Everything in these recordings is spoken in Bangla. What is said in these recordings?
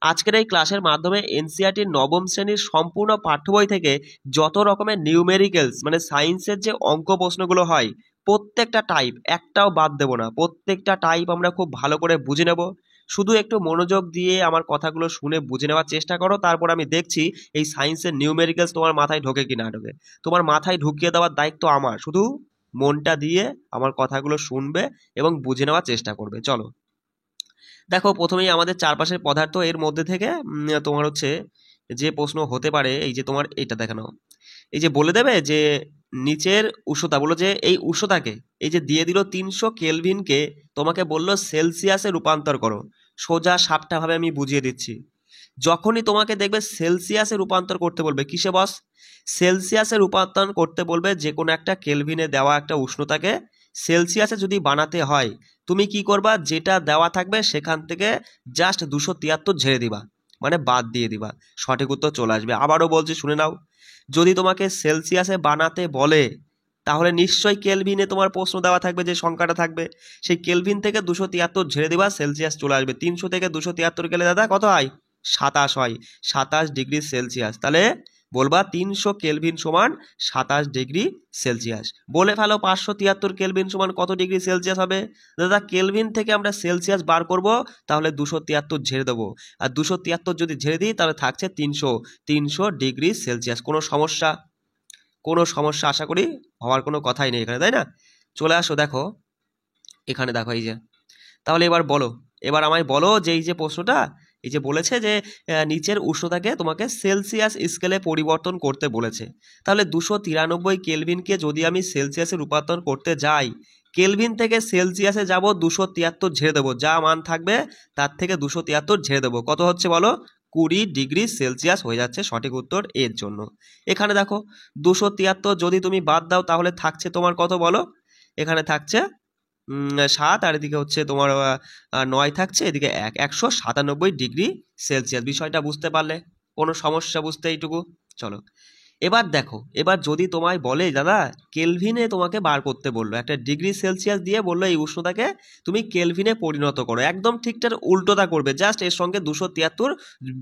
আজকের এই ক্লাসের মাধ্যমে এনসিইআরটির নবম শ্রেণীর সম্পূর্ণ পাঠ্য বই থেকে যত রকমের নিউমেরিক্যালস মানে সায়েন্সের যে অঙ্ক প্রশ্নগুলো হয় প্রত্যেকটা টাইপ একটাও বাদ দেবো না, প্রত্যেকটা টাইপ আমরা খুব ভালো করে বুঝে নেব। শুধু একটু মনোযোগ দিয়ে আমার কথাগুলো শুনে বুঝে নেওয়ার চেষ্টা করো, তারপর আমি দেখছি এই সায়েন্সের নিউমেরিক্যালস তোমার মাথায় ঢোকে কি না ঢোকে। তোমার মাথায় ঢুকিয়ে দেওয়ার দায়িত্ব আমার, শুধু মনটা দিয়ে আমার কথাগুলো শুনবে এবং বুঝে নেওয়ার চেষ্টা করবে। চলো দেখো, প্রথমেই আমাদের চারপাশের পদার্থ, এর মধ্যে থেকে তোমার হচ্ছে যে প্রশ্ন হতে পারে, এই যে তোমার এইটা দেখানো, এই যে বলে দেবে যে নিচের উষ্ণতা, বলো যে এই উষ্ণতাকে, এই যে দিয়ে দিল 300 কেলভিনকে, তোমাকে বললো সেলসিয়াসে রূপান্তর করো। সোজা সাপটা ভাবে আমি বুঝিয়ে দিচ্ছি। যখনই তোমাকে দেখবে সেলসিয়াসে রূপান্তর করতে বলবে, কিসে বস, সেলসিয়াসে রূপান্তর করতে বলবে যে কোনো একটা কেলভিনে দেওয়া একটা উষ্ণতাকে সেলসিয়াসে যদি বানাতে হয়, তুমি কি করবা, যেটা দেওয়া থাকবে সেখান থেকে জাস্ট 273 ঝেড়ে দিবা, মানে বাদ দিয়ে দিবা, সঠিক উত্তর চলে আসবে। আবারও বলছি, শুনে নাও, যদি তোমাকে সেলসিয়াসে বানাতে বলে তাহলে নিশ্চয়ই কেলভিনে তোমার প্রশ্ন দেওয়া থাকবে, যে সংখ্যাটা থাকবে সেই কেলভিন থেকে 273 ঝেড়ে দিবা, সেলসিয়াস চলে আসবে। 300 থেকে 273 গেলে দাদা কত হয়, 27 হয়, 27 ডিগ্রি সেলসিয়াস। তাহলে বলবা 300 কেলভিন সমান 27 ডিগ্রি সেলসিয়াস। বলে ফেলো 573 কেলভিন সমান কত ডিগ্রি সেলসিয়াস হবে। দাদা কেলভিন থেকে আমরা সেলসিয়াস বার করব, তাহলে 273 ঝেড়ে দেবো, আর 273 যদি ঝেড়ে দিই তাহলে থাকছে 300 ডিগ্রি সেলসিয়াস। কোনো সমস্যা, কোনো সমস্যা আশা করি হওয়ার কোনো কথাই নেই এখানে, তাই না? চলে আসো, দেখো এখানে দেখো, এই যে তাহলে এবার বলো, এবার আমায় বলো যে এই যে প্রশ্নটা, এই যে বলেছে যে নিচের উষ্ণতাকে তোমাকে সেলসিয়াস স্কেলে পরিবর্তন করতে বলেছে, তাহলে 293 কেলভিনকে যদি আমি সেলসিয়াসে রূপান্তর করতে যাই, কেলভিন থেকে সেলসিয়াসে যাব 273 ঝেড়ে দেবো, যা মান থাকবে তার থেকে 273 ঝেড়ে দেবো, কত হচ্ছে বলো, 20 ডিগ্রি সেলসিয়াস হয়ে যাচ্ছে সঠিক উত্তর এর জন্য। এখানে দেখো 273 যদি তুমি বাদ দাও তাহলে থাকছে তোমার কত বলো, এখানে থাকছে 7, আর এদিকে হচ্ছে তোমার 9 থাকছে, এদিকে 197 ডিগ্রি সেলসিয়াস। বিষয়টা বুঝতে পারলে, কোনো সমস্যা বুঝতে এইটুকু? চলো এবার দেখো, এবার যদি তোমায় বলে দাদা কেলভিনে তোমাকে বার করতে বললো, একটা ডিগ্রি সেলসিয়াস দিয়ে বললো এই উষ্ণতাকে তুমি কেলভিনে পরিণত করো, একদম ঠিকঠাক উল্টোটা করবে, জাস্ট এর সঙ্গে 273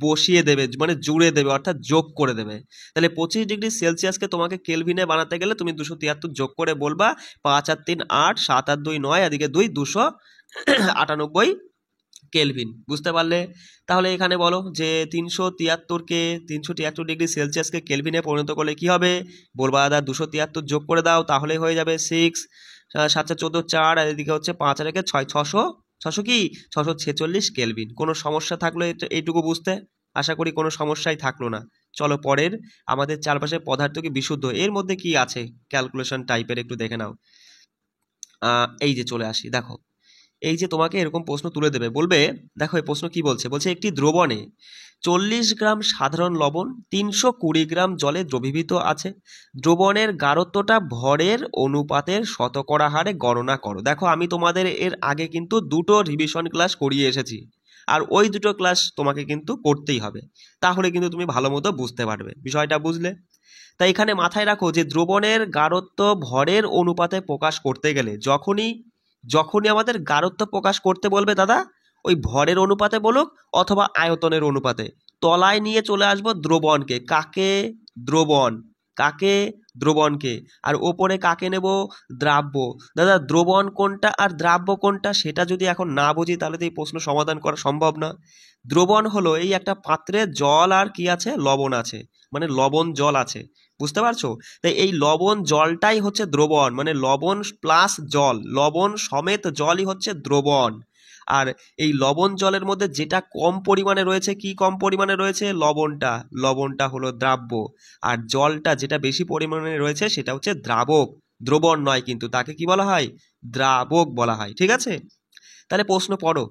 বসিয়ে দেবে, মানে জুড়ে দেবে, অর্থাৎ যোগ করে দেবে। তাহলে 25 ডিগ্রি সেলসিয়াসকে তোমাকে কেলভিনে বানাতে গেলে তুমি 273 যোগ করে বলবা 5 আর 3 8, 7 আর 2 9, এদিকে 2 298 কেলভিন। বুঝতে পারলে? তাহলে এখানে বলো যে 373 ডিগ্রি সেলসিয়াসকে কেলভিনে পরিণত করলে কি হবে, বলবা দাদা 273 যোগ করে দাও, তাহলে হয়ে যাবে 6, 7 14 4, আর এদিকে হচ্ছে 5 আর 1 6, 600, 600 কি 646 কেলভিন। কোনো সমস্যা থাকলো এইটুকু বুঝতে? আশা করি কোনো সমস্যাই থাকলো না। চলো পরের, আমাদের চারপাশে পদার্থ কি বিশুদ্ধ, এর মধ্যে কি আছে ক্যালকুলেশন টাইপের একটু দেখে নাও। এই যে চলে আসি, দেখো এই যে তোমাকে এরকম প্রশ্ন তুলে দেবে, বলবে দেখো এই প্রশ্ন কি বলছে, বলছে একটি দ্রবণে 40 গ্রাম সাধারণ লবণ 320 গ্রাম জলে দ্রবীভূত আছে, দ্রবণের গাঢ়ত্বটা ভরের অনুপাতের শতকরা হারে গণনা করো। দেখো আমি তোমাদের এর আগে কিন্তু দুটো রিভিশন ক্লাস করিয়ে এসেছি, আর ওই দুটো ক্লাস তোমাকে কিন্তু করতেই হবে, তাহলে কিন্তু তুমি ভালো মতো বুঝতে পারবে। বিষয়টা বুঝলে? তাই এখানে মাথায় রাখো যে দ্রবণের গাঢ়ত্ব ভরের অনুপাতে প্রকাশ করতে গেলে যখনই যখনই আমাদের গাঢ়ত্ব প্রকাশ করতে বলবে দাদা, ওই ভরের অনুপাতে বলুক অথবা আয়তনের অনুপাতে, তলায় নিয়ে চলে আসবো দ্রবণকে। কাকে? দ্রবণ। কাকে? দ্রবণকে। আর ওপরে কাকে নেব? দ্রাব্য। দাদা দ্রবণ কোনটা আর দ্রাব্য কোনটা সেটা যদি এখন না বুঝি তাহলে তো এই প্রশ্ন সমাধান করা সম্ভব না। দ্রবণ হলো এই একটা পাত্রে জল আর কি আছে, লবণ আছে, মানে লবণ জল আছে, বুঝতে পারছো? তাই এই লবণ জলটাই হচ্ছে দ্রবণ, মানে লবণ প্লাস জল, লবণ সমেত জলই হচ্ছে দ্রবণ। আর এই লবণ জলের মধ্যে যেটা কম পরিমাণে রয়েছে, কি কম পরিমাণে রয়েছে, লবণটা, লবণটা হলো দ্রাব্য। আর জলটা যেটা বেশি পরিমাণে রয়েছে সেটা হচ্ছে দ্রাবক, দ্রবণ নয় কিন্তু, তাকে কি বলা হয়, দ্রাবক বলা হয়। ঠিক আছে, তাহলে প্রশ্ন পড়ো।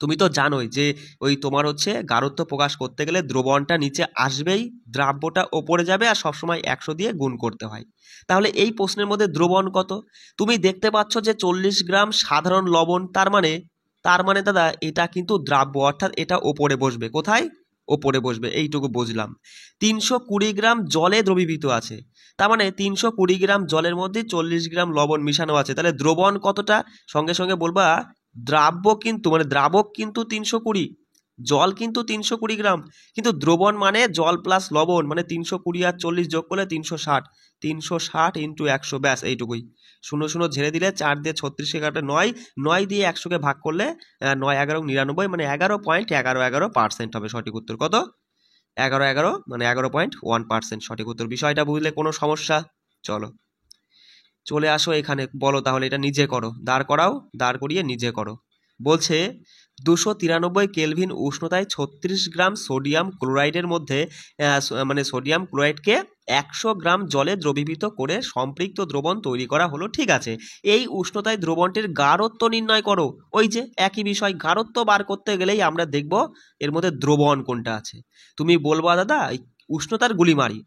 তুমি তো জানোই যে ওই তোমার হচ্ছে গাঢ়ত্ব প্রকাশ করতে গেলে দ্রবণটা নিচে আসবেই, দ্রাব্যটা ওপরে যাবে, আর সবসময় 100 দিয়ে গুণ করতে হয়। তাহলে এই প্রশ্নের মধ্যে দ্রবণ কত? তুমি দেখতে পাচ্ছ যে 40 গ্রাম সাধারণ লবণ, তার মানে দাদা এটা কিন্তু দ্রাব্য, অর্থাৎ এটা ওপরে বসবে। কোথায়? ওপরে বসবে, এইটুকু বুঝলাম। 320 গ্রাম জলে দ্রবীভূত আছে, তার মানে 320 গ্রাম জলের মধ্যে 40 গ্রাম লবণ মিশানো আছে, তাহলে দ্রবণ কতটা? সঙ্গে সঙ্গে বলবা দ্রাব্য কিন্তু, মানে দ্রাবক কিন্তু 320, জল কিন্তু 320 গ্রাম, কিন্তু দ্রবণ মানে জল প্লাস লবণ, মানে 320 আর 40 যোগ করলে 360, 360 ইন্টু 100, ব্যাস এইটুকুই। 0 0 ঝেড়ে দিলে 4 দিয়ে 36 কাটে 9, 9 দিয়ে 100কে ভাগ করলে 9 11 99, মানে 11.11% হবে সঠিক উত্তর। কত? 11 মানে 11.1% সঠিক উত্তর। বিষয়টা বুঝলে কোনো সমস্যা? চলো চলে আসো এখানে, বলো তাহলে এটা নিজে করো, দাঁড় করাও, দাঁড় করিয়ে নিজে করো। বলছে 293 কেলভিন উষ্ণতায় 36 গ্রাম সোডিয়াম ক্লোরাইডের মধ্যে মানে সোডিয়াম ক্লোরাইডকে 100 গ্রাম জলে দ্রবীভূত করে সম্পৃক্ত দ্রবণ তৈরি করা হলো। ঠিক আছে, এই উষ্ণতায় দ্রবণটির গাঢ়ত্ব নির্ণয় করো। ওই যে একই বিষয়, গাঢ়ত্ব বার করতে গেলেই আমরা দেখব এর মধ্যে দ্রবণ কোনটা আছে। তুমি বলবা দাদা উষ্ণতার গুলি মারি,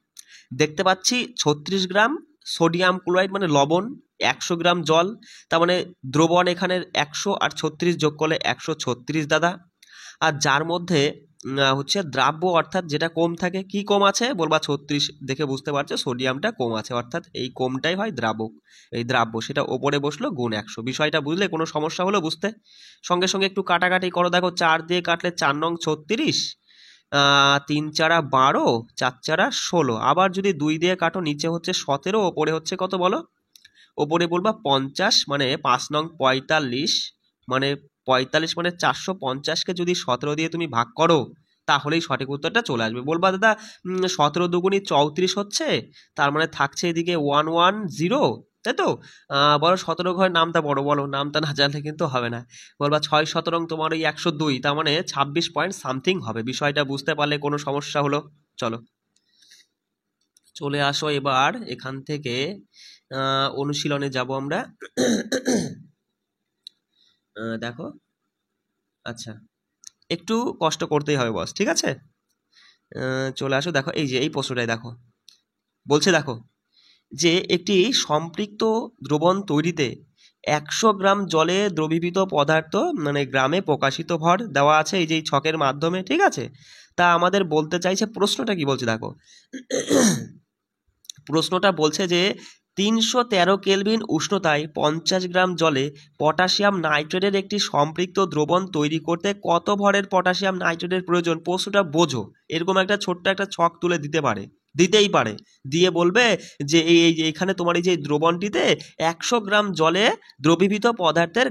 দেখতে পাচ্ছি 36 গ্রাম সোডিয়াম ক্লোরাইড মানে লবণ, 100 গ্রাম জল, তার মানে দ্রবণ এখানে 100 আর 36 যোগ করলে 136 দাদা। আর যার মধ্যে হচ্ছে দ্রাব্য অর্থাৎ যেটা কম থাকে, কি কম আছে বলবা 36 দেখে বুঝতে পারছো সোডিয়ামটা কম আছে, অর্থাৎ এই কমটাই হয় দ্রাবক, এই দ্রাব্য, সেটা ওপরে বসলো গুণ 100। বিষয়টা বুঝলে কোনো সমস্যা হলো বুঝতে? সঙ্গে সঙ্গে একটু কাটাকাটি করো, দেখো 4 দিয়ে কাটলে 4 নং 36, 3 4 12, 4 4 16, আবার যদি 2 দিয়ে কাটো নিচে হচ্ছে 17, ওপরে হচ্ছে কত বলো? ওপরে বলবা 50, মানে 5 নং 45, মানে 45 মানে 450কে যদি 17 দিয়ে তুমি ভাগ করো তাহলেই সঠিক উত্তরটা চলে আসবে। বলবা দাদা 17 দুগুণী 34 হচ্ছে, তার মানে থাকছে এদিকে 110, তাই তো? বলো 17 ঘরের নামটা বড়, বলো নামটা না জানলে কিন্তু হবে না। বলবা 6 17 তোমার ওই 102, তার মানে 26 পয়েন্ট সামথিং হবে। বিষয়টা বুঝতে পারলে কোনো সমস্যা হলো? চলো চলে আসো এবার এখান থেকে অনুশীলনে যাব আমরা। দেখো, আচ্ছা একটু কষ্ট করতেই হবে বস, ঠিক আছে? চলে আসো, দেখো এই যে এই প্রশ্নটাই দেখো, বলছে দেখো যে একটি সম্পৃক্ত দ্রবণ তৈরিতে 100 গ্রাম জলে দ্রবীভূত পদার্থ মানে গ্রামে প্রকাশিত ভর দেওয়া আছে এই যে এই ছকের মাধ্যমে, ঠিক আছে? তা আমাদের বলতে চাইছে, প্রশ্নটা কি বলছে দেখো, প্রশ্নটা বলছে যে 313 কেলভিন উষ্ণতায় 50 গ্রাম জলে পটাশিয়াম নাইট্রেটের একটি সম্পৃক্ত দ্রবণ তৈরি করতে কত ভরের পটাশিয়াম নাইট্রেটের প্রয়োজন? প্রশ্নটা বোঝো, এরকম একটা ছোট্ট একটা ছক তুলে দিতেই পারে, দিয়ে বলবে যে এখানে তোমার এই যে দ্রবণটিতে 100 গ্রাম জলে দ্রবীভূত পদার্থের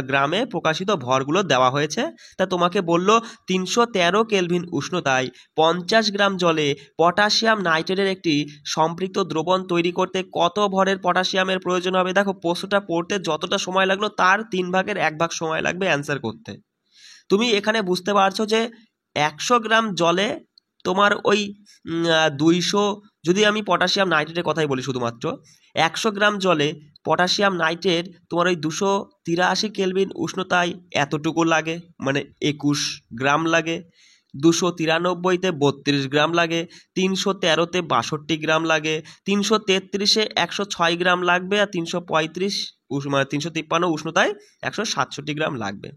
গ্রামে প্রকাশিত ভরগুলো দেওয়া হয়েছে। তা তোমাকে বলল 313 কেলভিন উষ্ণতায় 50 গ্রাম জলে পটাশিয়াম নাইট্রেটের একটি সম্পৃক্ত দ্রবণ তৈরি করতে কত ভরের পটাশিয়ামের প্রয়োজন হবে। দেখো প্রশ্নটা পড়তে যতটা সময় লাগলো তার 3 ভাগের 1 ভাগ সময় লাগবে অ্যান্সার করতে। তুমি এখানে বুঝতে পারছো যে 100 গ্রাম জলে তোমার ওই 200, যদি আমি পটাশিয়াম নাইট্রেটের কথাই বলি শুধুমাত্র, 100 গ্রাম জলে পটাশিয়াম নাইট্রেট তোমার ওই 283 কেলভিন উষ্ণতায় এতটুকু লাগে, মানে 21 গ্রাম লাগে। 293-তে 32 গ্রাম লাগে, 313-তে 62 গ্রাম লাগে, 333-এ 106 গ্রাম লাগবে, আর 335 মানে 353 উষ্ণতায় 167 গ্রাম লাগবে।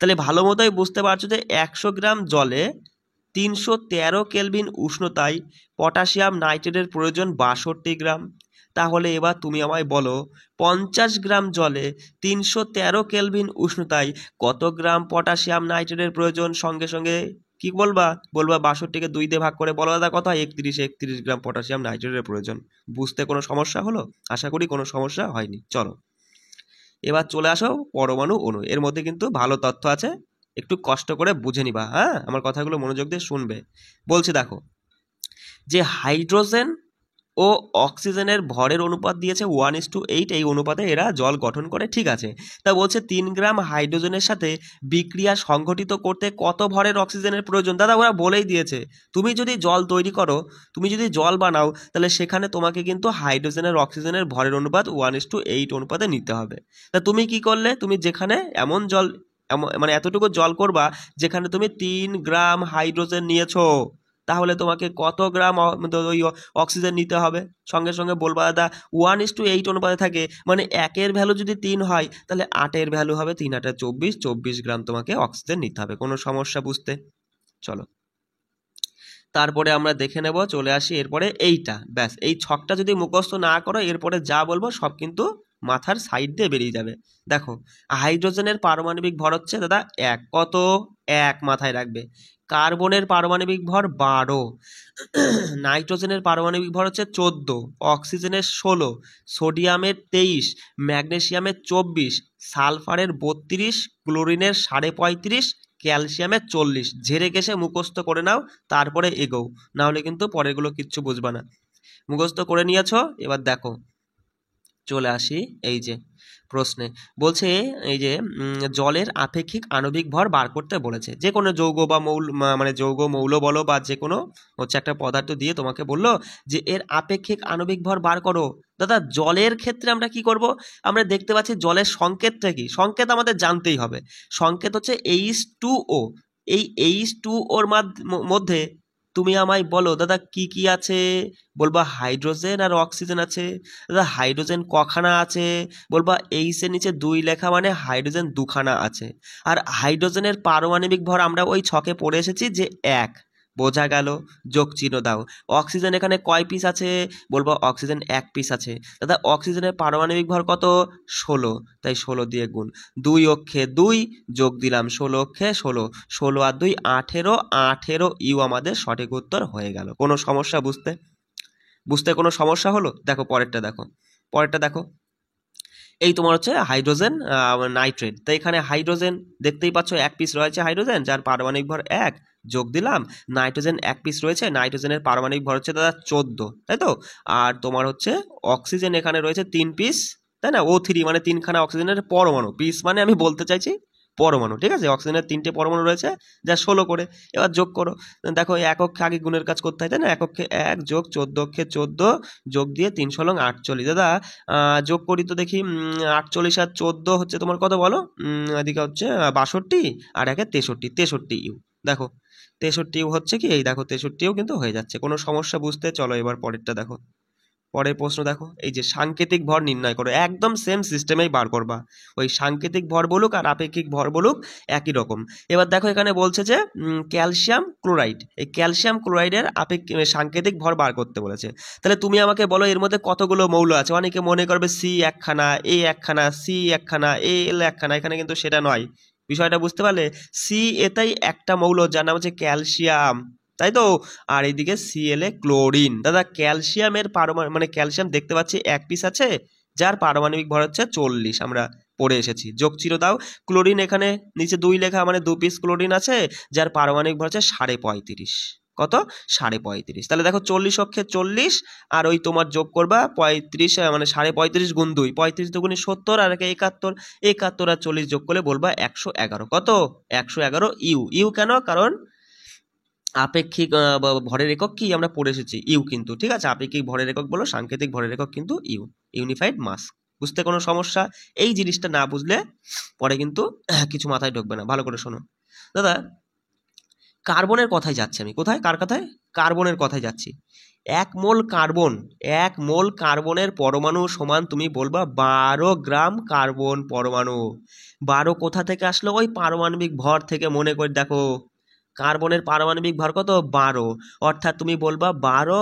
তাহলে ভালো মতোই বুঝতে পারছো যে 100 গ্রাম জলে 313 কেলভিন উষ্ণতায় পটাশিয়াম নাইট্রেটের প্রয়োজন 62 গ্রাম। তাহলে এবার তুমি আমায় বলো 50 গ্রাম জলে 313 কেলভিন উষ্ণতায় কত গ্রাম পটাশিয়াম নাইট্রেটের প্রয়োজন? সঙ্গে সঙ্গে কি বলবা? 62কে 2 দিয়ে ভাগ করে বলো দাদা কত হয়? 31 গ্রাম পটাশিয়াম নাইট্রেটের প্রয়োজন। বুঝতে কোনো সমস্যা হলো? আশা করি কোনো সমস্যা হয়নি। চলো এবার চলে আসো পরমাণু অণু, এর মধ্যে কিন্তু ভালো তথ্য আছে, একটু কষ্ট করে বুঝে নিবা, হ্যাঁ আমার কথাগুলো মনোযোগ দিয়ে শুনবে। বলছে দেখো যে হাইড্রোজেন ও অক্সিজেনের ভরের অনুপাত দিয়েছে 1:8, এই অনুপাতে এরা জল গঠন করে, ঠিক আছে? তা বলছে 3 গ্রাম হাইড্রোজেনের সাথে বিক্রিয়া সংঘটিত করতে কত ভরের অক্সিজেনের প্রয়োজন? দাদা ওরা বলেই দিয়েছে, তুমি যদি জল তৈরি করো, তুমি যদি জল বানাও, তাহলে সেখানে তোমাকে কিন্তু হাইড্রোজেনের অক্সিজেনের ভরের অনুপাত 1:8 অনুপাতে নিতে হবে। তা তুমি কি করলে, তুমি যেখানে মানে এতটুকু জল করবা যেখানে তুমি 3 গ্রাম হাইড্রোজেন নিয়েছো, তাহলে তোমাকে কত গ্রাম ওই অক্সিজেন নিতে হবে? সঙ্গে সঙ্গে বলবা দাদা 1:8 অনুপাতে থাকে, মানে 1-এর ভ্যালু যদি 3 হয় তাহলে 8-এর ভ্যালু হবে 3 8 24 গ্রাম তোমাকে অক্সিজেন নিতে হবে। কোনো সমস্যা বুঝতে? চলো তারপরে আমরা দেখে নেব, চলে আসি এরপরে এইটা, ব্যাস এই ছকটা যদি মুখস্থ না করো এরপরে যা বলবো সব কিন্তু মাথার সাইড দিয়ে বেরিয়ে যাবে। দেখো হাইড্রোজেনের পারমাণবিক ভর হচ্ছে দাদা 1, কত 1 মাথায় রাখবে। কার্বনের পারমাণবিক ভর 12, নাইট্রোজেনের পারমাণবিক ভর হচ্ছে 14, অক্সিজেনের 16, সোডিয়ামের 23, ম্যাগনেসিয়ামের 24, সালফারের 32, ক্লোরিনের 35.5, ক্যালসিয়ামের 40। ঝেড়ে ঘেষে মুখস্থ করে নাও, তারপরে এগোও, নাহলে কিন্তু পরেরগুলো কিচ্ছু বুঝবা না। মুখস্থ করে নিয়েছো, এবার দেখো চলে আসি এই যে প্রশ্নে। বলছে এই যে জলের আপেক্ষিক আণবিক ভর বার করতে বলেছে। যে কোনো যৌগ বা মৌল মানে যৌগ মৌল বলো বা যে কোনো হচ্ছে একটা পদার্থ দিয়ে তোমাকে বললো যে এর আপেক্ষিক আণবিক ভর বার করো। দাদা জলের ক্ষেত্রে আমরা কি করব? আমরা দেখতে পাচ্ছি জলের সংকেতটা কি, সংকেত আমাদের জানতেই হবে। সংকেত হচ্ছে H2O। এই H2Oর মধ্যে তুমি আমায় বলো দাদা কি কি আছে? বলবা হাইড্রোজেন আর অক্সিজেন আছে। দাদা হাইড্রোজেন কখানা আছে? বলবা এইচ এর নিচে 2 লেখা মানে হাইড্রোজেন 2খানা আছে। আর হাইড্রোজেনের পারমাণবিক ভর আমরা ওই ছকে পড়ে এসেছি যে 1, বোঝা গেল, যোগ চিহ্ন দাও। অক্সিজেন এখানে কয় পিস আছে? বলবো অক্সিজেন 1 পিস আছে। দাদা অক্সিজেনের পারমাণবিক ভর কত? 16, তাই 16 দিয়ে গুণ। 2 অক্ষে 2 যোগ দিলাম 16 অক্ষে 16, 16 আর 2 18, 18 ইউ আমাদের সঠিক উত্তর হয়ে গেল। কোনো সমস্যা বুঝতে কোনো সমস্যা হলো? দেখো পরেরটা দেখো এই তোমার হচ্ছে হাইড্রোজেন নাইট্রেট। তো এখানে হাইড্রোজেন দেখতেই পাচ্ছ 1 পিস রয়েছে হাইড্রোজেন, যার পারমাণবিক ভর 1, যোগ দিলাম। নাইট্রোজেন 1 পিস রয়েছে, নাইট্রোজেনের পারমাণবিক ভর হচ্ছে দাদা 14, তাই তো। আর তোমার হচ্ছে অক্সিজেন এখানে রয়েছে 3 পিস, তাই না, O3 মানে 3খানা অক্সিজেনের পরমাণু। পিস মানে আমি বলতে চাইছি পরমাণু, ঠিক আছে। অক্সিজেনের 3টে পরমাণু রয়েছে, যা 16 করে। এবার যোগ করো। দেখো এক অক্ষে আগে গুণের কাজ করতে হয়, তাই না। এক অক্ষে 1 যোগ 14 অক্ষে 14 যোগ দিয়ে 3 × 48। দাদা যোগ করি তো দেখি, 48 আর 14 হচ্ছে তোমার কত বলো? এদিকে হচ্ছে 62 আর 1 63 ইউ। দেখো 63 ইউ হচ্ছে কি, এই দেখো 63 ইউ কিন্তু হয়ে যাচ্ছে। কোনো সমস্যা বুঝতে? চলো এবার পরেরটা দেখো। পরের প্রশ্ন দেখো, এই যে সাংকেতিক ভর নির্ণয় করো। একদম সেম সিস্টেমেই বার করবা, ওই সাংকেতিক ভর বলুক আর আপেক্ষিক ভর বলুক একই রকম। এবার দেখো এখানে বলছে যে ক্যালসিয়াম ক্লোরাইড, এই ক্যালসিয়াম ক্লোরাইডের সাংকেতিক ভর বার করতে বলেছে। তাহলে তুমি আমাকে বলো এর মধ্যে কতগুলো মৌল আছে? অনেকে মনে করবে সি একখানা, এ একখানা, সি একখানা, এল একখানা, এখানে কিন্তু সেটা নয়। বিষয়টা বুঝতে পারলে? সি এটাই একটা মৌল যার নাম হচ্ছে ক্যালসিয়াম, তাই তো। আর এইদিকে Cl ক্লোরিন। দাদা ক্যালসিয়ামের মানে ক্যালসিয়াম দেখতে পাচ্ছি 1 পিস আছে, যার পারমাণবিক ভর হচ্ছে 40, আমরা পড়ে এসেছি। যোগ চিহ্ন দাও। ক্লোরিন এখানে নিচে 2 লেখা মানে 2 পিস ক্লোরিন আছে, যার পারমাণবিক ভর হচ্ছে 35.5। কত? 35.5। তাহলে দেখো 40 অক্ষে 40 আর ওই তোমার যোগ করবা 35, মানে 35.5 গুণ 2, 35 দুগুণে 70 আর 71, 71 আর 40 যোগ করলে বলবা 111। কত? 111 ইউ। ইউ কেন? কারণ আপেক্ষিক ভরের একক কি আমরা পড়ে এসেছি ইউ কিন্তু, ঠিক আছে। আপেক্ষিক ভরের একক বলো, সাংকেতিক ভরের একক কিন্তু ইউ, ইউনিফাইড মাস। বুঝতে কোনো সমস্যা? এই জিনিসটা না বুঝলে পরে কিন্তু কিছু মাথায় ঢুকবে না। ভালো করে শোনো দাদা, কার্বনের কথাই যাচ্ছি আমি। কোথায়? কার কথায়? কার্বনের কথায় যাচ্ছি। 1 মোল কার্বনের পরমাণু সমান তুমি বলবা 12 গ্রাম কার্বন পরমাণু। 12 কোথা থেকে আসলো? ওই পারমাণবিক ভর থেকে। মনে করে দেখো কার্বনের পারমাণবিক ভর কত? 12। অর্থাৎ তুমি বলবা 12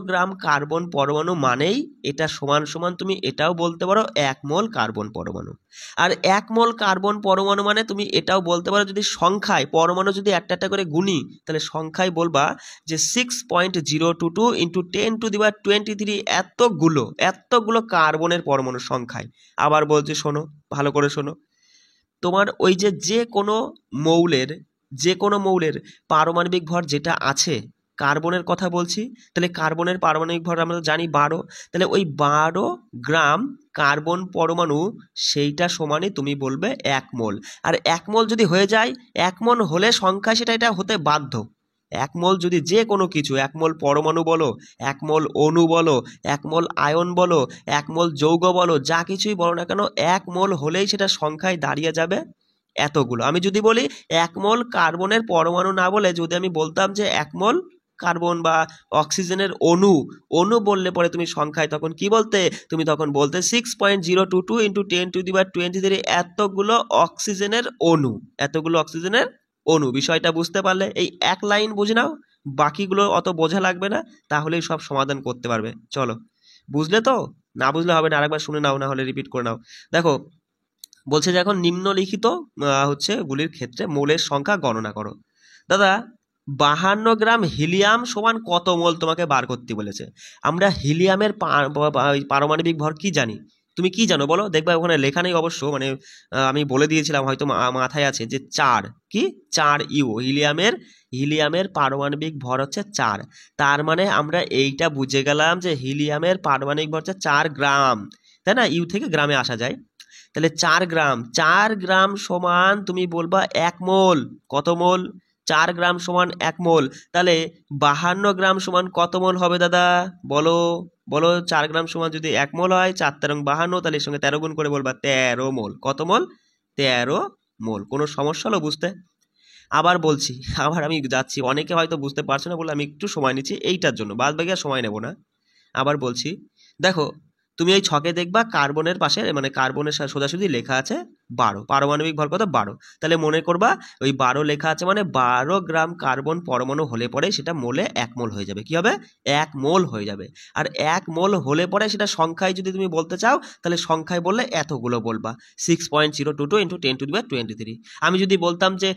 গ্রাম কার্বন পরমাণু মানেই এটা সমান সমান, তুমি এটাও বলতে পারো 1 মোল কার্বন পরমাণু। আর 1 মোল কার্বন পরমাণু মানে তুমি এটাও বলতে পারো, যদি সংখ্যায় পরমাণু যদি একটা একটা করে গুনি, তাহলে সংখ্যায় বলবা যে 6.022 × 10⁻23 এতগুলো কার্বনের পরমাণু সংখ্যায়। আবার বলছি শোনো, ভালো করে শোনো। তোমার ওই যে কোনো মৌলের পারমাণবিক ভর যেটা আছে, কার্বনের কথা বলছি, তাহলে কার্বনের পারমাণবিক ভর আমরা জানি 12। তাহলে ওই 12 গ্রাম কার্বন পরমাণু সেইটা সমানই তুমি বলবে 1 মোল। আর 1 মোল যদি হয়ে যায়, 1 মোল হলে সংখ্যা সেটা এটা হতে বাধ্য। 1 মোল যদি যে কোনো কিছু, 1 মোল পরমাণু বলো, 1 মোল অণু বলো, 1 মোল আয়ন বলো, 1 মোল যৌগ বলো, যা কিছুই বলো না কেন, 1 মোল হলেই সেটা সংখ্যায় দাঁড়িয়ে যাবে এতগুলো। আমি যদি বলি 1 মোল কার্বনের পরমাণু না বলে যদি আমি বলতাম যে 1 মোল কার্বন বা অক্সিজেনের অণু বললে পরে তুমি সংখ্যায় তখন কি বলতে? তুমি তখন বলতে 6.022 × 10⁻23 এতগুলো অক্সিজেনের অণু। বিষয়টা বুঝতে পারলে? এই এক লাইন বুঝে নাও, বাকিগুলো অত বোঝা লাগবে না, তাহলেই সব সমাধান করতে পারবে। চলো বুঝলে তো? না বুঝলে হবে না, আরেকবার শুনে নাও, না হলে রিপিট করে নাও। দেখো বলছে যে এখন নিম্নলিখিত হচ্ছে গুলির ক্ষেত্রে মোলের সংখ্যা গণনা করো। দাদা 52 গ্রাম হিলিয়াম সমান কত মোল তোমাকে বার করতে বলেছে। আমরা হিলিয়ামের পারমাণবিক ভর কি জানি? তুমি কি জানো বলো? দেখবা ওখানে লেখা নেই অবশ্য, মানে আমি বলে দিয়েছিলাম, হয়তো মাথায় আছে যে 4 কি 4 ইউ। হিলিয়ামের পারমাণবিক ভর হচ্ছে 4। তার মানে আমরা এইটা বুঝে গেলাম যে হিলিয়ামের পারমাণবিক ভর হচ্ছে 4 গ্রাম, তাই না? ইউ থেকে গ্রামে আসা যায়। তাহলে 4 গ্রাম সমান তুমি বলবা 1 মোল। কত মোল? 4 গ্রাম সমান 1 মোল। তাহলে 52 গ্রাম সমান কত মোল হবে দাদা? বলো বলো। 4 গ্রাম সমান যদি 1 মোল হয়, 4 তেরং 52, তাহলে এর সঙ্গে 13 গুণ করে বলবা 13 মোল। কত মোল? 13 মোল। কোনো সমস্যা হলো বুঝতে? আবার বলছি, আবার আমি যাচ্ছি, অনেকে হয়তো বুঝতে পারছে না বলে আমি একটু সময় নিচ্ছি এইটার জন্য, বাদ বাকি আর সময় নেব না। আবার বলছি, দেখো তুমি এই ছকে দেখবা কার্বনের পাশে, মানে কার্বনের সোজাসুজি লেখা আছে 12, পারমাণবিক ভর কত? 12। তাহলে মনে করবা ওই 12 লেখা আছে মানে 12 গ্রাম কার্বন পরমাণু হলে পরে সেটা মোলে 1 মোল হয়ে যাবে। কি হবে? 1 মোল হয়ে যাবে। আর 1 মোল হলে পরে সেটা সংখ্যায় যদি তুমি বলতে চাও, তাহলে সংখ্যায় বললে এতগুলো বলবা, 6.022 × 10⁻23। আমি যদি বলতাম যে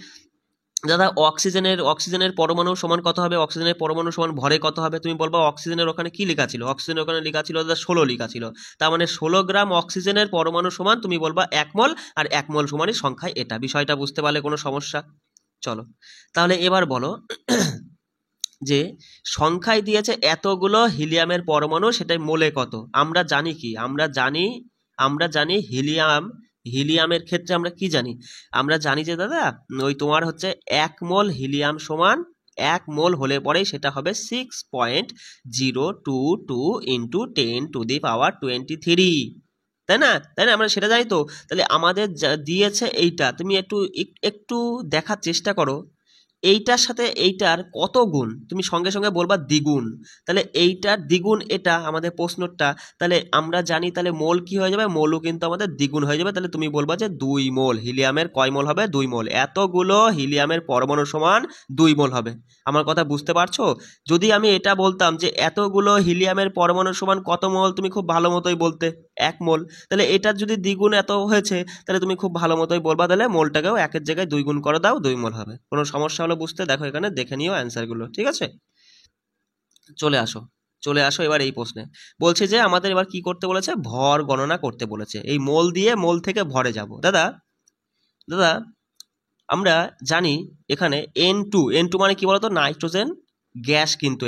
দাদা অক্সিজেনের পরমাণু সমান কত হবে, অক্সিজেনের পরমাণু সমান ভরে কত হবে, তুমি বলবা অক্সিজেনের ওখানে কি লেখা ছিল? অক্সিজেনের ওখানে লেখা ছিল দাদা 16 লেখা ছিল। তার মানে 16 গ্রাম অক্সিজেনের পরমাণু সমান তুমি বলবা 1 মোল, আর 1 মোল সমানই সংখ্যায় এটা। বিষয়টা বুঝতে পারলে কোনো সমস্যা? চলো তাহলে এবার বলো যে সংখ্যায় দিয়েছে এতগুলো হিলিয়ামের পরমাণু, সেটাই মোলে কত। আমরা জানি কি? আমরা জানি হিলিয়ামের ক্ষেত্রে আমরা কি জানি? আমরা জানি যে দাদা ওই তোমার হচ্ছে 1 মোল হিলিয়াম সমান 1 মোল হলে পরেই সেটা হবে 6.022 × 10⁻23। তাই না? আমরা সেটা জানি তো। তাহলে আমাদের দিয়েছে এইটা, তুমি একটু দেখার চেষ্টা করো এইটার সাথে এইটার কত গুণ, তুমি সঙ্গে সঙ্গে বলবা দ্বিগুণ। তাহলে এইটার দ্বিগুণ এটা আমাদের প্রশ্নটা, তাহলে আমরা জানি তাহলে মোল কি হয়ে যাবে? মোলও কিন্তু আমাদের দ্বিগুণ হয়ে যাবে। তাহলে তুমি বলবা যে 2 মোল। হিলিয়ামের কয় মোল হবে? 2 মোল। এতগুলো হিলিয়ামের পরমাণু সমান 2 মোল হবে। আমার কথা বুঝতে পারছো? যদি আমি এটা বলতাম যে এতগুলো হিলিয়ামের পরমাণু সমান কত মোল, তুমি খুব ভালো মতোই বলতে 1 মোল। তাহলে এটার যদি দ্বিগুণ এত হয়েছে, তাহলে তুমি খুব ভালো মতোই বলবা তাহলে মোলটাকেও 1-এর জায়গায় 2 গুণ করে দাও, 2 মোল হবে। কোনো সমস্যা হলো বুঝতে? দেখো এখানে দেখে নিও অ্যান্সারগুলো, ঠিক আছে? চলে আসো এবার এই প্রশ্নে। বলছে যে আমাদের এবার কি করতে বলেছে? ভর গণনা করতে বলেছে। এই মোল দিয়ে মোল থেকে ভরে যাব। দাদা আমরা জানি এখানে N2 মানে কি বলতো? নাইট্রোজেন গ্যাস, কিন্তু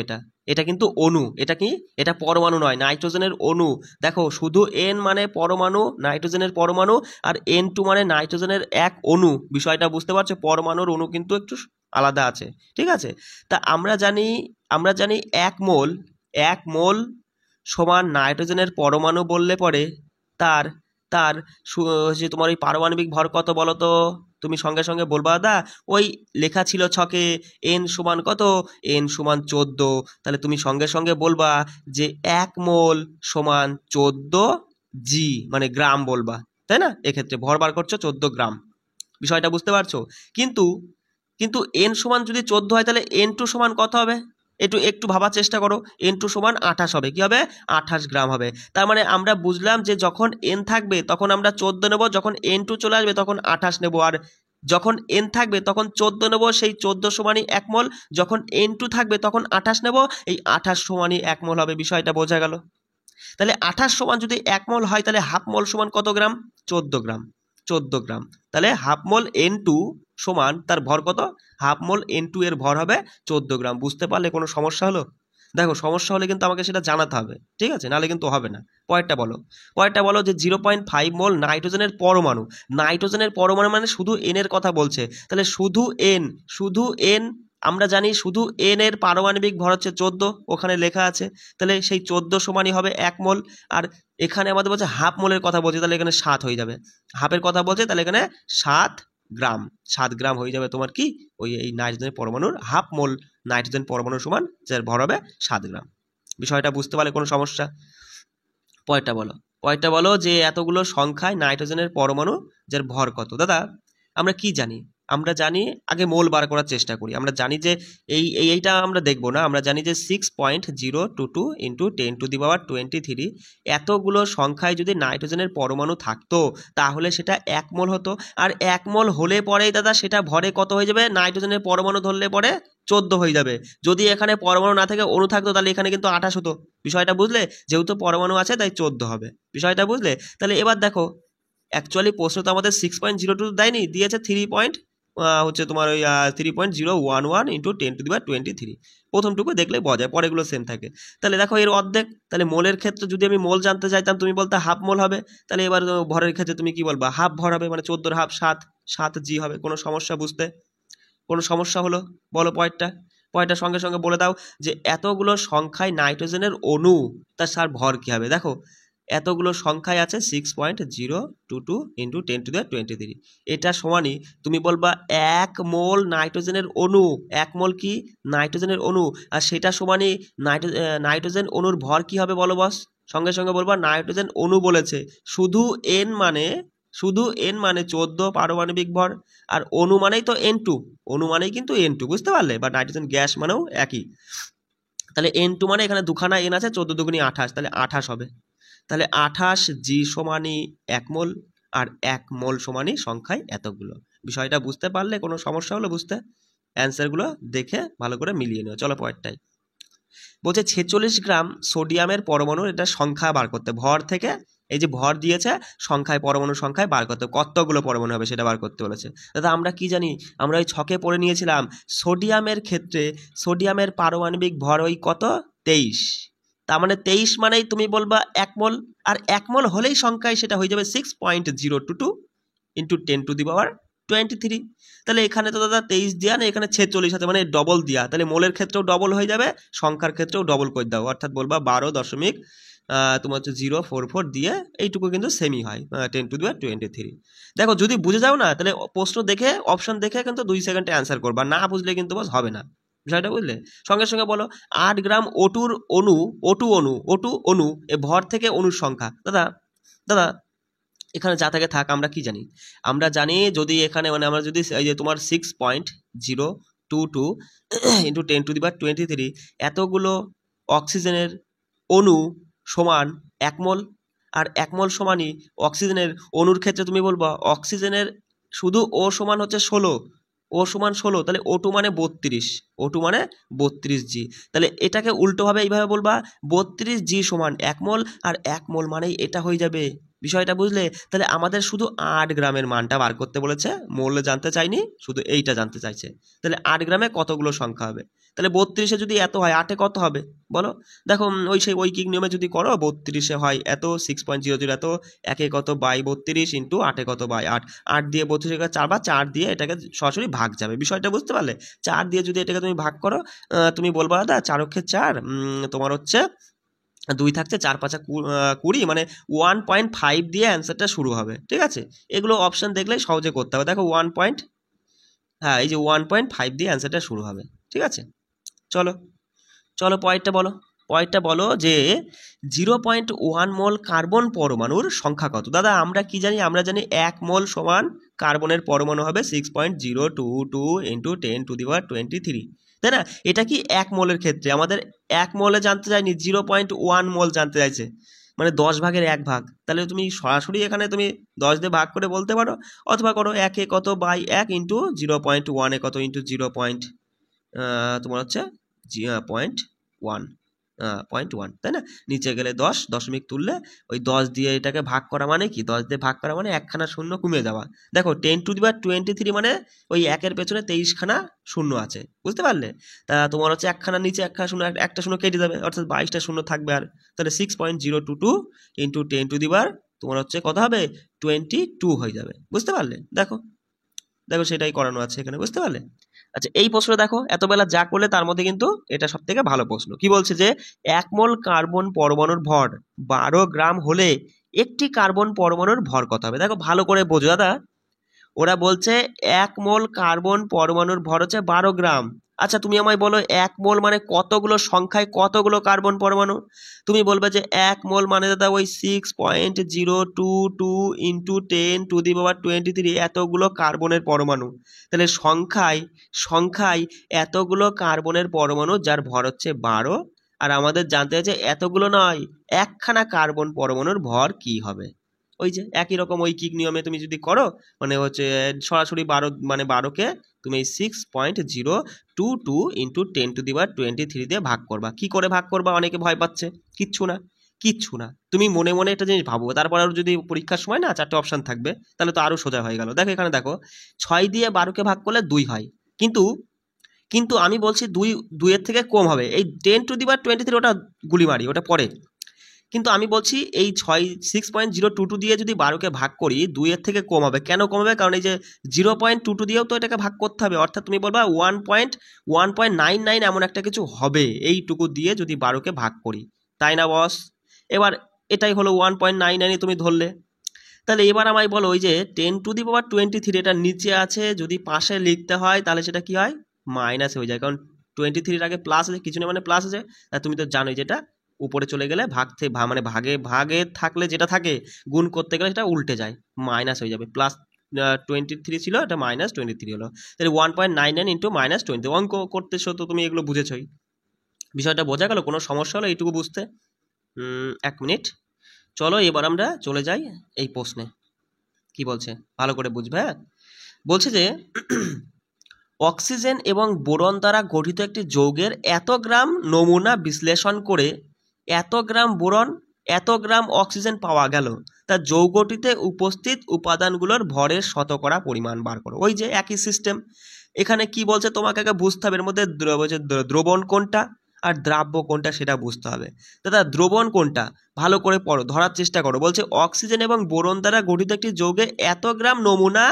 এটা কিন্তু অণু। এটা কি? এটা পরমাণু নয়, নাইট্রোজেনের অণু। দেখো শুধু N মানে পরমাণু, নাইট্রোজেনের পরমাণু, আর N2 মানে নাইট্রোজেনের এক অণু। বিষয়টা বুঝতে পারছো? পরমাণুর অণু কিন্তু একটু আলাদা আছে, ঠিক আছে? তা আমরা জানি 1 মোল সমান নাইট্রোজেনের পরমাণু বললে পরে তার তার যে তোমার ওই পারমাণবিক ভর কত বলো তো? তুমি সঙ্গে সঙ্গে বলবা দাদা ওই লেখা ছিল ছকে N সমান কত? N সমান 14। তাহলে তুমি সঙ্গে সঙ্গে বলবা যে 1 মোল সমান 14 জি, মানে গ্রাম বলবা, তাই না? এক্ষেত্রে ভর বার করছো 14 গ্রাম। বিষয়টা বুঝতে পারছো? কিন্তু N সমান যদি 14 হয়, তাহলে N2 সমান কত হবে? একটু ভাবার চেষ্টা করো। N2 সমান 28 হবে। কি হবে? 28 গ্রাম হবে। তার মানে আমরা বুঝলাম যে যখন N থাকবে তখন আমরা 14 নেব, যখন N2 চলে আসবে তখন 28 নেব, আর যখন N থাকবে তখন 14 নেব, সেই 14 সমানই 1 মোল। যখন N2 থাকবে তখন 28 নেব, এই 28 সমানই 1 মোল হবে। বিষয়টা বোঝা গেল? তাহলে 28 সমান যদি 1 মোল হয়, তাহলে হাফ মোল সমান কত গ্রাম? 14 গ্রাম। 14 গ্রাম। তাহলে হাফ মোল N2 সমান তার ভর কত? হাফ মোল N2 এর ভর হবে 14 গ্রাম। বুঝতে পারলে? কোনো সমস্যা হলো? দেখো সমস্যা হলে কিন্তু আমাকে সেটা জানাতে হবে, ঠিক আছে? নাহলে কিন্তু হবে না। পরেরটা বলো যে 0.5 মোল নাইট্রোজেনের পরমাণু মানে শুধু N এর কথা বলছে। তাহলে শুধু N আমরা জানি শুধু N এর পারমাণবিক ভর হচ্ছে 14, ওখানে লেখা আছে। তাহলে সেই 14 সমানই হবে 1 মোল। আর এখানে আমাদের বলছে হাফ মোলের কথা বলছে, তাহলে এখানে 7 হয়ে যাবে। হাফের কথা বলছে, তাহলে এখানে 7 গ্রাম। 7 গ্রাম হয়ে যাবে তোমার কি এই নাইট্রোজেনের পরমাণুর হাফ মোল নাইট্রোজেন পরমাণু সমান যার ভর হবে 7 গ্রাম। বিষয়টা বুঝতে পারলে কোনো সমস্যা? পরেরটা বলো যে এতগুলো সংখ্যায় নাইট্রোজেনের পরমাণু যার ভর কত। দাদা আমরা কি জানি? আমরা জানি আগে মোল বার করার চেষ্টা করি। আমরা জানি যে এইটা আমরা দেখবো না, আমরা জানি যে 6.022 ইন্টু 10⁻23 এতগুলো সংখ্যায় যদি নাইট্রোজেনের পরমাণু থাকতো তাহলে সেটা 1 মোল হতো। আর 1 মোল হলে পরেই দাদা সেটা ভরে কত হয়ে যাবে, নাইট্রোজেনের পরমাণু ধরলে পরে 14 হয়ে যাবে। যদি এখানে পরমাণু না থাকে অণু থাকতো তাহলে এখানে কিন্তু 28 হতো। বিষয়টা বুঝলে? যেহেতু পরমাণু আছে তাই 14 হবে। বিষয়টা বুঝলে? তাহলে এবার দেখো অ্যাকচুয়ালি প্রশ্ন তো আমাদের 6.02 দেয়নি, দিয়েছে 3.011 ইন্টু 10⁻23। প্রথমটুকু দেখলে বোঝা যায়, পরেগুলো সেম থাকে। তাহলে দেখো এর অর্ধেক। তাহলে মোলের ক্ষেত্রে যদি আমি মোল জানতে চাইতাম তুমি বলতে হাফ মোল হবে। তাহলে এবার ভরের ক্ষেত্রে তুমি কি বলবা, হাফ ভর হবে, মানে 14 হাফ 7 জি হবে। কোনো সমস্যা বুঝতে? কোনো সমস্যা হলো? বলো পয়েন্টটার সঙ্গে সঙ্গে বলে দাও যে এতগুলো সংখ্যায় নাইট্রোজেনের অণু তার সার ভর কী হবে। দেখো এতগুলো সংখ্যায় আছে 6.022 ইন্টু 10⁻23। এটা সমানই তুমি বলবা 1 মোল নাইট্রোজেনের অণু। 1 মোল কি নাইট্রোজেনের অণু, আর সেটা সমানই নাইট্রোজেন অণুর ভর কি হবে বলো বস? সঙ্গে সঙ্গে বলবা নাইট্রোজেন অণু বলেছে, শুধু এন মানে 14 পারমাণবিক ভর, আর অণু মানেই তো N2, অণু মানেই কিন্তু N2, বুঝতে পারলে? বা নাইট্রোজেন গ্যাস মানেও একই। তাহলে N2 মানে এখানে দুখানা N আছে, 14 দুগুণী 28, তাহলে 28 হবে। তাহলে 28 জি সমানই 1 মোল, আর 1 মোল সমানই সংখ্যায় এতগুলো। বিষয়টা বুঝতে পারলে? কোনো সমস্যা হলো বুঝতে? অ্যান্সারগুলো দেখে ভালো করে মিলিয়ে নিও। চলো পরেরটাই। বলছে 46 গ্রাম সোডিয়ামের পরমাণুর এটা সংখ্যা বার করতে, ভর থেকে এই যে ভর দিয়েছে সংখ্যায়, পরমাণু সংখ্যায় বার করতে, কতগুলো পরমাণু হবে সেটা বার করতে বলেছে। দাদা আমরা কি জানি, আমরা ওই ছকে পড়ে নিয়েছিলাম সোডিয়ামের ক্ষেত্রে সোডিয়ামের পারমাণবিক ভর ওই কত 23। তার মানে 23 মানেই তুমি বলবা 1 মোল, আর 1 মোল হলেই সংখ্যায় সেটা হয়ে যাবে 6.022 ইন্টু 10⁻23। তাহলে এখানে তো দাদা 23 দেওয়া না, এখানে 46 আছে, মানে ডবল দেওয়া। তাহলে মোলের ক্ষেত্রেও ডবল হয়ে যাবে, সংখ্যার ক্ষেত্রেও ডবল করে দাও, অর্থাৎ বলবা 12 তোমার হচ্ছে 044 দিয়ে, এইটুকু কিন্তু সেমই হয় 10⁻23। দেখো যদি বুঝে যাও না তাহলে প্রশ্ন দেখে অপশন দেখে কিন্তু 2 সেকেন্ডে অ্যান্সার করবা, না বুঝলে কিন্তু বস হবে না। বিষয়টা বুঝলে? সঙ্গে সঙ্গে বলো 8 গ্রাম ওটু অণু এ ভর থেকে অণুর সংখ্যা। দাদা এখানে যা থাকে থাক, আমরা কি জানি, আমরা জানি যদি এখানে মানে আমরা যদি এই যে তোমার 6.022 ইন্টু 10⁻23 এতগুলো অক্সিজেনের অণু সমান 1 মোল, আর 1 মোল সমানই অক্সিজেনের অণুর ক্ষেত্রে তুমি বলবা অক্সিজেনের শুধু ও সমান হচ্ছে 16, তাহলে O2 মানে 32 জি। তাহলে এটাকে উল্টোভাবে এইভাবে বলবা 32 জি সমান 1 মোল, আর 1 মোল মানেই এটা হয়ে যাবে। বিষয়টা বুঝলে? তাহলে আমাদের শুধু 8 গ্রামের মানটা বার করতে বলেছে, মোল জানতে চাইনি, শুধু এইটা জানতে চাইছে। তাহলে 8 গ্রামে কতগুলো সংখ্যা হবে? তাহলে 32-এ যদি এত হয় 8-এ কত হবে বলো? দেখো সেই ঐকিক নিয়মে যদি করো 32-এ হয় এত, 6.00 এত, 1-এ কত বাই 32 ইন্টু 8-এ কত বাই 8, 8 দিয়ে 32-এর 4 বা 4 দিয়ে এটাকে সরাসরি ভাগ যাবে। বিষয়টা বুঝতে পারলে? 4 দিয়ে যদি এটাকে তুমি ভাগ করো, তুমি বলবা দাদা 4 অক্ষে 4, তোমার হচ্ছে 2 থাকছে, 4 5 20, মানে 1.5 দিয়ে অ্যান্সারটা শুরু হবে। ঠিক আছে, এগুলো অপশন দেখলেই সহজে করতে হবে। দেখো এই যে 1.5 দিয়ে অ্যান্সারটা শুরু হবে। ঠিক আছে, চলো পয়েন্টটা বলো যে 0.1 মোল কার্বন পরমাণুর সংখ্যা কত। দাদা আমরা কি জানি, আমরা জানি 1 মোল সমান কার্বনের পরমাণু হবে 6.022 ইন্টু 10⁻23, তাই না? এটা কি 1 মোলের ক্ষেত্রে, আমাদের 1 মোলে জানতে চাইনি, 0.1 মোল জানতে চাইছে, মানে 10 ভাগের 1 ভাগ। তাহলে তুমি সরাসরি এখানে তুমি 10 দিয়ে ভাগ করে বলতে পারো, অথবা করো 1-এ কত বাই 1 ইন্টু 0.1-এ কত ইন্টু 0. তোমার হচ্ছে 0.1, তাই না? নিচে গেলে 10, দশমিক তুললে ওই 10 দিয়ে এটাকে ভাগ করা মানে কি, 10 দিয়ে ভাগ করা মানে একখানা শূন্য কমে যাওয়া। দেখো 10⁻23 মানে ওই 1-এর পেছনে 23খানা শূন্য আছে, বুঝতে পারলে? তা তোমার হচ্ছে একখানা নিচে একখানা শূন্য, একটা শূন্য কেটে যাবে, অর্থাৎ 22টা শূন্য থাকবে। আর তাহলে 6.022 ইন্টু 10⁻, তোমার হচ্ছে কত হবে 22 হয়ে যাবে। বুঝতে পারলে? দেখো সেটাই করানো আছে এখানে, বুঝতে পারলে? আচ্ছা এই প্রশ্ন দেখো, এতবেলা যা করলে তার মধ্যে কিন্তু এটা সব থেকে ভালো প্রশ্ন। কি বলছে যে 1 মোল কার্বন পরমাণুর ভর 12 গ্রাম হলে একটি কার্বন পরমাণুর ভর কত হবে? দেখো ভালো করে বোঝো দাদা, ওরা বলছে 1 মোল কার্বন পরমাণুর ভর হচ্ছে 12 গ্রাম, আচ্ছা তুমি আমায় বলো 1 মোল মানে কতগুলো সংখ্যায় কতগুলো কার্বন পরমাণু? তুমি বলবে যে 1 মোল মানে দাদা ওই 6.022 ইন্টু 10⁻23 এতগুলো কার্বনের পরমাণু। তাহলে সংখ্যায় এতগুলো কার্বনের পরমাণু যার ভর হচ্ছে 12, আর আমাদের জানতে আছে এতগুলো নয়, একখানা কার্বন পরমাণুর ভর কি হবে। ওই যে একই রকম ঐকিক নিয়মে তুমি যদি করো মানে হচ্ছে সরাসরি 12 মানে 12কে তুমি 6.022 ইন্টু 10⁻23 দিয়ে ভাগ করবা। কি করে ভাগ করবা? অনেকে ভয় পাচ্ছে। কিচ্ছু না, তুমি মনে মনে একটা জিনিস ভাবো, তারপর আর যদি পরীক্ষার সময় না 4টে অপশন থাকবে তাহলে তো আরো সোজা হয়ে গেল। দেখো এখানে দেখো 6 দিয়ে 12কে ভাগ করলে 2 হয়, কিন্তু আমি বলছি 2 এর থেকে কম হবে। এই 10⁻23 ওটা গুলি মারি, ওটা পরে। কিন্তু আমি বলছি এই 6.022 দিয়ে যদি 12কে ভাগ করি 2 এর থেকে কম হবে। কেন কম হবে? কারণ এই যে 0.22 দিয়েও তো এটাকে ভাগ করতে হবে, অর্থাৎ তুমি বলবা 1.99 এমন একটা কিছু হবে এইটুকু দিয়ে যদি 12কে ভাগ করি, তাই না বস? এবার এটাই হলো 1.99 তুমি ধরলে। তাহলে এবার আমায় বলো ওই যে 10⁻23 এটার নিচে আছে, যদি পাশে লিখতে হয় তাহলে সেটা কি হয়? মাইনাস হয়ে যায়, কারণ 23 আগে প্লাস আছে, কিছু নেই মানে প্লাস আছে। আর তুমি তো জানোই যেটা উপরে চলে গেলে মানে ভাগে থাকলে যেটা থাকে গুণ করতে গেলে সেটা উল্টে যায়, মাইনাস হয়ে যাবে। প্লাস 23 ছিল, এটা -23 হলো। তাহলে 1.99 ইন্টু -20। অঙ্ক করতেছো তো তুমি, এগুলো বুঝেছই। বিষয়টা বোঝা গেল? কোনো সমস্যা হলো এইটুকু বুঝতে? 1 মিনিট, চলো এবার আমরা চলে যাই এই প্রশ্নে। কি বলছে ভালো করে বুঝবে। হ্যাঁ, বলছে যে অক্সিজেন এবং বোরন দ্বারা গঠিত একটি যৌগের এত গ্রাম নমুনা বিশ্লেষণ করে এত গ্রাম বোরন এত গ্রাম অক্সিজেন পাওয়া গেল, তা যৌগটিতে উপস্থিত উপাদানগুলোর ভরের শতকরা পরিমাণ বার করো। ওই যে একই সিস্টেম। এখানে কি বলছে তোমাকে আগে বুঝতে হবে, এর মধ্যে দ্রবণ কোনটা আর দ্রাব্য কোনটা সেটা বুঝতে হবে। দাদা দ্রবণ কোনটা ভালো করে পড়ো, ধরার চেষ্টা করো। বলছে অক্সিজেন এবং বোরন দ্বারা গঠিত একটি যৌগে এত গ্রাম নমুনা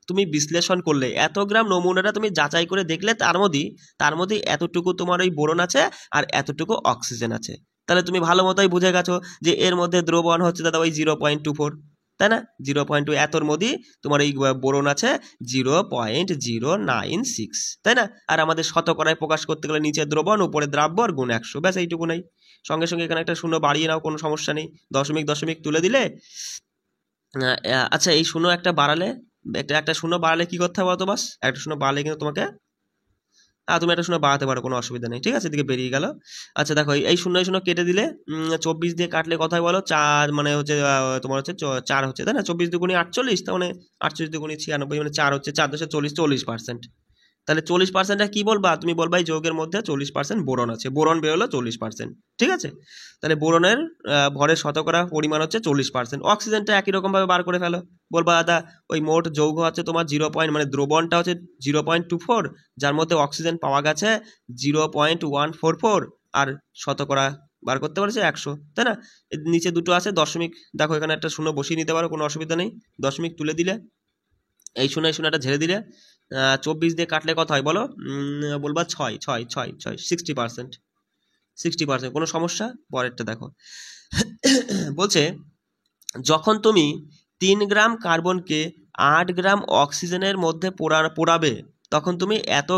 তুমি বিশ্লেষণ করলে, এত গ্রাম নমুনাটা তুমি যাচাই করে দেখলে তার মধ্যে এতটুকু তোমার ওই বোরন আছে আর এতটুকু অক্সিজেন আছে। তাহলে তুমি ভালো মতোই বুঝে গেছো যে এর মধ্যে দ্রবণ হচ্ছে দাদা ওই 0.24, তাই না? 0.2, এতর মধ্যে তোমার এই বোরন আছে 0.096, তাই না? আর আমাদের শতকরায় প্রকাশ করতে গেলে নিচে দ্রবণ উপরে দ্রাব্য আর গুণ 100, ব্যাস এইটুকু নাই। সঙ্গে সঙ্গে এখানে একটা শূন্য বাড়িয়ে নাও, কোনো সমস্যা নেই। দশমিক তুলে দিলে। আচ্ছা এই শূন্য একটা বাড়ালে একটা শূন্য বাড়ালে কি করতে হবে বলতো বাস? একটা শূন্য বাড়ালে কিন্তু তোমাকে তুমি একটা শূন্য বাড়াতে পারো, কোনো অসুবিধা নেই, ঠিক আছে? এদিকে বেরিয়ে গেল। আচ্ছা দেখো এই শূন্য কেটে দিলে 24 দিয়ে কাটলে কথাই বলো 4 মানে হচ্ছে তোমার হচ্ছে 4 হচ্ছে, তাই না? 24 দুগুণে 48, তার মানে 48 দুগুণে 96, মানে 4 হচ্ছে 4 × 10 = 40%। তাহলে 40%টা কি বলবা? তুমি বলবা এই যৌগের মধ্যে 40% বোরন আছে, বোরন বেরোলো 40%, ঠিক আছে? তাহলে বোরনের ভরের শতকরা পরিমাণ হচ্ছে 40%। অক্সিজেনটা একই রকম ভাবে বার করে ফেলো। বলবা দাদা ওই মোট যৌগ আছে তোমার 0. মানে দ্রবণটা হচ্ছে 0.24, যার মধ্যে অক্সিজেন পাওয়া গেছে 0.144, আর শতকরা বার করতে পারছে 100, তাই না? নিচে দুটো আছে দশমিক, দেখো এখানে একটা শূন্য বসিয়ে নিতে পারো, কোনো অসুবিধা নেই। দশমিক তুলে দিলে এই শূন্যটা ঝেড়ে দিলে 24 দিয়ে কাটলে কত হয় বলো? বলবা 6, 60%, কোনো সমস্যা? পরেরটা দেখো বলছে যখন তুমি 3 গ্রাম কার্বনকে 8 গ্রাম অক্সিজেনের মধ্যে পোড়াবে তখন তুমি এত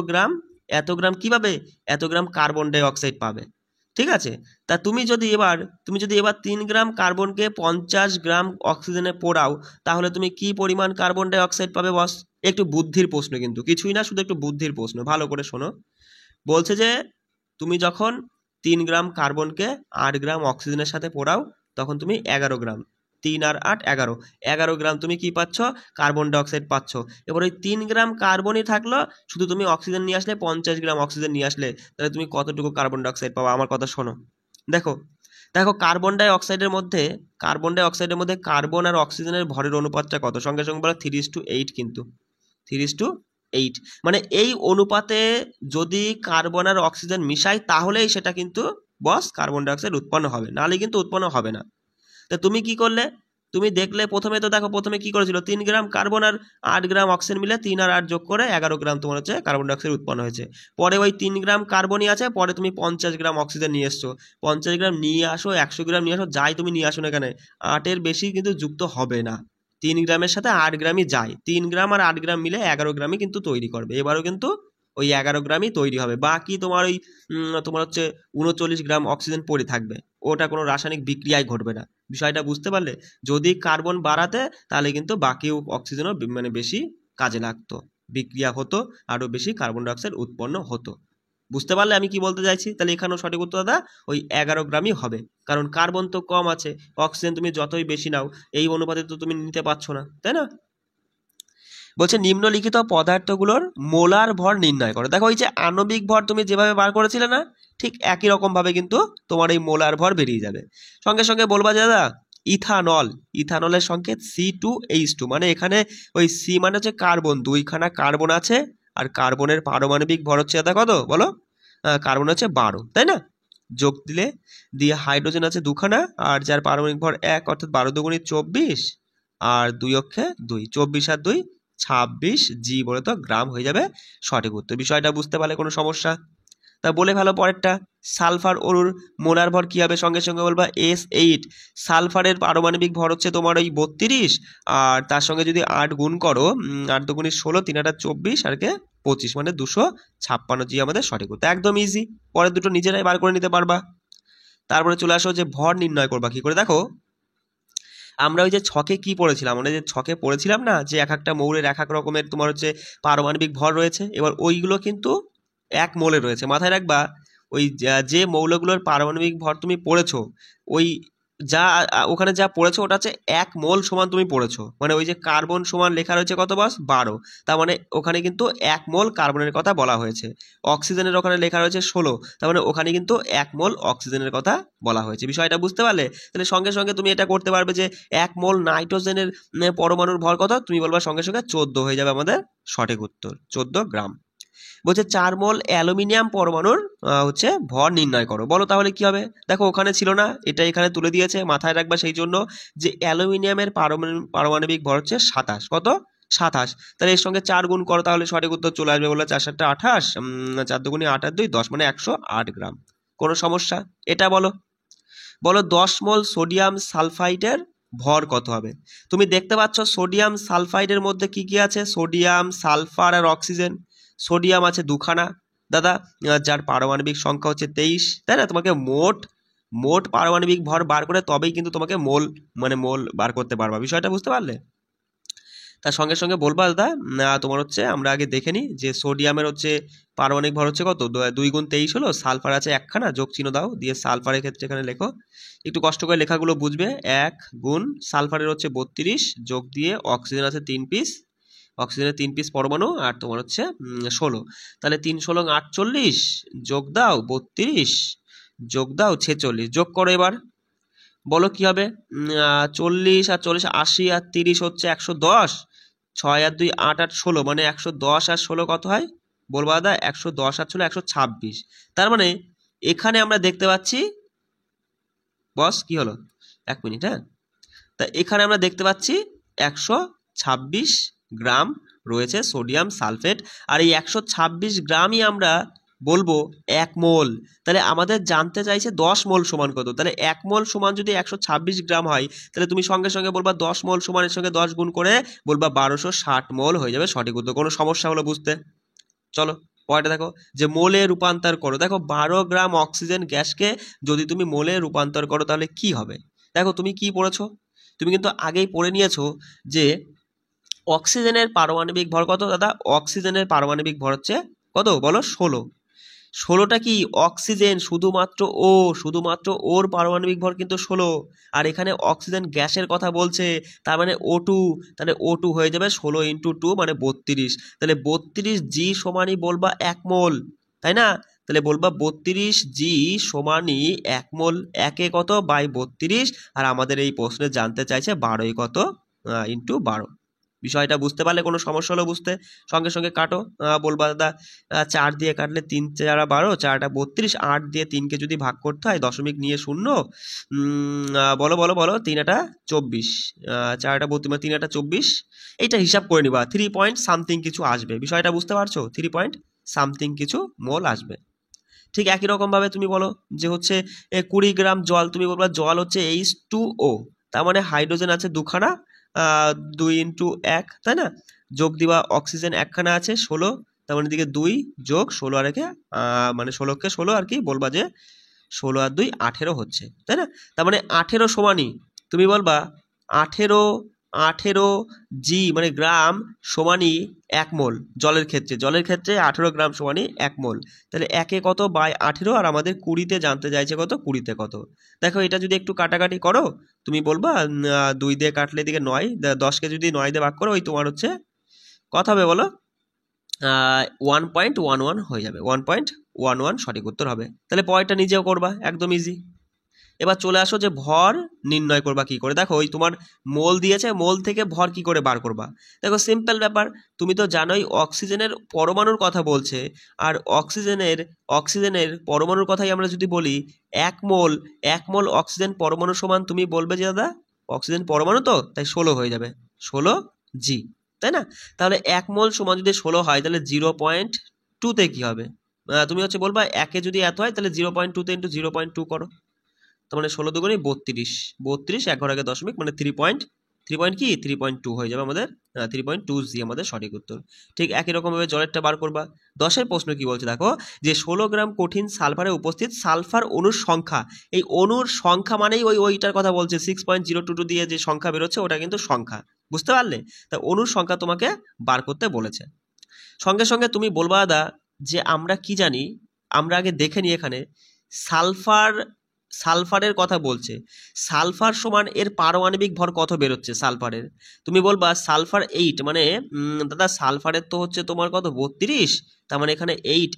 গ্রাম কিভাবে এত গ্রাম কার্বন ডাই অক্সাইড পাবে, ঠিক আছে? তা তুমি যদি এবার 3 গ্রাম কার্বনকে 50 গ্রাম অক্সিজেনে পোড়াও তাহলে তুমি কি পরিমাণ কার্বন ডাই অক্সাইড পাবে বস? একটু বুদ্ধির প্রশ্ন, কিন্তু কিছুই না, শুধু একটু বুদ্ধির প্রশ্ন, ভালো করে শোনো। বলছে যে তুমি যখন 3 গ্রাম কার্বনকে 8 গ্রাম অক্সিজেনের সাথে পোড়াও তখন তুমি 11 গ্রাম, 3 আর 8 11 গ্রাম তুমি কি পাচ্ছ? কার্বন ডাই অক্সাইড পাচ্ছ। এবার ওই 3 গ্রাম কার্বনই থাকলো, শুধু তুমি অক্সিজেন নিয়ে আসলে 50 গ্রাম অক্সিজেন নিয়ে আসলে, তাহলে তুমি কতটুকু কার্বন ডাই অক্সাইড পাবা? আমার কথা শোনো। দেখো কার্বন ডাই অক্সাইডের মধ্যে কার্বন আর অক্সিজেনের ভরের অনুপাতটা কত? সঙ্গে সঙ্গে বলো 3:8, কিন্তু 3:8, মানে এই অনুপাতে যদি কার্বন আর অক্সিজেন মিশাই তাহলেই সেটা কিন্তু বস কার্বন ডাই অক্সাইড উৎপন্ন হবে, নাহলে কিন্তু উৎপন্ন হবে না। তা তুমি কি করলে? তুমি দেখলে প্রথমে কি করেছিল? 3 গ্রাম কার্বন আর 8 গ্রাম অক্সিজেন মিলে 3 আর 8 যোগ করে 11 গ্রাম তোমার হচ্ছে কার্বন ডাই অক্সাইড উৎপন্ন হয়েছে। পরে ওই 3 গ্রাম কার্বনই আছে, পরে তুমি 50 গ্রাম অক্সিজেন নিয়ে এসছো। 50 গ্রাম নিয়ে আসো, 100 গ্রাম নিয়ে আসো, যাই তুমি নিয়ে আসো না এখানে 8-এর বেশি কিন্তু যুক্ত হবে না। 3 গ্রামের সাথে 8 গ্রামই যায়, 3 গ্রাম আর 8 গ্রাম মিলে 11 গ্রামই কিন্তু তৈরি করবে। এবারও কিন্তু ওই 11 গ্রামই তৈরি হবে, বাকি তোমার ওই তোমার হচ্ছে 39 গ্রাম অক্সিজেন পড়ে থাকবে, ওটা কোনো রাসায়নিক বিক্রিয়ায় ঘটবে না। বিষয়টা বুঝতে পারলে? যদি কার্বন বাড়াতে তাহলে কিন্তু বাকি অক্সিজেনও মানে বেশি কাজে লাগতো, বিক্রিয়া হতো, আরও বেশি কার্বন ডাইঅক্সাইড উৎপন্ন হতো। বুঝতে পারলে আমি কি বলতে চাইছি? তাহলে এখানেও সঠিক উত্তর দাদা ওই 11 গ্রামই হবে, কারণ কার্বন তো কম আছে, অক্সিজেন তুমি যতই বেশি নাও এই অনুপাতে তো তুমি নিতে পারছো না, তাই না? বলছে নিম্নলিখিত পদার্থগুলোর মোলার ভর নির্ণয় করো। দেখো ওই যে আণবিক ভর তুমি যেভাবে বার করেছিলে না, ঠিক একই রকম ভাবে কিন্তু তোমার এই মোলার ভর বেরিয়ে যাবে। সঙ্গে সঙ্গে বলবা যে দাদা ইথানল, ইথানলের সংকেত C2H2, মানে এখানে ওই সি মানে হচ্ছে কার্বন, দুইখানা কার্বন আছে, আর কার্বনের পারমাণবিক ভর হচ্ছে দাদা কত বলো? কার্বন হচ্ছে 12, তাই না? যোগ দিলে দিয়ে হাইড্রোজেন আছে দুখানা, আর যার পারমাণবিক ভর 1, অর্থাৎ 12 দুগুণী 24, আর 2 অক্ষে 2, 24 আর 2 26 জি বলে তো গ্রাম হয়ে যাবে সঠিক উত্তর। বিষয়টা বুঝতে পারলে কোনো সমস্যা? তা বলে ভালো পরেরটা, সালফার অণুর মোলার ভর কি হবে? সঙ্গে সঙ্গে বলবা S8। সালফারের পারমাণবিক ভর হচ্ছে তোমার ওই 32, আর তার সঙ্গে যদি 8 গুণ করো, 8 দুগুণী 16, 3 8 24, আর কে 25, মানে 256 জি আমাদের সঠিক উত্তর। একদম ইজি, পরের দুটো নিজেরাই বার করে নিতে পারবা। তারপরে চলে আসো যে ভর নির্ণয় করবা কি করে। দেখো আমরা ওই যে ছকে কি পড়েছিলাম, আমরা যে ছকে পড়েছিলাম না যে এক একটা মৌলের এক এক রকমের তোমার হচ্ছে পারমাণবিক ভর রয়েছে, এবার ওইগুলো কিন্তু 1 মোলে রয়েছে। মাথায় রাখবা ওই যে মৌলগুলোর পারমাণবিক ভর তুমি পড়েছো, ওই যা ওখানে যা পড়েছো ওটা হচ্ছে 1 মোল সমান তুমি পড়েছো, মানে ওই যে কার্বন সমান লেখা রয়েছে কত বস 12, তার মানে ওখানে কিন্তু 1 মোল কার্বনের কথা বলা হয়েছে। অক্সিজেনের ওখানে লেখা রয়েছে 16, তার মানে ওখানে কিন্তু 1 মোল অক্সিজেনের কথা বলা হয়েছে। বিষয়টা বুঝতে পারলে? তাহলে সঙ্গে সঙ্গে তুমি এটা করতে পারবে যে 1 মোল নাইট্রোজেনের পরমাণুর ভর কত, তুমি বলবা সঙ্গে সঙ্গে 14 হয়ে যাবে আমাদের সঠিক উত্তর, 14 গ্রাম। বলছে 4 মোল অ্যালুমিনিয়াম পরমাণুর হচ্ছে ভর নির্ণয় করো। বলো তাহলে কি হবে? দেখো ওখানে ছিল না, এটা এখানে তুলে দিয়েছে, মাথায় রাখবা সেই জন্য যে অ্যালুমিনিয়ামের পারমাণবিক ভর হচ্ছে 27, কত 27, তাহলে এর সঙ্গে 4 গুণ করো, তাহলে সঠিক উত্তর চলে আসবে। বলে 4 7 28, 4 দুগুণে 8 আর 2 10, মানে 108 গ্রাম। কোনো সমস্যা? এটা বলো। বলো 10 মোল সোডিয়াম সালফাইডের ভর কত হবে? তুমি দেখতে পাচ্ছ সোডিয়াম সালফাইডের মধ্যে কি কি আছে? সোডিয়াম, সালফার আর অক্সিজেন। সোডিয়াম আছে দুখানা দাদা, যার পারমাণবিক সংখ্যা হচ্ছে 23, তাই না? তোমাকে মোট পারমাণবিক ভর বার করে তবেই কিন্তু তোমাকে মোল মানে মোল বার করতে পারবা। বিষয়টা বুঝতে পারলে? তার সঙ্গে সঙ্গে বলবা দাদা তোমার হচ্ছে আমরা আগে দেখে নিই যে সোডিয়ামের হচ্ছে পারমাণবিক ভর হচ্ছে কত, 2 গুণ 23 হলো, সালফার আছে একখানা, যোগ চিহ্ন দাও, দিয়ে সালফারের ক্ষেত্রে এখানে লেখো, একটু কষ্ট করে লেখাগুলো বুঝবে। 1 গুণ সালফারের হচ্ছে 32, যোগ দিয়ে অক্সিজেন আছে 3 পিস, অক্সিজেনের 3 পিস পরমাণু, আর তোমার হচ্ছে 16, তাহলে 3 16 48, যোগ দাও 32, যোগ দাও 46, যোগ করো এবার। বলো কি হবে? 40 আর 40 80, আর 30 হচ্ছে 110, 6 আর 2 8 আর 16, মানে 110 আর 16 কত হয়? বলবা দাদা 110 আর 16 126। তার মানে এখানে আমরা দেখতে পাচ্ছি বস কি হলো, 1 মিনিট, হ্যাঁ, তা এখানে আমরা দেখতে পাচ্ছি 126 গ্রাম রয়েছে সোডিয়াম সালফেট, আর এই 126 গ্রামই আমরা বলবো 1 মোল। তাহলে আমাদের জানতে চাইছে 10 মোল সমান কত, তাহলে 1 মোল সমান যদি 126 গ্রাম হয়, তাহলে তুমি সঙ্গে সঙ্গে বলবা 10 মোল সমানের সঙ্গে 10 গুণ করে বলবা 1260 মোল হয়ে যাবে সঠিক উত্তর। কোনো সমস্যা হলো বুঝতে? চলো পরেরটা দেখো যে মোলে রূপান্তর করো। দেখো 12 গ্রাম অক্সিজেন গ্যাসকে যদি তুমি মোলে রূপান্তর করো তাহলে কি হবে? দেখো তুমি কি পড়েছো, তুমি কিন্তু আগেই পড়ে নিয়েছো যে অক্সিজেনের পারমাণবিক ভর কত দাদা? অক্সিজেনের পারমাণবিক ভর হচ্ছে কত বলো? 16। 16টা কি অক্সিজেন, শুধুমাত্র ওর পারমাণবিক ভর কিন্তু 16, আর এখানে অক্সিজেন গ্যাসের কথা বলছে, তার মানে O2, তাহলে O2 হয়ে যাবে 16 × 2 মানে 32, তাহলে 32 জি সমানই বলবা 1 মোল, তাই না? তাহলে বলবা 32 জি সমানই 1 মোল, একে কত বাই 32, আর আমাদের এই প্রশ্নে জানতে চাইছে 12 কত × 12। বিষয়টা বুঝতে পারলে? কোনো সমস্যা হলো বুঝতে? সঙ্গে সঙ্গে কাটো, বলবা দাদা 4 দিয়ে কাটলে 3 4 12, 4টা 32, 8 দিয়ে 3কে যদি ভাগ করতে হয় দশমিক নিয়ে শূন্য, বলো বলো বলো 3 এটা 24, 4টা 32, 3 এটা 24, এইটা হিসাব করে নিবা, 3 পয়েন্ট সামথিং কিছু আসবে। বিষয়টা বুঝতে পারছো? 3 পয়েন্ট সামথিং কিছু মোল আসবে। ঠিক একই রকম ভাবে তুমি বলো যে হচ্ছে 20 গ্রাম জল, তুমি বলবা জল হচ্ছে H2O, তার মানে হাইড্রোজেন আছে দুখানা, 2 × 1, তাই না? যোগ দিবা অক্সিজেন একখানা আছে 16, তার মানে এদিকে 2 যোগ 16 আর একে মানে 16কে 16 আর কি বলবা যে 16 আর 2 18 হচ্ছে, তাই না? তার মানে 18 সমানই তুমি বলবা 18 জি মানে গ্রাম সমানই 1 মোল। জলের ক্ষেত্রে 18 গ্রাম সমানই 1 মোল। তাহলে একে কত বাই 18, আর আমাদের 20তে জানতে চাইছে কত, 20তে কত। দেখো এটা যদি একটু কাটাকাটি করো তুমি বলবা 2 দিয়ে কাটলে এদিকে 9, 10কে যদি 9 দিয়ে ভাগ করো ওই তোমার হচ্ছে কত হবে বলো, 1.11 হয়ে যাবে। 1.11 সঠিক উত্তর হবে। তাহলে পরেরটা নিজেও করবা, একদম ইজি। এবার চলে আসো যে ভর নির্ণয় করবা কি করে। দেখো ওই তোমার মোল দিয়েছে, মোল থেকে ভর কি করে বার করবা। দেখো সিম্পল ব্যাপার, তুমি তো জানোই অক্সিজেনের পরমাণুর কথা বলছে, আর অক্সিজেনের পরমাণুর কথাই আমরা যদি বলি 1 মোল অক্সিজেন পরমাণু সমান, তুমি বলবে যে দাদা অক্সিজেন পরমাণু তো তাই 16 হয়ে যাবে, 16 জি, তাই না? তাহলে 1 মোল সমান যদি 16 হয় তাহলে 0.2তে কি হবে, তুমি হচ্ছে বলবা একে যদি এত হয় তাহলে 0.2তে ইন্টু 0.2 করো, তো মানে 16 দুগুণে 32, 1 ঘর আগে দশমিক মানে 3.2 হয়ে যাবে আমাদের, 3.2 জি আমাদের সঠিক উত্তর। ঠিক একই রকম ভাবে জলেরটা বার করবা। 10এর প্রশ্ন কি বলছে দেখো, যে 16 গ্রাম কঠিন সালফারে উপস্থিত সালফার অণুর সংখ্যা, এই অণুর সংখ্যা মানেই ওইটার কথা বলছে, 6.022 দিয়ে যে সংখ্যা বেরোচ্ছে ওটা কিন্তু সংখ্যা, বুঝতে পারলে? তা অণুর সংখ্যা তোমাকে বার করতে বলেছে। সঙ্গে সঙ্গে তুমি বলবা দাদা যে আমরা কি জানি, আমরা আগে দেখে নিই এখানে সালফারের কথা বলছে, সালফার সমান এর পারমাণবিক ভর কত বেরোচ্ছে সালফারের। তুমি বলবা সালফার 8, মানে দাদা সালফারের তো হচ্ছে তোমার কত 32, তার মানে এখানে 8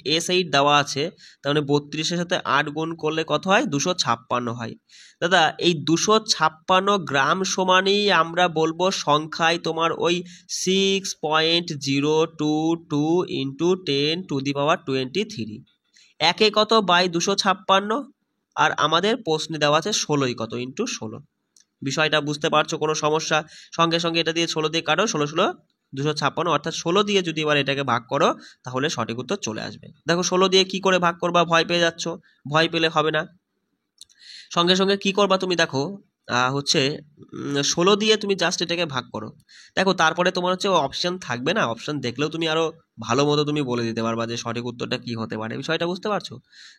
দেওয়া আছে, তার মানে 32-এর সাথে 8 গুণ করলে কত হয়, 256 হয়। দাদা এই 256 গ্রাম সমানই আমরা বলবো সংখ্যায় তোমার ওই 6.022 ইন্টু 10⁻23। একে কত বাই 256, আর আমাদের প্রশ্নে দেওয়া আছে 16 কত ইন্টু 16। বিষয়টা বুঝতে পারছো, কোনো সমস্যা? সঙ্গে সঙ্গে এটা দিয়ে 16 দিয়ে কাটো, 16 256, অর্থাৎ 16 দিয়ে যদি এবার এটাকে ভাগ করো তাহলে সঠিক উত্তর চলে আসবে। দেখো 16 দিয়ে কি করে ভাগ করবা, ভয় পেয়ে যাচ্ছ, ভয় পেলে হবে না। সঙ্গে সঙ্গে কি করবা তুমি দেখো, হচ্ছে 16 দিয়ে তুমি জাস্ট এটাকে ভাগ করো। দেখো তারপরে তোমার হচ্ছে অপশন থাকবে না, অপশন দেখলেও তুমি আরো ভালো মতো তুমি বলে দিতে পারবা যে সঠিক উত্তরটা কি হতে পারে। বিষয়টা বুঝতে পারছো?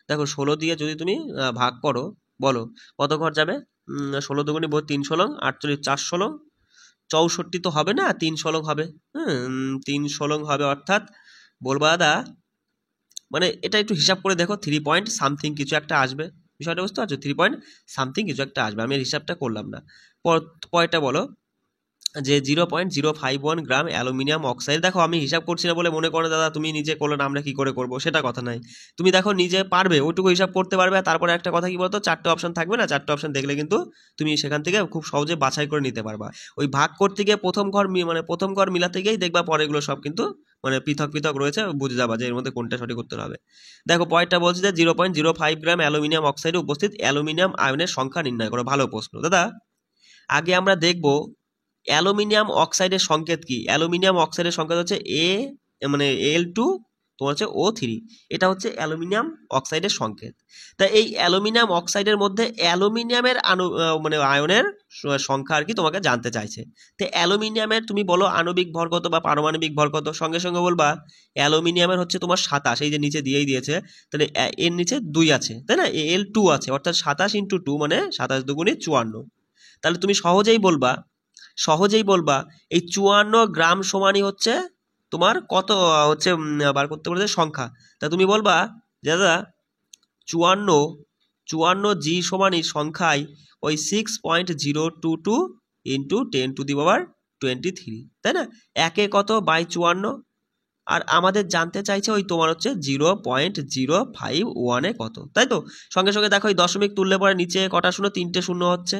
দেখো 16 দিয়ে যদি তুমি ভাগ করো, বলো কত ঘর যাবে, 16 দুগুণে 3 16, 48 4 16, 64 তো হবে না, 3 16 হবে। 3 16 হবে, অর্থাৎ বলবা দাদা মানে এটা একটু হিসাব করে দেখো 3 পয়েন্ট সামথিং কিছু একটা আসবে। বিষয়টা বুঝতে পারছো, 3 পয়েন্ট সামথিং কিছু একটা আসবে, আমি হিসাবটা করলাম না। পরেরটা বলো যে 0.051 গ্রাম অ্যালুমিনিয়াম অক্সাইড। দেখো আমি হিসাব করছি না বলে মনে করো দাদা তুমি নিজে করলে না আমরা কি করে করবো, সেটা কথা নাই। তুমি দেখো নিজে পারবে, ওইটুকু হিসাব করতে পারবে। আর তারপরে একটা কথা কি বলতো, 4টে অপশন থাকবে না, 4টে অপশন দেখলে কিন্তু তুমি সেখান থেকে খুব সহজে বাছাই করে নিতে পারবা। ওই ভাগ করতে গিয়ে প্রথম ঘর মিলাতে গিয়েই দেখবা পরেগুলো সব কিন্তু মানে পৃথক পৃথক রয়েছে, বুঝে যাবা যে এর মধ্যে কোনটা সঠিক উত্তর হবে। দেখো পরেরটা বলছে যে 0.05 গ্রাম অ্যালুমিনিয়াম অক্সাইডে উপস্থিত অ্যালুমিনিয়াম আয়নের সংখ্যা নির্ণয় করো। ভালো প্রশ্ন দাদা। আগে আমরা দেখবো অ্যালুমিনিয়াম অক্সাইডের সংকেত কি। অ্যালুমিনিয়াম অক্সাইডের সংকেত হচ্ছে মানে Al2 তোমার হচ্ছে O3, এটা হচ্ছে অ্যালুমিনিয়াম অক্সাইডের সংকেত। তাই এই অ্যালুমিনিয়াম অক্সাইডের মধ্যে অ্যালুমিনিয়ামের মানে আয়নের সংখ্যা আর কি তোমাকে জানতে চাইছে। তো অ্যালুমিনিয়ামের তুমি বলো আণবিক ভর কত বা পারমাণবিক ভর কত, সঙ্গে সঙ্গে বলবা অ্যালুমিনিয়ামের হচ্ছে তোমার 27, এই যে নিচে দিয়েই দিয়েছে, তাহলে এর নিচে 2 আছে, তাই না, Al2 আছে, অর্থাৎ 27 × 2 মানে 27 দুগুণে 54। তাহলে তুমি সহজেই বলবা এই 54 গ্রাম সমানই হচ্ছে তোমার কত হচ্ছে বার করতে বলেছে সংখ্যা। তা তুমি বলবা দাদা 54 জি সমানই সংখ্যায় ওই 6.022 ইন্টু 10⁻23, তাই না? একে কত বাই 54, আর আমাদের জানতে চাইছে ওই তোমার হচ্ছে 0.051 কত, তাই তো? সঙ্গে সঙ্গে দেখো এই দশমিক তুললে পরে নিচে কটা শূন্য, 3টে শূন্য হচ্ছে।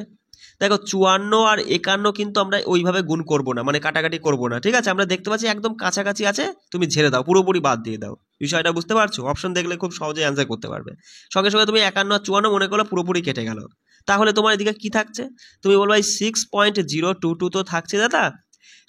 দেখো 54 আর 51 কিন্তু আমরা ওইভাবে গুণ করব না, মানে কাটাকাটি করব না, ঠিক আছে? আমরা দেখতে পাচ্ছি একদম কাছাকাছি আছে, তুমি ঝেড়ে দাও, পুরোপুরি বাদ দিয়ে দাও। বিষয়টা বুঝতে পারছো? অপশন দেখলে খুব সহজে অ্যান্সার করতে পারবে। সঙ্গে সঙ্গে তুমি 51 আর 54 মনে করলে পুরোপুরি কেটে গেল। তাহলে তোমার এদিকে কি থাকছে, তুমি বলবো এই 6.022 তো থাকছে দাদা,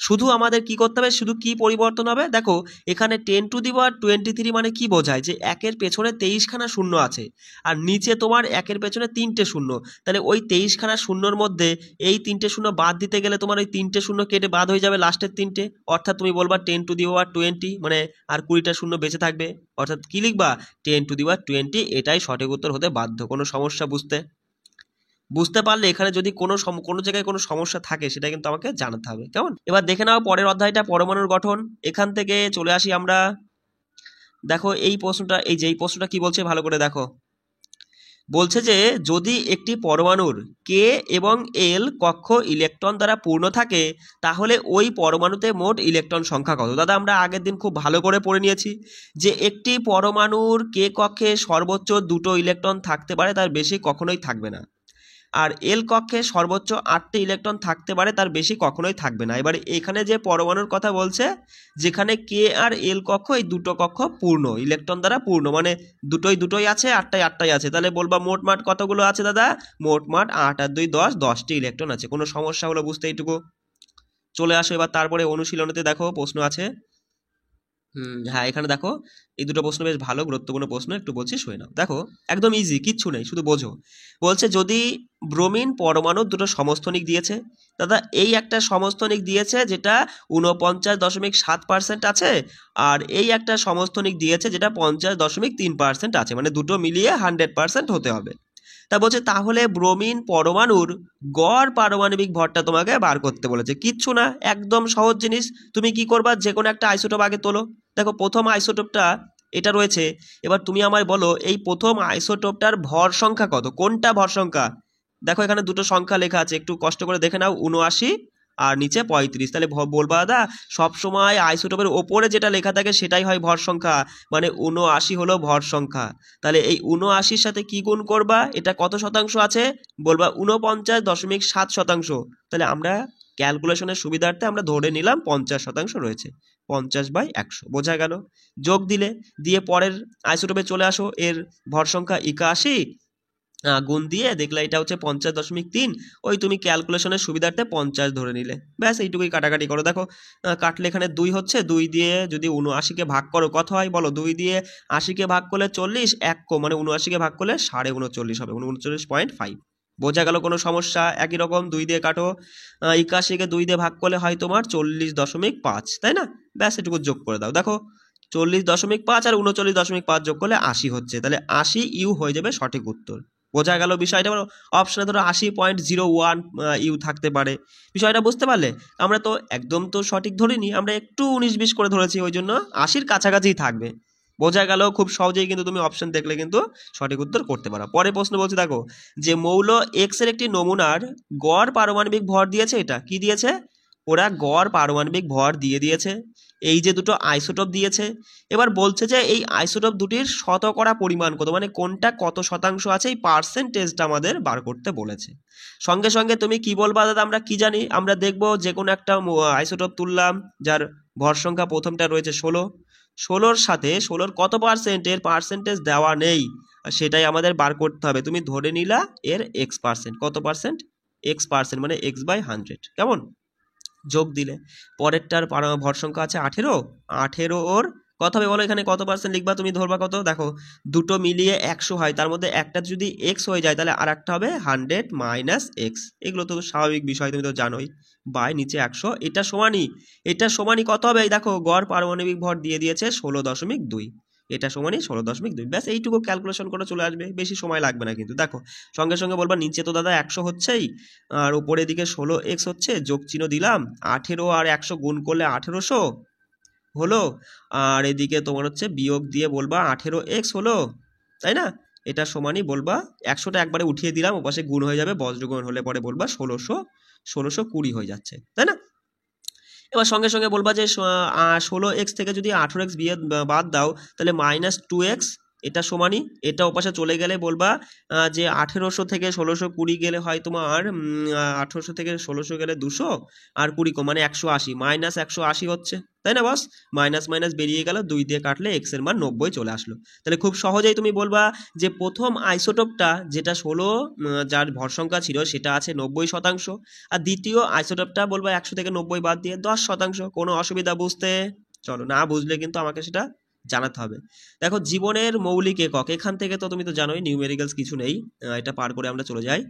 শুধু আমাদের কি করতে হবে, শুধু কি পরিবর্তন হবে, দেখো এখানে 10⁻23 মানে কি বোঝায়, যে একের পেছনে 23খানা শূন্য আছে আর নিচে তোমার একের পেছনে 3টে শূন্য, তাহলে ওই 23খানা শূন্যর মধ্যে এই 3টে শূন্য বাদ দিতে গেলে তোমার ওই 3টে শূন্য কেটে বাদ হয়ে যাবে লাস্টের 3টে, অর্থাৎ তুমি বলবা 10⁻20 মানে আর 20টা শূন্য বেঁচে থাকবে, অর্থাৎ কি লিখবা 10⁻20, এটাই সঠিক উত্তর হতে বাধ্য। কোনো সমস্যা বুঝতে পারলে এখানে যদি কোনো জায়গায় কোনো সমস্যা থাকে সেটা কিন্তু আমাকে জানাতে হবে, কেমন? এবার দেখে নাও পরের অধ্যায়টা, পরমাণুর গঠন। এখান থেকে চলে আসি আমরা, দেখো এই প্রশ্নটা কি বলছে ভালো করে দেখো। বলছে যে যদি একটি পরমাণুর কে এবং এল কক্ষ ইলেকট্রন দ্বারা পূর্ণ থাকে তাহলে ওই পরমাণুতে মোট ইলেকট্রন সংখ্যা কত? দাদা আমরা আগের দিন খুব ভালো করে পড়ে নিয়েছি যে একটি পরমাণুর কে কক্ষে সর্বোচ্চ 2টো ইলেকট্রন থাকতে পারে, তার বেশি কখনোই থাকবে না। আর এল কক্ষে সর্বোচ্চ 8টি ইলেকট্রন থাকতে পারে, তার বেশি কখনোই থাকবে না। এবারে এখানে যে পরমাণুর কথা বলছে, যেখানে কে আর এল কক্ষ এই দুটো কক্ষ পূর্ণ, ইলেকট্রন দ্বারা পূর্ণ, মানে দুটোই আছে, 8টাই আছে, তাহলে বলবা মোটমাট কতগুলো আছে দাদা? মোটমাট 8 আর 2 10, 10টি ইলেকট্রন আছে। কোনো সমস্যা হলো বুঝতে এইটুকু? চলে আসো এবার তারপরে অনুশীলনীতে, দেখো প্রশ্ন আছে। হ্যাঁ এখানে দেখো এই দুটো প্রশ্ন বেশ ভালো গুরুত্বপূর্ণ প্রশ্ন, একটু বলছি শুনে নাও। দেখো একদম ইজি, কিচ্ছু নেই, শুধু বোঝো। বলছে যদি ব্রোমিন পরমাণুর দুটো সমস্থনিক দিয়েছে, দাদা এই একটা সমস্থনিক দিয়েছে যেটা 49.7% আছে, আর এই একটা সমস্থনিক দিয়েছে যেটা 50.3% আছে, মানে দুটো মিলিয়ে 100% হতে হবে। তা বলছে তাহলে ব্রোমিন পরমাণুর গড় পারমাণবিক ভরটা তোমাকে বার করতে বলেছে। কিচ্ছু না, একদম সহজ জিনিস। তুমি কি করবা, যে কোনো একটা আইসোটোপ আগে তোলো। দেখো প্রথম আইসোটোপটা এটা রয়েছে, এবার তুমি আমায় বলো এই প্রথম আইসোটোপটার ভর সংখ্যা কত, কোনটা ভর সংখ্যা? দেখো এখানে দুটো সংখ্যা লেখা আছে, একটু কষ্ট করে দেখে নাও, 79 আর নিচে 35। তাহলে বলবা দাদা সবসময় আইসোটোপের ওপরে যেটা লেখা থাকে সেটাই হয় ভর সংখ্যা, মানে 79 হলো ভর সংখ্যা। তাহলে এই 79-র সাথে কি গুণ করবা, এটা কত শতাংশ আছে, বলবা 49.7%। তাহলে আমরা ক্যালকুলেশনের সুবিধার্থে আমরা ধরে নিলাম 50% রয়েছে, 50/100, বোঝা গেল? যোগ দিয়ে পরের আইসোটোপে চলে আসো, এর ভর সংখ্যা 81, গুণ দিয়ে দেখলে এটা হচ্ছে 50.3, ওই তুমি ক্যালকুলেশনের সুবিধার্থে 50 ধরে নিলে, ব্যাস এইটুকুই কাটাকাটি করো। দেখো কাটলে এখানে 2 হচ্ছে, 2 দিয়ে যদি 79-কে ভাগ করো কত হয় বলো, 2 দিয়ে 80-কে ভাগ করলে 40, মানে 79-কে ভাগ করলে 39.5 হবে, 39.5। বোঝা গেল? কোনো সমস্যা? একই রকম 2 দিয়ে কাটো, 81-কে 2 দিয়ে ভাগ করলে হয় তোমার 40.5, তাই না? ব্যাস এটুকু যোগ করে দাও। দেখো 40.5 আর 39.5 যোগ করলে 80 হচ্ছে, তাহলে 80 ইউ হয়ে যাবে সঠিক উত্তর। বোঝা গেল বিষয়টা? অপশনে ধরো 80.01 ইউ থাকতে পারে, বিষয়টা বুঝতে পারলে? আমরা তো একদম তো সঠিক ধরিনি, আমরা একটু 19-20 করে ধরেছি, ওই জন্য 80-র কাছাকাছিই থাকবে। বোঝা গেল? খুব সহজেই কিন্তু তুমি অপশন দেখলে কিন্তু সঠিক উত্তর করতে পারো। পরে প্রশ্ন বলছে দেখো, যে মৌল এক্স এর একটি নমুনার গড় পারমাণবিক ভর দিয়েছে, এটা কি দিয়েছে? ওরা গড় পারমাণবিক ভর দিয়েছে, এই যে দুটো আইসোটোপ দিয়েছে। এবার বলছে যে এই আইসোটোপ দুটির শতকরা পরিমাণ কত, মানে কোনটা কত শতাংশ আছে, এই পার্সেন্টেজটা আমাদের বার করতে বলেছে। সঙ্গে সঙ্গে তুমি কি বলবা দাদা, আমরা কি জানি, আমরা দেখব যে কোনো একটা আইসোটোপ তুললাম যার ভর সংখ্যা প্রথমটা রয়েছে 16 সাথে 16 কত পার্সেন্ট, এর পার্সেন্টেজ দেওয়া নেই, সেটাই আমাদের বার করতে হবে। তুমি ধরে নিলা এর x%, কত পার্সেন্ট, x%, মানে x/100, কেমন? যোগ দিলে পরেরটার ভর সংখ্যা আছে 18, ওর কত হবে বলো, এখানে কত পার্সেন্ট লিখবা, তুমি ধরবা কত, দেখো দুটো মিলিয়ে 100 হয়, তার মধ্যে একটা যদি x হয়ে যায় তাহলে আর একটা হবে 100 - x, এগুলো তো স্বাভাবিক বিষয়, তুমি তো জানোই, বাই নিচে 100, এটা সমানই কত হবে, এই দেখো গড় পারমাণবিক ভর দিয়ে দিয়েছে 16.2, এটা সমানই 16.2, ব্যাস এইটুকু ক্যালকুলেশন করে চলে আসবে, বেশি সময় লাগবে না কিন্তু। দেখো সঙ্গে সঙ্গে বলবা নিচে তো দাদা 100 হচ্ছেই, আর উপরের দিকে 16x হচ্ছে, যোগ চিহ্ন দিলাম, 18 আর 100 গুণ করলে 1800 হলো, আর এদিকে তোমার হচ্ছে বিয়োগ দিয়ে বলবা 18x হলো, তাই না? এটা সমানই বলবা 100টা একবারে উঠিয়ে দিলাম, ওপাশে গুণ হয়ে যাবে, বজ্রগুণ হলে পরে বলবা 1620 হয়ে যাচ্ছে, তাই না? এবার সঙ্গে সঙ্গে বলবা যে 16x থেকে যদি 18x বাদ দাও তাহলে -2x, এটা সমানই, এটা ওপাশে চলে গেলে বলবা যে 1800 থেকে 1620 গেলে হয় তোমার 1800 থেকে 1600 গেলে 200 আর 20 মানে 180, -180 হচ্ছে, তাই না বস? মাইনাস মাইনাস বেরিয়ে গেল, 2 দিয়ে কাটলে এক্স এর মান 90 চলে আসলো। তাহলে খুব সহজেই তুমি বলবা যে প্রথম আইসোটোপটা যেটা 16 যার ভর সংখ্যা ছিল সেটা আছে 90%, আর দ্বিতীয় আইসোটোপটা বলবা 100 থেকে 90 বাদ দিয়ে 10%। কোনো অসুবিধা বুঝতে? চলো, না বুঝলে কিন্তু আমাকে সেটা জানাতে হবে। দেখো জীবনের মৌলিক একক, এখান থেকে তো তুমি তো জানোই নিউমেরিক্যালস কিছু নেই, এটা পার করে আমরা চলে যাই।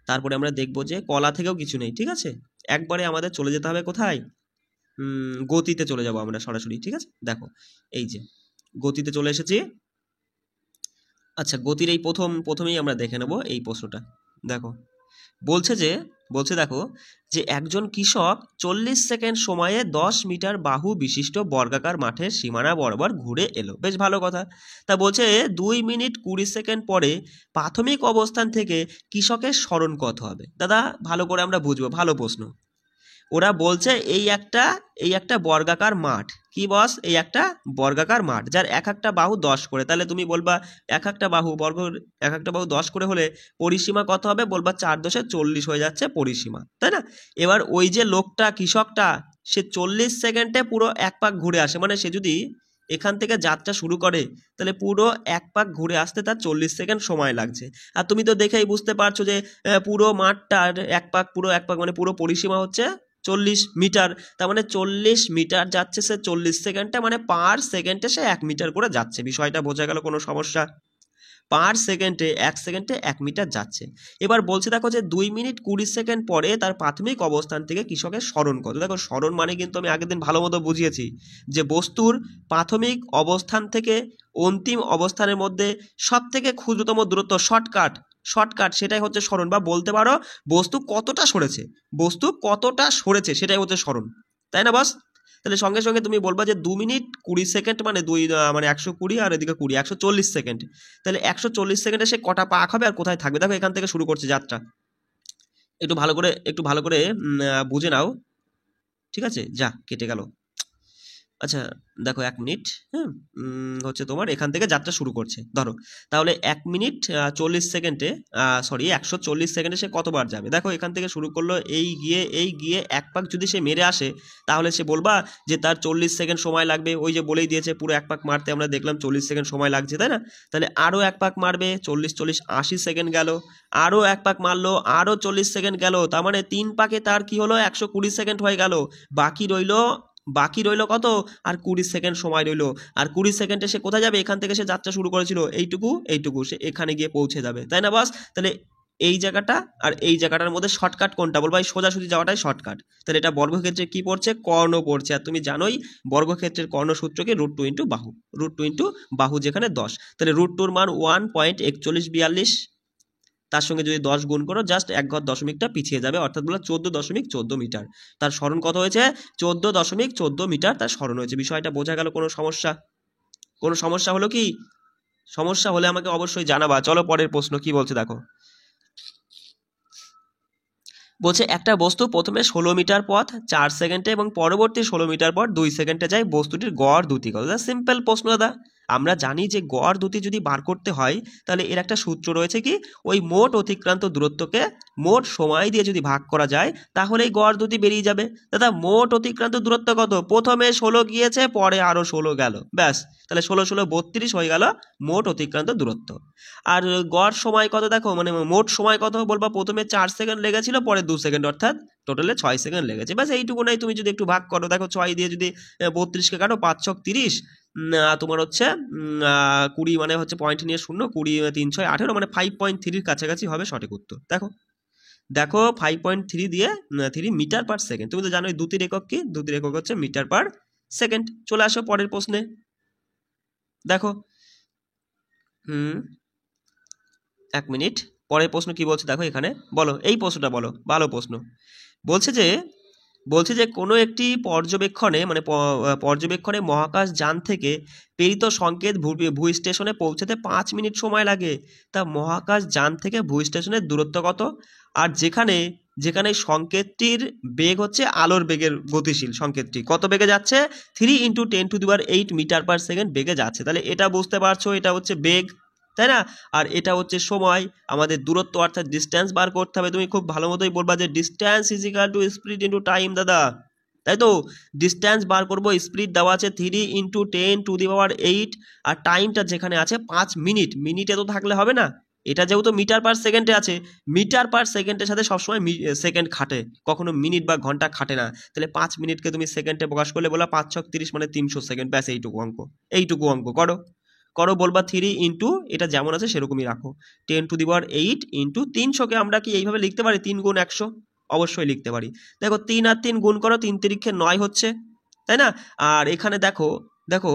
তারপরে আমরা দেখবো যে কলা থেকেও কিছু নেই, ঠিক আছে? একবারে আমাদের চলে যেতে হবে কোথায়? গতিতে চলে যাব আমরা সরাসরি, ঠিক আছে? দেখো এই যে গতিতে চলে এসেছি। আচ্ছা, গতির এই প্রথমেই আমরা দেখে নেব এই প্রশ্নটা। দেখো বলছে দেখো যে একজন কৃষক 40 সেকেন্ড সময়ে 10 মিটার বাহু বিশিষ্ট বর্গাকার মাঠের সীমানা বরাবর ঘুরে এলো। বেশ ভালো কথা। তা বলছে 2 মিনিট 20 সেকেন্ড পরে প্রাথমিক অবস্থান থেকে কৃষকের সরণ কত হবে? দাদা ভালো করে আমরা বুঝবো, ভালো প্রশ্ন। ওরা বলছে এই একটা বর্গাকার মাঠ, কি বস? এই একটা বর্গাকার মাঠ যার এক একটা বাহু 10 করে। তাহলে তুমি বলবা এক একটা বাহু 10 করে হলে পরিসীমা কত হবে? বলবা 4 × 40 হয়ে যাচ্ছে পরিসীমা, তাই না? এবার ওই যে লোকটা, কৃষকটা, সে 40 সেকেন্ডে পুরো এক পাক ঘুরে আসে, মানে সে যদি এখান থেকে যাত্রা শুরু করে তাহলে পুরো এক পাক ঘুরে আসতে তার 40 সেকেন্ড সময় লাগছে। আর তুমি তো দেখেই বুঝতে পারছো যে পুরো মাঠটার এক পাক মানে পুরো পরিসীমা হচ্ছে 40 মিটার। তার মানে 40 মিটার যাচ্ছে সে 40 সেকেন্ডে, মানে পার সেকেন্ডে সে 1 মিটার করে যাচ্ছে। বিষয়টা বোঝা গেল? কোনো সমস্যা? পার সেকেন্ডে 1 সেকেন্ডে 1 মিটার যাচ্ছে। এবার বলছে দেখো যে 2 মিনিট 20 সেকেন্ড পরে তার প্রাথমিক অবস্থান থেকে কৃষকের সরণ কত? দেখো সরণ মানে কিন্তু আমি আগের দিন ভালো মতো বুঝিয়েছি যে বস্তুর প্রাথমিক অবস্থান থেকে অন্তিম অবস্থানের মধ্যে সব থেকে ক্ষুদ্রতম দূরত্ব, শর্টকাট সেটাই হচ্ছে সরণ। বা বলতে পারো বস্তু কতটা সরেছে সেটাই হচ্ছে সরণ, তাই না বস? তাহলে সঙ্গে সঙ্গে তুমি বলবা যে 2 মিনিট 20 সেকেন্ড মানে 120, আর এদিকে 20, 140 সেকেন্ড। তাহলে 140 সেকেন্ডে সে কটা পাক হবে আর কোথায় থাকবে? দেখো এখান থেকে শুরু করছে যাত্রা, একটু ভালো করে বুঝে নাও, ঠিক আছে? যা কেটে গেল। আচ্ছা দেখো 1 মিনিট, হ্যাঁ, হচ্ছে তোমার এখান থেকে যাত্রা শুরু করছে ধরো। তাহলে 1 মিনিট 40 সেকেন্ডে 140 সেকেন্ডে সে কতবার যাবে? দেখো এখান থেকে শুরু করলো, এই গিয়ে এক পাক যদি সে মেরে আসে তাহলে সে বলবা যে তার 40 সেকেন্ড সময় লাগবে। ওই যে বলেই দিয়েছে পুরো এক পাক মারতে আমরা দেখলাম 40 সেকেন্ড সময় লাগছে, তাই না? তাহলে আরও এক পাক মারবে, 40 80 সেকেন্ড গেল। আরও এক পাক মারলো, আরও 40 সেকেন্ড গেল। তার মানে 3 পাকে তার কি হলো? 120 সেকেন্ড হয়ে গেল। বাকি রইলো কত? আর 20 সেকেন্ড সময় রইলো। আর 20 সেকেন্ডে সে কোথায় যাবে? এখান থেকে সে যাত্রা শুরু করেছিল এইটুকু সে এখানে গিয়ে পৌঁছে যাবে, তাই না বস? তাহলে এই জায়গাটা আর এই জায়গাটার মধ্যে শর্টকাট কোনটা? বলবো এই সোজাসুজি যাওয়াটাই শর্টকাট। তাহলে এটা বর্গক্ষেত্রে কি পড়ছে? কর্ণ পড়ছে। আর তুমি জানোই বর্গক্ষেত্রের কর্ণ সূত্রকে √2 × বাহু, বাহু যেখানে 10। তাহলে √2 মান 1.4142, তার সঙ্গে যদি 10 গুণ করো জাস্ট 1 ঘর দশমিকটা পিছিয়ে যাবে, অর্থাৎ বলো 14.14 মিটার। তার সরণ কত হয়েছে? 14.14 মিটার তার সরণ হয়েছে। বিষয়টা বোঝা গেল? কোনো সমস্যা হলো কি? সমস্যা হলে আমাকে অবশ্যই জানাবা। চলো পরের প্রশ্ন কি বলছে দেখো। বলছে একটা বস্তু প্রথমে 16 মিটার পথ 4 সেকেন্ডে এবং পরবর্তী 16 মিটার পর 2 সেকেন্ডে যায়, বস্তুটির গড় দ্রুতি কত? সিম্পল প্রশ্ন দাদা। আমরা জানি যে গড় দ্রুতি যদি বার করতে হয় তাহলে এর একটা সূত্র রয়েছে, কি? ওই মোট অতিক্রান্ত দূরত্বকে মোট সময় দিয়ে যদি ভাগ করা যায় তাহলেই গড় দ্রুতি বেরিয়ে যাবে। দাদা মোট অতিক্রান্ত দূরত্ব কত? প্রথমে 16 গিয়েছে, পরে আরও 16 গেল, ব্যাস। তাহলে 16 16 32 হয়ে গেল মোট অতিক্রান্ত দূরত্ব। আর গড় সময় কত? দেখো মানে মোট সময় কত বলবা? প্রথমে 4 সেকেন্ড লেগেছিল, পরে 2 সেকেন্ড, অর্থাৎ টোটালে 6 সেকেন্ড লেগেছে। ব্যাস এইটুকু নাই, তুমি যদি একটু ভাগ করো, দেখো 6 দিয়ে যদি 32কে কাটো, 5 ছক 30, তোমার হচ্ছে 20 মানে হচ্ছে পয়েন্ট নিয়ে 0, 20 3 6 18, মানে 5.3 কাছাকাছি হবে সঠিক উত্তর। দেখো 5.3 দিয়ে 3 মিটার পার সেকেন্ড। তুমি তো জানোই দ্রুতির একক কি? দ্রুতির একক হচ্ছে মিটার পার সেকেন্ড। চলে আসো পরের প্রশ্নে। দেখো 1 মিনিট, পরের প্রশ্ন কি বলছে দেখো এখানে, বলো এই প্রশ্নটা বলো, ভালো প্রশ্ন। বলছে যে কোনো একটি পর্যবেক্ষণে মহাকাশ যান থেকে প্রেরিত সংকেত ভূ স্টেশনে পৌঁছাতে 5 মিনিট সময় লাগে। তা মহাকাশ যান থেকে ভূ স্টেশনের দূরত্ব কত? আর যেখানে সংকেতটির বেগ হচ্ছে আলোর বেগের গতিশীল, সংকেতটি কত বেগে যাচ্ছে? 3 × 10⁸ মিটার পার সেকেন্ড বেগে যাচ্ছে। তাহলে এটা বুঝতে পারছো, এটা হচ্ছে বেগ, তাই না? আর এটা হচ্ছে সময়। আমাদের দূরত্ব অর্থাৎ ডিস্টেন্স বার করতে হবে। তুমি খুব ভালো মতোই বলবা যে distance is equal to speed into time দাদা, তাই তো। ডিস্ট্যান্স বার করবো, স্পিড দেওয়া আছে 3 × 10⁸ আর টাইমটা যেখানে আছে 5 মিনিট। মিনিটে তো থাকলে হবে না, এটা যেহেতু মিটার পার সেকেন্ডে আছে, মিটার পার সেকেন্ডের সাথে সবসময় সেকেন্ড খাটে, কখনো মিনিট বা ঘন্টা খাটে না। তাহলে 5 মিনিটকে তুমি সেকেন্ডে প্রকাশ করলে বলা 5 × 30 মানে 300 সেকেন্ড, ব্যাস এইটুকু অঙ্ক করো করো। বলবা 3 এটা যেমন আছে সেরকমই রাখো, 10⁸ ইন্টু 300কে আমরা কি এইভাবে লিখতে পারি 3 × 100? অবশ্যই লিখতে পারি। দেখো 3 আর 3 গুণ করো, 3 3 9 হচ্ছে, তাই না? আর এখানে দেখো দেখো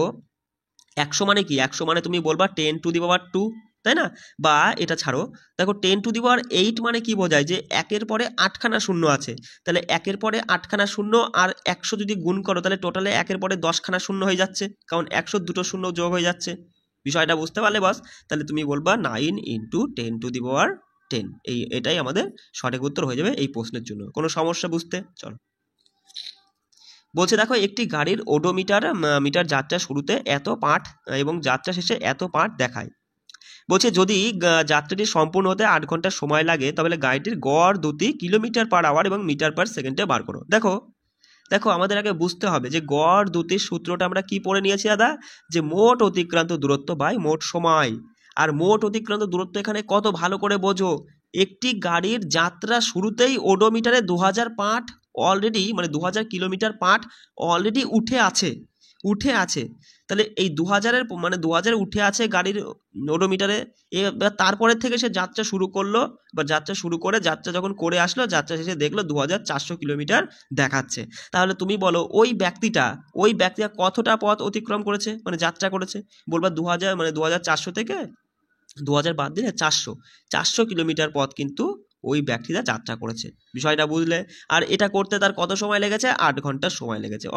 100 মানে কি, 100 মানে তুমি বলবা 10⁻², তাই না? বা এটা ছাড়ো, দেখো 10⁸ মানে কি বোঝায়, যে 1-এর পরে 8খানা শূন্য আছে, তাহলে 1-এর পরে 8খানা শূন্য আর 100 যদি গুণ করো তাহলে টোটালে 1-এর পরে 10খানা শূন্য হয়ে যাচ্ছে, কারণ 100 দুটো শূন্য যোগ হয়ে যাচ্ছে। বিষয়টা বুঝতে পারলে বাস, তাহলে তুমি বলবা 9 × 10⁻10। এটাই আমাদের সঠিক উত্তর হয়ে যাবে এই প্রশ্নের জন্য। কোনো সমস্যা বুঝতে? চলো বলছে দেখো একটি গাড়ির ওডোমিটার যাত্রা শুরুতে এত পাঠ এবং যাত্রা শেষে এত পাঠ দেখায়। বলছে যদি যাত্রাটি সম্পূর্ণ হতে 8 ঘন্টা সময় লাগে তাহলে গাড়িটির গড় গতি কিলোমিটার/আওয়ার এবং মিটার/সেকেন্ডে বার করো। দেখো দেখো আমাদের আগে বুঝতে হবে যে গড় গতির সূত্রটা আমরা কি পড়ে নিয়েছি দাদা, যে মোট অতিক্রান্ত দূরত্ব বাই মোট সময়। আর মোট অতিক্রান্ত দূরত্ব এখানে কত ভালো করে বোঝো, একটি গাড়ির যাত্রা শুরুতেই ওডোমিটারে 2000 পাঠ অলরেডি, মানে 2000 কিলোমিটার পাঠ অলরেডি উঠে আছে। তাহলে এই 2000-এর মানে 2000 উঠে আছে গাড়ির ওডোমিটারে, এবার তারপরে থেকে সে যাত্রা শুরু করলো, বা যাত্রা শুরু করে যাত্রা যখন করে আসলো, যাত্রা শেষে দেখলো 2400 কিলোমিটার দেখাচ্ছে। তাহলে তুমি বলো ওই ব্যক্তিটা কতটা পথ অতিক্রম করেছে, মানে যাত্রা করেছে? বলবা 2000, মানে 2400 থেকে 2000 বাদ দিলে 400 কিলোমিটার পথ কিন্তু ওই ব্যক্তিটা যাত্রা করেছে। বিষয়টা বুঝলে? আর এটা করতে তার কত সময় লেগেছে? 8 ঘন্টা সময় লেগেছে।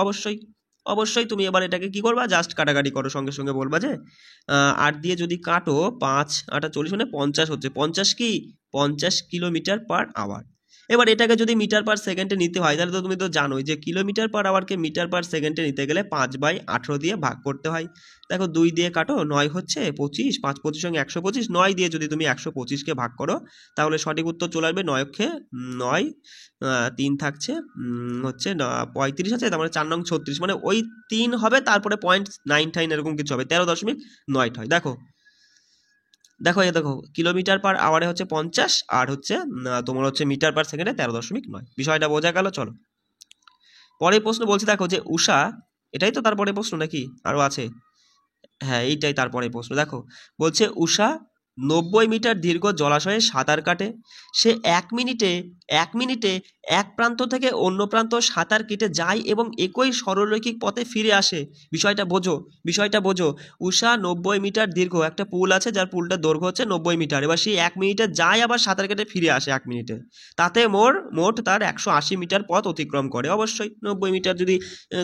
অবশ্যই তুমি এবার এটাকে কি করবা, জাস্ট কাটাকাটি করো, সঙ্গে সঙ্গে বলবা যে 8 দিয়ে যদি কাটো 5 8 40 মানে 50 হচ্ছে, 50 কি 50 কিলোমিটার/আওয়ার। এবার এটাকে যদি মিটার/সেকেন্ডে নিতে হয় তাহলে তো তুমি তো জানোই যে কিলোমিটার/আওয়ারকে মিটার/সেকেন্ডে নিতে গেলে 5/18 দিয়ে ভাগ করতে হয়। দেখো 2 দিয়ে কাটো, 9 হচ্ছে 25, 5 25 সঙ্গে 125, 9 দিয়ে যদি তুমি 125কে ভাগ করো তাহলে সঠিক উত্তর চলে আসবে 9 9 3 থাকছে হচ্ছে 35 আছে, তার মানে 4 নং 36, মানে ওই 3 হবে তারপরে 0.99 এরকম কিছু হবে, 13.9 হয়। দেখো কিলোমিটার/আওয়ারে হচ্ছে 50 আর হচ্ছে তোমার হচ্ছে মিটার/সেকেন্ডে 13.9। বিষয়টা বোঝা গেল? চলো পরের প্রশ্ন বলছে দেখো যে উষা, এটাই তো তারপরে প্রশ্ন নাকি আরো আছে? হ্যাঁ এইটাই তারপরে প্রশ্ন। দেখো বলছে উষা 90 মিটার দীর্ঘ জলাশয়ে সাঁতার কাটে। সে 1 মিনিটে এক প্রান্ত থেকে অন্য প্রান্ত সাঁতার কেটে যায় এবং একই সরলরৈখিক পথে ফিরে আসে। বিষয়টা বোঝো। উষা 90 মিটার দীর্ঘ একটা পুল আছে, যার পুলটার দৈর্ঘ্য হচ্ছে 90 মিটার। এবার সে 1 মিনিটে যায় আবার সাঁতার কেটে ফিরে আসে 1 মিনিটে, তাতে মোট তার 180 মিটার পথ অতিক্রম করে। অবশ্যই 90 মিটার যদি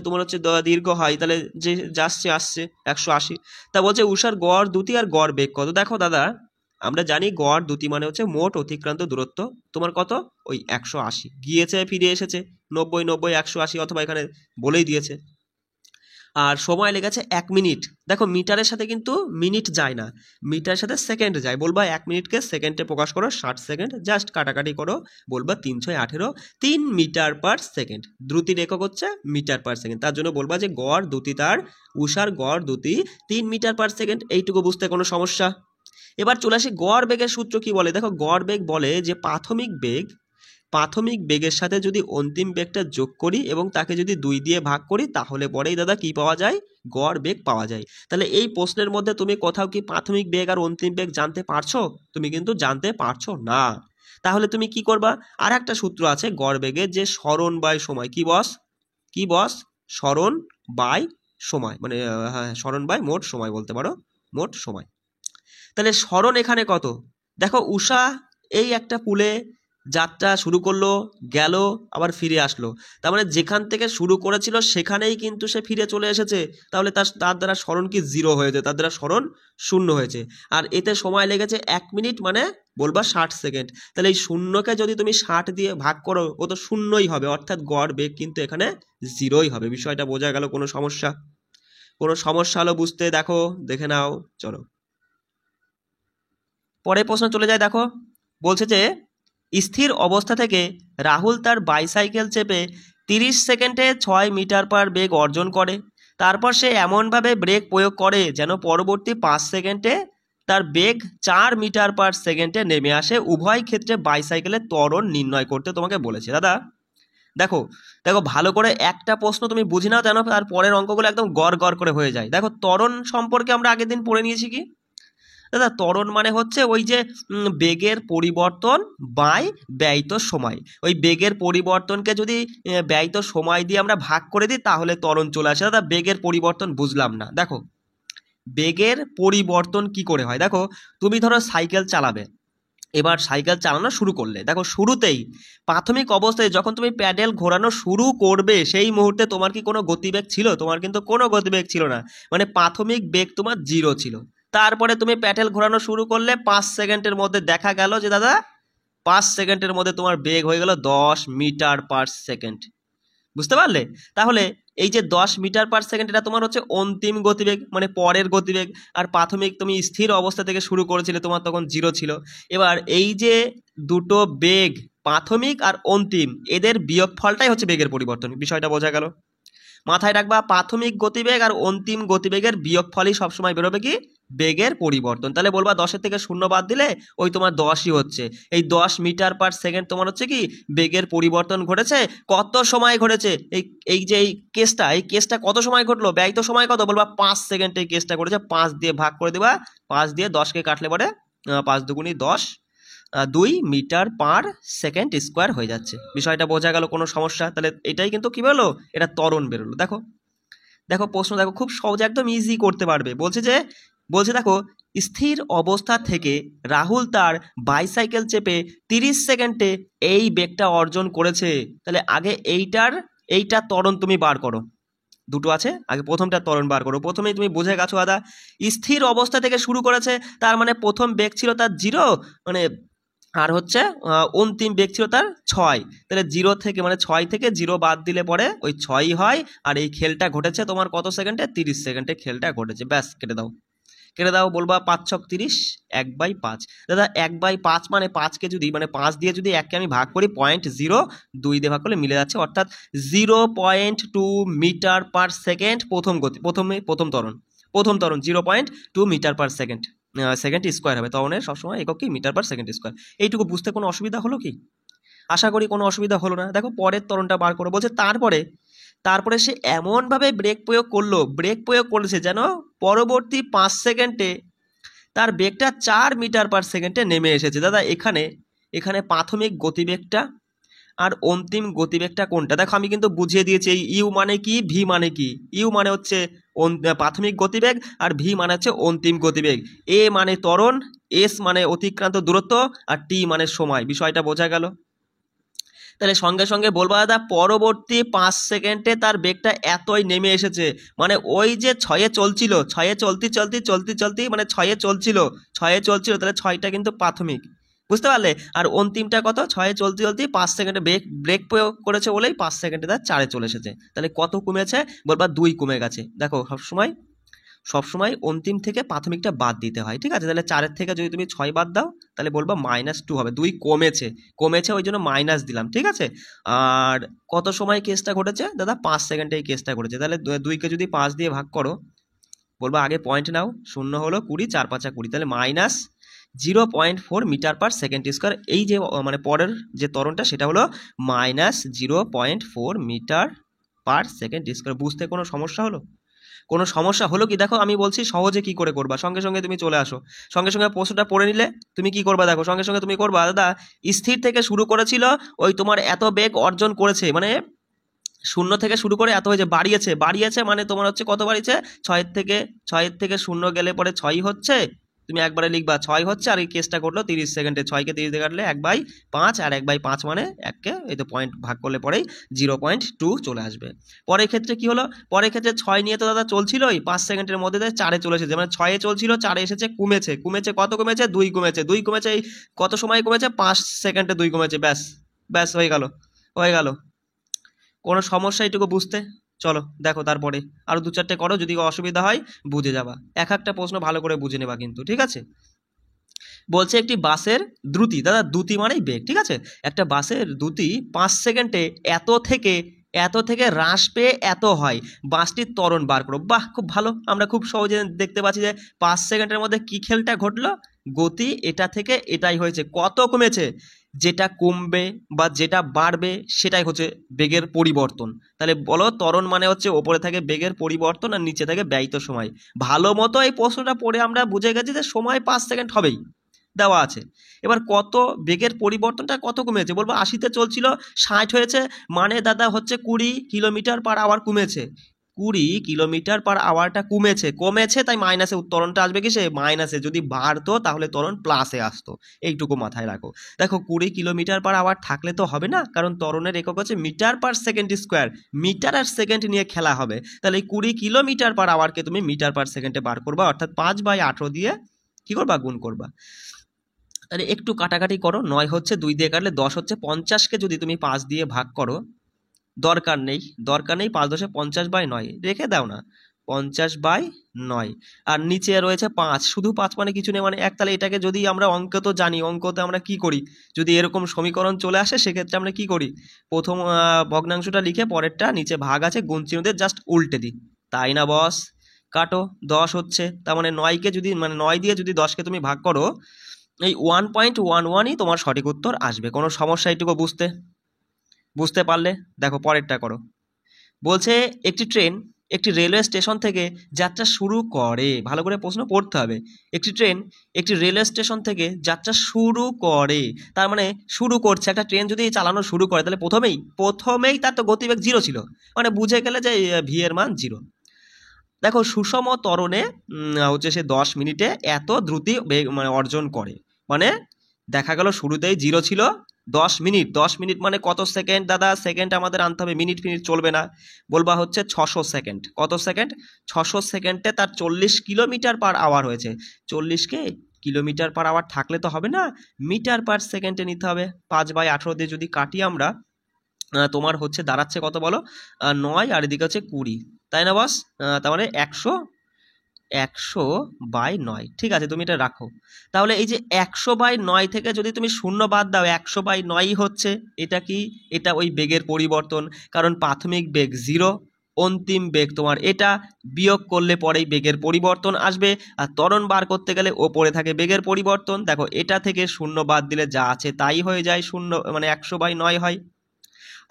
তোমার হচ্ছে দীর্ঘ হয় তাহলে যে আসছে 180। তা বলছে উষার গড় দ্রুতি আর গড় বেগ কত? দেখো দাদা আমরা জানি গড় দ্রুতি মানে হচ্ছে মোট অতিক্রান্ত দূরত্ব, তোমার কত ওই 180, গিয়েছে ফিরে এসেছে 90 90 180, অথবা এখানে বলেই দিয়েছে। আর সময় লেগেছে 1 মিনিট। দেখো মিটারের সাথে কিন্তু মিনিট যায় না, মিটারের সাথে সেকেন্ড যায়। বলবা 1 মিনিটকে সেকেন্ডে প্রকাশ করো 60 সেকেন্ড, জাস্ট কাটাকাটি করো, বলবা 318 3 মিটার/সেকেন্ড। দ্রুতির একক হচ্ছে মিটার/সেকেন্ড, তার জন্য বলবা যে গড় দ্রুতি তার উষার গড় দ্রুতি 3 মিটার/সেকেন্ড। এইটুকু বুঝতে কোনো সমস্যা? এবার চলে আসি গড় বেগের সূত্র কি বলে। দেখো গড় বেগ বলে যে প্রাথমিক বেগের সাথে যদি অন্তিম বেগটা যোগ করি এবং তাকে যদি 2 দিয়ে ভাগ করি তাহলে পরেই দাদা কি পাওয়া যায়, গড় বেগ পাওয়া যায়। তাহলে এই প্রশ্নের মধ্যে তুমি কোথাও কি প্রাথমিক বেগ আর অন্তিম বেগ জানতে পারছো? তুমি কিন্তু জানতে পারছো না। তাহলে তুমি কি করবা, আর একটা সূত্র আছে গড় বেগের, যে সরণ বাই সময়। কি বস সরণ বাই সময়, মানে সরণ বাই মোট সময় বলতে পারো, মোট সময়। তাহলে সরণ এখানে কত? দেখো উষা এই একটা পুলে যাত্রা শুরু করলো, গেল, আবার ফিরে আসলো, তার মানে যেখান থেকে শুরু করেছিল সেখানেই কিন্তু সে ফিরে চলে এসেছে। তাহলে তার দ্বারা সরণ কি 0 হয়েছে, তার দ্বারা সরণ 0 হয়েছে। আর এতে সময় লেগেছে 1 মিনিট, মানে বলবা 60 সেকেন্ড। তাহলে এই শূন্যকে যদি তুমি 60 দিয়ে ভাগ করো ও তো শূন্যই হবে, অর্থাৎ গড় বেগ কিন্তু এখানে 0ই হবে। বিষয়টা বোঝা গেল? কোনো সমস্যা হলো বুঝতে? দেখে নাও। চলো পরের প্রশ্ন চলে যায়। দেখো বলছে যে স্থির অবস্থা থেকে রাহুল তার বাইসাইকেল চেপে 30 সেকেন্ডে 6 মিটার পার বেগ অর্জন করে, তারপর সে এমনভাবে ব্রেক প্রয়োগ করে যেন পরবর্তী 5 সেকেন্ডে তার বেগ 4 মিটার পার সেকেন্ডে নেমে আসে। উভয় ক্ষেত্রে বাইসাইকেলের ত্বরণ নির্ণয় করতে তোমাকে বলেছে। দাদা দেখো দেখো ভালো করে একটা প্রশ্ন তুমি বুঝে নাও, যেন তার পরের অঙ্কগুলো একদম গড় গড় করে হয়ে যায়। দেখো ত্বরণ সম্পর্কে আমরা আগের দিন পড়ে নিয়েছি কি দাদা, ত্বরণ মানে হচ্ছে ওই যে বেগের পরিবর্তন বাই ব্যয়িত সময়। ওই বেগের পরিবর্তনকে যদি ব্যয়িত সময় দিয়ে আমরা ভাগ করে দিই তাহলে ত্বরণ চলে আসে। দাদা বেগের পরিবর্তন বুঝলাম না। দেখো বেগের পরিবর্তন কি করে হয়, দেখো তুমি ধরো সাইকেল চালাবে, এবার সাইকেল চালানো শুরু করলে, দেখো শুরুতেই প্রাথমিক অবস্থায় যখন তুমি প্যাডেল ঘোরানো শুরু করবে সেই মুহূর্তে তোমার কি কোনো গতিবেগ ছিল? তোমার কিন্তু কোনো গতিবেগ ছিল না, মানে প্রাথমিক বেগ তোমার 0 ছিল। তারপরে তুমি প্যাডেল ঘোরানো শুরু করলে 5 সেকেন্ডের মধ্যে দেখা গেল যে দাদা 5 সেকেন্ডের মধ্যে তোমার বেগ হয়ে গেল 10 মিটার পার সেকেন্ড। বুঝতে পারলে? তাহলে এই যে 10 মিটার পার সেকেন্ড এটা তোমার হচ্ছে অন্তিম গতিবেগ, মানে পরের গতিবেগ। আর প্রাথমিক তুমি স্থির অবস্থা থেকে শুরু করেছিলে, তোমার তখন 0 ছিল। এবার এই যে দুটো বেগ প্রাথমিক আর অন্তিম, এদের বিয়োগফলটাই হচ্ছে বেগের পরিবর্তন। বিষয়টা বোঝা গেল? মাথায় রাখবা, প্রাথমিক গতিবেগ আর অন্তিম গতিবেগের বিয়োগফলই সবসময় বেরোবে কি বেগের পরিবর্তন। তাহলে বলবা 10-এর থেকে 0 বাদ দিলে ওই তোমার 10ই হচ্ছে। এই 10 মিটার পার সেকেন্ড তোমার হচ্ছে কি বেগের পরিবর্তন ঘটেছে। কত সময় ঘটেছে? এই যে এই কেসটা কত সময় ঘটলো? ব্যয়িত সময় কত? বলবা 5 সেকেন্ড এই কেসটা ঘটেছে। 5 দিয়ে ভাগ করে দেবা, 5 দিয়ে 10কে কাটলে পরে 5 দুগুণী 10, 2 মিটার পার সেকেন্ড স্কোয়ার হয়ে যাচ্ছে। বিষয়টা বোঝা গেল? কোনো সমস্যা? তাহলে এটাই কিন্তু কি বেরোলো, এটা ত্বরণ বেরোলো। দেখো দেখো প্রশ্ন দেখো, খুব সহজে একদম ইজি করতে পারবে। বলছে দেখো স্থির অবস্থা থেকে রাহুল তার বাইসাইকেল চেপে 30 সেকেন্ডে এই বেগটা অর্জন করেছে। তাহলে আগে এইটা ত্বরণ তুমি বার করো। দুটো আছে, আগে প্রথমটা ত্বরণ বার করো। প্রথমেই তুমি বুঝে গেছো দাদা স্থির অবস্থা থেকে শুরু করেছে, তার মানে প্রথম বেগ ছিল তার 0, মানে আর হচ্ছে অন্তিম বেগ ছিল তার 6। তাহলে 0 থেকে মানে 6 থেকে 0 বাদ দিলে পরে ওই 6ই হয়। আর এই খেলটা ঘটেছে তোমার কত সেকেন্ডে? 30 সেকেন্ডে খেলটা ঘটেছে। ব্যাস কেটে দাও। বলবা 5 ছক 30, 1/5। দাদা 1/5 মানে 5কে যদি মানে 5 দিয়ে যদি 1কে আমি ভাগ করি 0.02 দিয়ে ভাগ করলে মিলে যাচ্ছে, অর্থাৎ 0.2 মিটার পার সেকেন্ড প্রথম ত্বরণ 0.2 মিটার পার সেকেন্ড স্কোয়ার হবে। ত্বরণের সবসময় একক কি মিটার পার সেকেন্ড স্কোয়ার। এইটুকু বুঝতে কোনো অসুবিধা হলো কি? আশা করি কোনো অসুবিধা হলো না। দেখো পরের ত্বরণটা বার করো। বলছে তারপরে সে এমনভাবে ব্রেক প্রয়োগ করেছে যেন পরবর্তী 5 সেকেন্ডে তার বেগটা 4 মিটার পার সেকেন্ডে নেমে এসেছে। দাদা এখানে প্রাথমিক গতিবেগটা আর অন্তিম গতিবেগটা কোনটা? দেখো আমি কিন্তু বুঝিয়ে দিয়েছি। এই ইউ মানে কি, ভি মানে কি। ইউ মানে হচ্ছে প্রাথমিক গতিবেগ, আর ভি মানে হচ্ছে অন্তিম গতিবেগ। এ মানে ত্বরণ, এস মানে অতিক্রান্ত দূরত্ব, আর টি মানে সময়। বিষয়টা বোঝা গেল? তাহলে সঙ্গে সঙ্গে বলবো দাদা পরবর্তী 5 সেকেন্ডে তার বেগটা এতই নেমে এসেছে, মানে ওই যে 6-এ চলছিল, 6-এ চলতি মানে 6-এ চলছিল, তাহলে 6টা কিন্তু প্রাথমিক। বুঝতে পারলে? আর অন্তিমটা কত? 6-এ চলতি 5 সেকেন্ডে ব্রেক প্রয়োগ করেছে বলেই 5 সেকেন্ডে তার 4-এ চলে এসেছে। তাহলে কত কমেছে? বলবা 2 কমে গেছে। দেখো সবসময় অন্তিম থেকে প্রাথমিকটা বাদ দিতে হয়, ঠিক আছে? তাহলে 4-এর থেকে যদি তুমি 6 বাদ দাও তাহলে বলবা -2 হবে। 2 কমেছে ওই জন্য মাইনাস দিলাম, ঠিক আছে? আর কত সময় কেসটা ঘটেছে? দাদা 5 সেকেন্ডে এই কেসটা ঘটেছে। তাহলে 2কে যদি 5 দিয়ে ভাগ করো, বলবা আগে পয়েন্ট নাও, 0 হলো 20, 4 5 20, তাহলে -0.4 মিটার পার সেকেন্ড স্কোয়ার। এই যে মানে পরের যে ত্বরণটা সেটা হলো -0.4 মিটার পার সেকেন্ড স্কোয়ার। বুঝতে কোনো সমস্যা হলো কি? দেখো আমি বলছি সহজে কি করে করবা। সঙ্গে সঙ্গে তুমি চলে আসো, সঙ্গে প্রশ্নটা পড়ে নিলে তুমি কি করবা? দেখো সঙ্গে তুমি করবা দাদা স্থির থেকে শুরু করেছিল, ওই তোমার এত বেগ অর্জন করেছে, মানে 0 থেকে শুরু করে এত হয়েছে, বাড়িয়েছে মানে তোমার হচ্ছে কত বাড়িয়েছে? 6-এর থেকে 0 গেলে পরে 6 হচ্ছে, তুমি একবারে লিখবা 6 হচ্ছে। আর এই কেসটা করলো 30 সেকেন্ডে, 6কে 30 দিয়ে কাটলে 1/5, আর 1/5 মানে 1কে এই তো পয়েন্ট ভাগ করলে পরেই 0.2 চলে আসবে। পরের ক্ষেত্রে কি হলো? পরের ক্ষেত্রে 6 নিয়ে তো দাদা চলছিলই, 5 সেকেন্ডের মধ্যে 4-এ চলে এসেছে, মানে 6-এ চলছিল 4-এ এসেছে, কমেছে কত কমেছে? 2 কমেছে। এই কত সময় কমেছে? 5 সেকেন্ডে 2 কমেছে। ব্যাস হয়ে গেল। কোনো সমস্যা এইটুকু বুঝতে? চলো দেখো তারপরে আরো 2-4টে করো, যদি অসুবিধা হয় বুঝে যাবা। একটা প্রশ্ন ভালো করে বুঝে নেবা কিন্তু, ঠিক আছে? বলছে একটি বাসের দ্রুতি, দাদা দ্রুতি মানেই বেগ, ঠিক আছে? একটা বাসের দ্রুতি 5 সেকেন্ডে এত থেকে এত থেকে হ্রাস পেয়ে এত হয়, বাসটির ত্বরণ বার করো। বাহ, খুব ভালো, আমরা খুব সহজে দেখতে পাচ্ছি যে 5 সেকেন্ডের মধ্যে কি খেলটা ঘটলো, গতি এটা থেকে এটাই হয়েছে। কত কমেছে? যেটা কমবে বা যেটা বাড়বে সেটাই হচ্ছে বেগের পরিবর্তন। তাহলে বলো, ত্বরণ মানে হচ্ছে ওপরে থাকে বেগের পরিবর্তন আর নিচে থাকে ব্যয়িত সময়। ভালো মতো এই প্রশ্নটা পড়ে আমরা বুঝে গেছি যে সময় 5 সেকেন্ড হবেই, দেওয়া আছে। এবার কত বেগের পরিবর্তনটা কত কমেছে? বলবো 80-তে চলছিল 60 হয়েছে, মানে দাদা হচ্ছে 20 কিলোমিটার পার আওয়ার কমেছে। 20 কিলোমিটার পার আওয়ারটা কমেছে, তাই মাইনাসে উত্তরণটা আসবে কি সে মাইনাসে। যদি বাড়তো তাহলে ত্বরণ প্লাসে আসতো, এইটুকু মাথায় রাখো। দেখো 20 কিলোমিটার পার আওয়ার থাকলে তো হবে না, কারণ ত্বরণের একক হচ্ছে metre per second square, metre আর সেকেন্ড নিয়ে খেলা হবে। তাহলে এই 20 কিলোমিটার পার আওয়ারকে তুমি মিটার পার সেকেন্ডে বার করবা, অর্থাৎ 5/18 দিয়ে কি করবা, গুণ করবা। তাহলে একটু কাটাকাটি করো, 9 হচ্ছে 2 দিয়ে কাটলে 10 হচ্ছে, 50কে যদি তুমি 5 দিয়ে ভাগ করো, দরকার নেই 5×10 50/9 রেখে দাও না, 50/9। আর নিচে রয়েছে 5, শুধু 5 মানে কিছু নেই, মানে 1। তাহলে এটাকে যদি আমরা অঙ্ক তো জানি, অঙ্কতে আমরা কি করি, যদি এরকম সমীকরণ চলে আসে সেক্ষেত্রে আমরা কি করি, প্রথম ভগ্নাংশটা লিখে পরেরটা নিচে ভাগ আছে গুণ চিহ্ন দিয়ে জাস্ট উল্টে দিই, তাই না বস? কাটো, 10 হচ্ছে, তার মানে 9কে যদি, মানে 9 দিয়ে যদি 10কে তুমি ভাগ করো, এই 1.11ই তোমার সঠিক উত্তর আসবে। কোনো সমস্যা এইটুকু বুঝতে পারলে? দেখো পরেরটা করো। বলছে একটি ট্রেন একটি রেলওয়ে স্টেশন থেকে যাত্রা শুরু করে, ভালো করে প্রশ্ন পড়তে হবে। একটি ট্রেন একটি রেলওয়ে স্টেশন থেকে যাত্রা শুরু করে, তার মানে শুরু করছে। একটা ট্রেন যদি চালানো শুরু করে তাহলে প্রথমেই তার তো গতিবেগ 0 ছিল, মানে বুঝে গেলে যে ভি এর মান 0। দেখো সুষম ত্বরণে হচ্ছে সে 10 মিনিটে এত দ্রুতি মানে অর্জন করে, মানে দেখা গেল শুরুতেই 0 ছিল, 10 মিনিট মানে কত সেকেন্ড দাদা? সেকেন্ড আমাদের আনতে হবে, মিনিট চলবে না। বলবা হচ্ছে 600 সেকেন্ড। কত সেকেন্ড? 600 সেকেন্ডে তার 40 কিলোমিটার পার আওয়ার হয়েছে। 40কে কিলোমিটার পার আওয়ার থাকলে তো হবে না, মিটার পার সেকেন্ডে নিতে হবে। 5/18 দিয়ে যদি কাটি আমরা, তোমার হচ্ছে দাঁড়াচ্ছে কত বলো, 9, আর এদিকে হচ্ছে 20, তাই না বস? তার মানে 100/9। ঠিক আছে, তুমি এটা রাখো। তাহলে এই যে 100/9 থেকে যদি তুমি 0 বাদ দাও, 100/9 হচ্ছে এটা কি, এটা ওই বেগের পরিবর্তন, কারণ প্রাথমিক বেগ 0, অন্তিম বেগ তোমার এটা, বিয়োগ করলে পরেই বেগের পরিবর্তন আসবে। আর ত্বরণ বার করতে গেলে ওপরে থাকে বেগের পরিবর্তন। দেখো এটা থেকে 0 বাদ দিলে যা আছে তাই হয়ে যায়, 0 মানে 100/9 হয়।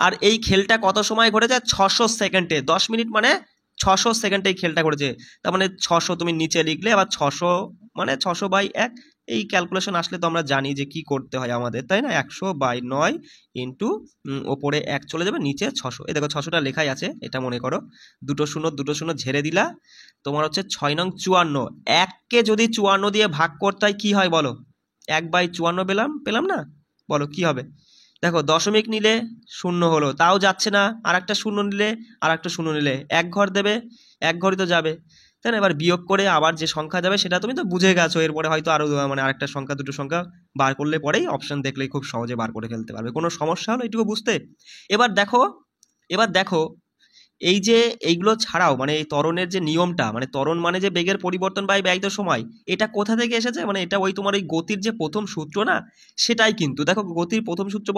আর এই খেলটা কত সময় ঘটেছে? 600 সেকেন্ডে। 10 মিনিট মানে 600 সেকেন্ডে এই খেলটা ঘটেছে। তার মানে 600 তুমি নিচে লিখলে, আবার 600 মানে 600/1, এই ক্যালকুলেশন আসলে তো আমরা জানি যে কি করতে হয় আমাদের, তাই না? 100/9 ইন্টু ওপরে 1 চলে যাবে, নিচে 600। এই দেখো 600টা লেখাই আছে, এটা মনে করো। দুটো শূন্য ঝেড়ে দিলা, তোমার হচ্ছে 6 নং 54। 1কে যদি 54 দিয়ে ভাগ করতে হয় কি হয় বলো? 1/54 পেলাম না? বলো কি হবে? দেখো দশমিক নিলে 0 হলো, তাও যাচ্ছে না। আর একটা 0 নিলে, এক ঘর দেবে, এক ঘরই তো যাবে, তাই না? এবার বিয়োগ করে আবার যে সংখ্যা যাবে সেটা তুমি তো বুঝে গেছো। এরপরে হয়তো আরো মানে আরেকটা সংখ্যা, দুটো সংখ্যা বার করলে পরেই অপশন দেখলেই খুব সহজে বার করে ফেলতে পারবে। কোনো সমস্যা হলো এইটুকু বুঝতে? এবার দেখো এই যে এইগুলো ছাড়াও, মানে এই ত্বরণের যে নিয়মটা, মানে ত্বরণ মানে যে বেগের পরিবর্তন বা ব্যয়িত সময়, এটা কোথা থেকে এসেছে? মানে এটা ওই তোমার ওই গতির যে প্রথম সূত্র না, সেটাই কিন্তু। দেখো গতির প্রথম সূত্র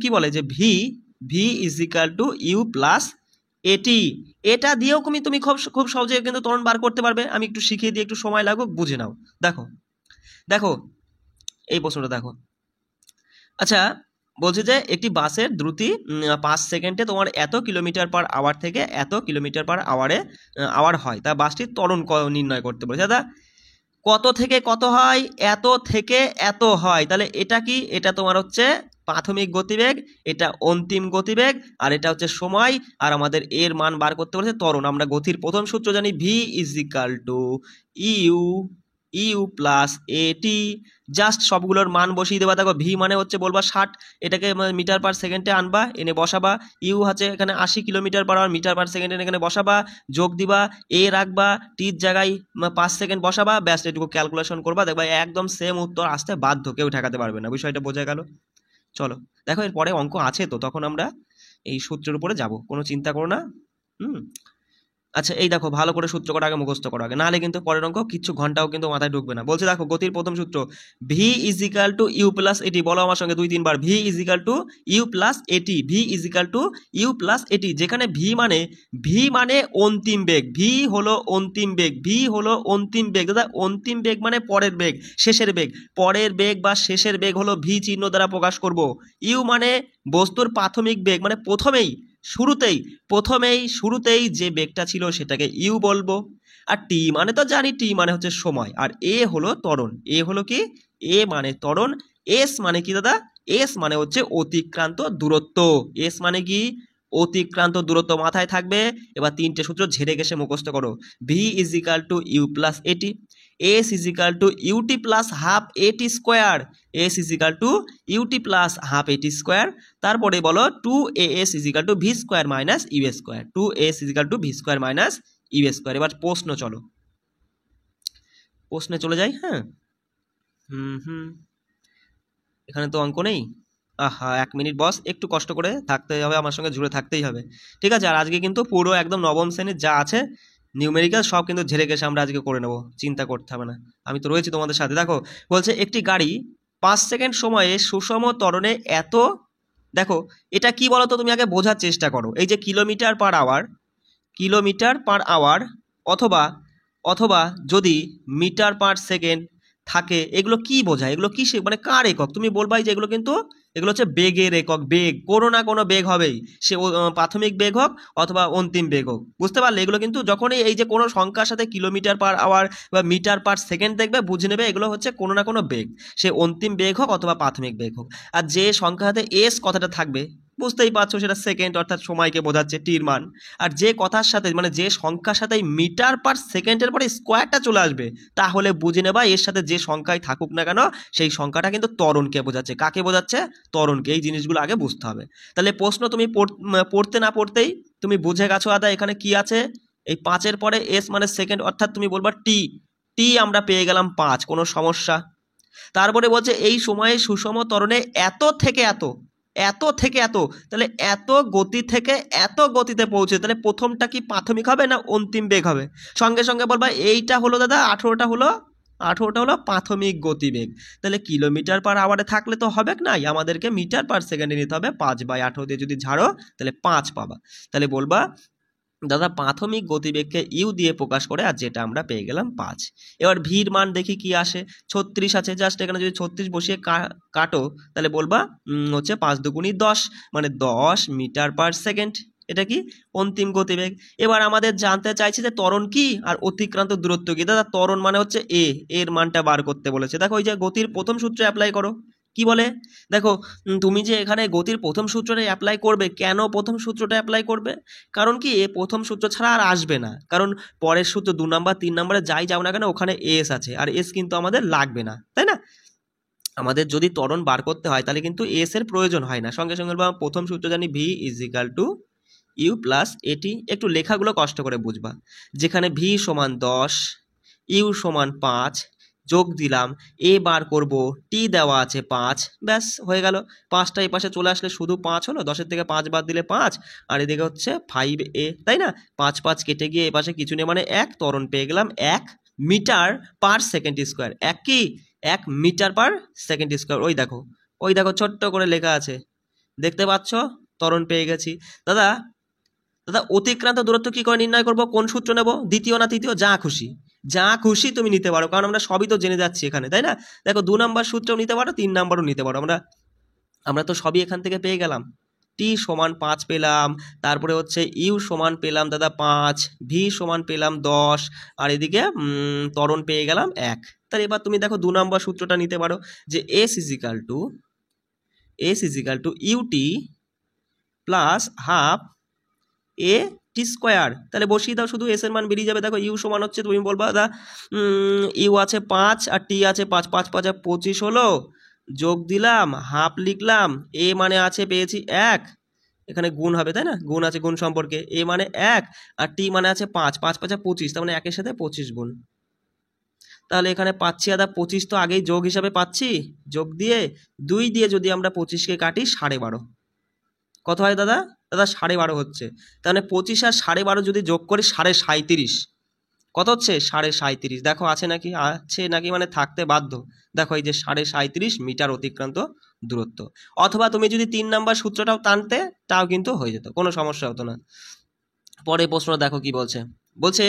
কি বলে যে v is equal to u plus at. এটা দিয়েও তুমি খুব সহজে কিন্তু ত্বরণ বার করতে পারবে। আমি একটু শিখিয়ে দিয়ে একটু সময় লাগুক, বুঝে নাও। দেখো এই প্রশ্নটা দেখো। আচ্ছা, বলছে যে একটি বাসের দ্রুতি 5 সেকেন্ডে তোমার এত কিলোমিটার পার আওয়ার থেকে এত কিলোমিটার পার আওয়ার হয়, তা বাসটির ত্বরণ নির্ণয় করতে বলেছে। দাদা কত থেকে কত হয়? এত থেকে এত হয়। তাহলে এটা কি? এটা তোমার হচ্ছে প্রাথমিক গতিবেগ, এটা অন্তিম গতিবেগ, আর এটা হচ্ছে সময়। আর আমাদের এর মান বার করতে বলেছে ত্বরণ। আমরা গতির প্রথম সূত্র জানি, v is equal to u plus at. Just সবগুলোর মান বসিয়ে দেবা। দেখো ভি মানে হচ্ছে বলবা 60, এটাকে মিটার পার সেকেন্ডে আনবা, এনে বসাবা। ইউ হচ্ছে এখানে 80 kilometre per hour, metre per সেকেন্ডে এখানে বসাবা, যোগ দিবা, এ রাখবা, টির জায়গায় 5 সেকেন্ড বসাবা, ব্যাস এটুকু ক্যালকুলেশন করবা, দেখবা একদম সেম উত্তর আসতে বাধ্য, কেউ ঠেকাতে পারবে না। বিষয়টা বোঝা গেল? চলো দেখো এর পরে অঙ্ক আছে, তো তখন আমরা এই সূত্রের উপরে যাব, কোনো চিন্তা করো না। আচ্ছা এই দেখো ভালো করে সূত্র করা আগে মুখস্থ করো আগে, নাহলে কিন্তু পরের অঙ্ক কিছু ঘন্টাও কিন্তু মাথায় ঢুকবে না। বলছে দেখো গতির প্রথম সূত্র v is equal to u plus at, বলো আমার সঙ্গে 2-3 বার, v is equal to u plus at, v is equal to u plus at, যেখানে ভি মানে অন্তিম বেগ, ভি হলো অন্তিম বেগ, ভি হলো অন্তিম বেগ। দাদা অন্তিম বেগ মানে পরের বেগ, শেষের বেগ, পরের বেগ বা শেষের বেগ হলো ভি চিহ্ন দ্বারা প্রকাশ করব। ইউ মানে বস্তুর প্রাথমিক বেগ, মানে শুরুতেই যে বেগটা ছিল সেটাকে ইউ বলবো। আর টি মানে তো জানি, টি মানে হচ্ছে সময়, আর এ হলো ত্বরণ, এ হলো কি, এ মানে ত্বরণ। এস মানে কি দাদা, এস মানে হচ্ছে অতিক্রান্ত দূরত্ব, এস মানে কি অতিক্রান্ত দূরত্ব, মাথায় থাকবে। এবার 3টে সূত্র ঝেড়ে ঘেসে মুখস্থ করো। V is equal to u plus at, s is equal to UT plus half at square, s is equal to UT plus half at square. তারপরে বলো 2as is equal to v square minus u square, 2as is equal to v square minus u square. এবার প্রশ্ন, চলো প্রশ্নে চলে যাই। হ্যাঁ এখানে তো অঙ্ক নেই, আহা 1 মিনিট বস, একটু কষ্ট করে থাকতে হবে, আমার সঙ্গে জুড়ে থাকতেই হবে, ঠিক আছে? আর আজকে কিন্তু পুরো একদম নবম শ্রেণীর যা আছে নিউমেরিক্যাল সব কিন্তু ঝেড়ে গেছে, আমরা আজকে করে নেবো, চিন্তা করতে হবে না, আমি তো রয়েছি তোমাদের সাথে। দেখো বলছে একটি গাড়ি 5 সেকেন্ড সময়ে সুষম ত্বরণে এত, দেখো এটা কি বলতো, তুমি আগে বোঝার চেষ্টা করো। এই যে কিলোমিটার পার আওয়ার অথবা অথবা যদি মিটার পার সেকেন্ড থাকে, এগুলো কি বোঝায়, এগুলো কি মানে কার একক? তুমি বলবাই যে এগুলো হচ্ছে বেগের একক, বেগ কোনো না কোনো বেগ হবেই, সে প্রাথমিক বেগ হোক অথবা অন্তিম বেগ হোক, বুঝতে পারলে? এগুলো কিন্তু যখনই এই যে কোনো সংখ্যার সাথে কিলোমিটার পার আওয়ার বা মিটার পার সেকেন্ড দেখবে, বুঝে নেবে এগুলো হচ্ছে কোনো না কোনো বেগ, সে অন্তিম বেগ হোক অথবা প্রাথমিক বেগ হোক। আর যে সংখ্যার সাথে এস কথাটা থাকবে, বুঝতেই পারছো সেটা সেকেন্ড অর্থাৎ সময়কে বোঝাচ্ছে, টির মান। আর যে কথার সাথে মানে যে সংখ্যার সাথে মিটার পার সেকেন্ডের পরে স্কোয়ারটা চলে আসবে, তাহলে বুঝে নেবা এর সাথে যে সংখ্যায় থাকুক না কেন সেই সংখ্যাটা কিন্তু ত্বরণকে বোঝাচ্ছে। কাকে বোঝাচ্ছে? ত্বরণকে। এই জিনিসগুলো আগে বুঝতে হবে। তাহলে প্রশ্ন তুমি পড়তে না পড়তেই তুমি বুঝে গেছো আদা এখানে কি আছে। এই 5-এর পরে এস মানে সেকেন্ড, অর্থাৎ তুমি বলবা টি, টি আমরা পেয়ে গেলাম 5, কোনো সমস্যা? তারপরে বলছে এই সময়ে সুষম ত্বরণে এত থেকে এত, তাহলে এত গতি থেকে এত গতিতে পৌঁছে, তাহলে প্রথমটা কি প্রাথমিক হবে না অন্তিম বেগ হবে? সঙ্গে সঙ্গে বলবা এইটা হলো দাদা 18টা হলো প্রাথমিক গতিবেগ। তাহলে কিলোমিটার পার আওয়ারে থাকলে তো হবে নাই, আমাদেরকে মিটার পার সেকেন্ডে নিতে হবে, 5/18 দিয়ে যদি ঝাড়ো তাহলে 5 পাবা। তাহলে বলবা দাদা প্রাথমিক গতিবেগকে ইউ দিয়ে প্রকাশ করে, আর যেটা আমরা পেয়ে গেলাম 5। এবার ভির মান দেখি কি আসে, 36 আছে, জাস্ট এখানে যদি 36 বসিয়ে কাটো তাহলে বলবা হচ্ছে 5 দুগুণী 10, মানে 10 মিটার পার সেকেন্ড, এটা কি অন্তিম গতিবেগ। এবার আমাদের জানতে চাইছে যে ত্বরণ কি আর অতিক্রান্ত দূরত্ব কি। দাদা ত্বরণ মানে হচ্ছে এর মানটা বার করতে বলেছে। দেখো ওই যে গতির প্রথম সূত্রে অ্যাপ্লাই করো, কি বলে দেখো, তুমি যে এখানে গতির প্রথম সূত্রটা অ্যাপ্লাই করবে, কেন প্রথম সূত্রটা অ্যাপ্লাই করবে? কারণ কি এ প্রথম সূত্র ছাড়া আর আসবে না, কারণ পরের সূত্র 2 নাম্বার 3 নাম্বারে যাই যাও না কেন ওখানে এস আছে, আর এস কিন্তু আমাদের লাগবে না, তাই না? আমাদের যদি ত্বরণ বার করতে হয় তাহলে কিন্তু এস এর প্রয়োজন হয় না। সঙ্গে সঙ্গে প্রথম সূত্র জানি v is equal to u plus at, একটু লেখাগুলো কষ্ট করে বুঝবা। যেখানে ভি সমান 10, ইউ সমান 5, যোগ দিলাম, এ বার করব, টি দেওয়া আছে 5, ব্যাস হয়ে গেল। 5টা এই পাশে চলে আসলে শুধু 5 হলো, 10-এর থেকে 5 বাদ দিলে 5, আর এদিকে হচ্ছে 5a, তাই না? 5 কেটে গিয়ে এ পাশে কিছু নেই, মানে 1, ত্বরণ পেয়ে গেলাম 1 metre per second square. 1 metre per second square. ওই দেখো ছোট্ট করে লেখা আছে, দেখতে পাচ্ছ? ত্বরণ পেয়ে গেছি। দাদা অতিক্রান্ত দূরত্ব কি করে নির্ণয় করব? কোন সূত্র নেব? দ্বিতীয় না তৃতীয়? যা খুশি তুমি নিতে পারো, কারণ আমরা সবই তো জেনে যাচ্ছি এখানে, তাই না? দেখো 2 নাম্বার সূত্রও নিতে পারো, 3 নাম্বারও নিতে পারো, আমরা তো সবই এখান থেকে পেয়ে গেলাম। টি সমান 5 পেলাম, তারপরে হচ্ছে ইউ সমান পেলাম দাদা 5, ভি সমান পেলাম 10, আর এদিকে ত্বরণ পেয়ে গেলাম 1। তাহলে এবার তুমি দেখো 2 নাম্বার সূত্রটা নিতে পারো, যে s is equal to UT plus half a t square. তাহলে বসিয়ে দাও, শুধু এস এর মান বেরিয়ে যাবে। দেখো ইউ সমান হচ্ছে, তুমি বলবা দাদা ইউ আছে 5 আর টি আছে 5, 5 5 25 হলো, যোগ দিলাম, হাফ লিখলাম, এ মানে আছে পেয়েছি 1, এখানে গুণ হবে তাই না, গুণ আছে গুণ সম্পর্কে, এ মানে 1 আর টি মানে আছে 5, 5 5 25, তার মানে 1-এর সাথে 25 গুণ। তাহলে এখানে পাচ্ছি দাদা 25, তো আগেই যোগ হিসাবে পাচ্ছি, যোগ দিয়ে 2 দিয়ে যদি আমরা 25কে কাটি 12.5, কত হয় দাদা? দাদা 12.5 হচ্ছে, তাহলে 25 আর 12.5 যদি যোগ করি 37.5, কত হচ্ছে 37.5। দেখো আছে নাকি, আছে নাকি মানে থাকতে বাধ্য। দেখো এই যে 37.5 মিটার অতিক্রান্ত দূরত্ব। অথবা তুমি যদি 3 নাম্বার সূত্রটাও টানতে তাও কিন্তু হয়ে যেত, কোনো সমস্যা হতো না। পরে প্রশ্ন দেখো কি বলছে, বলছে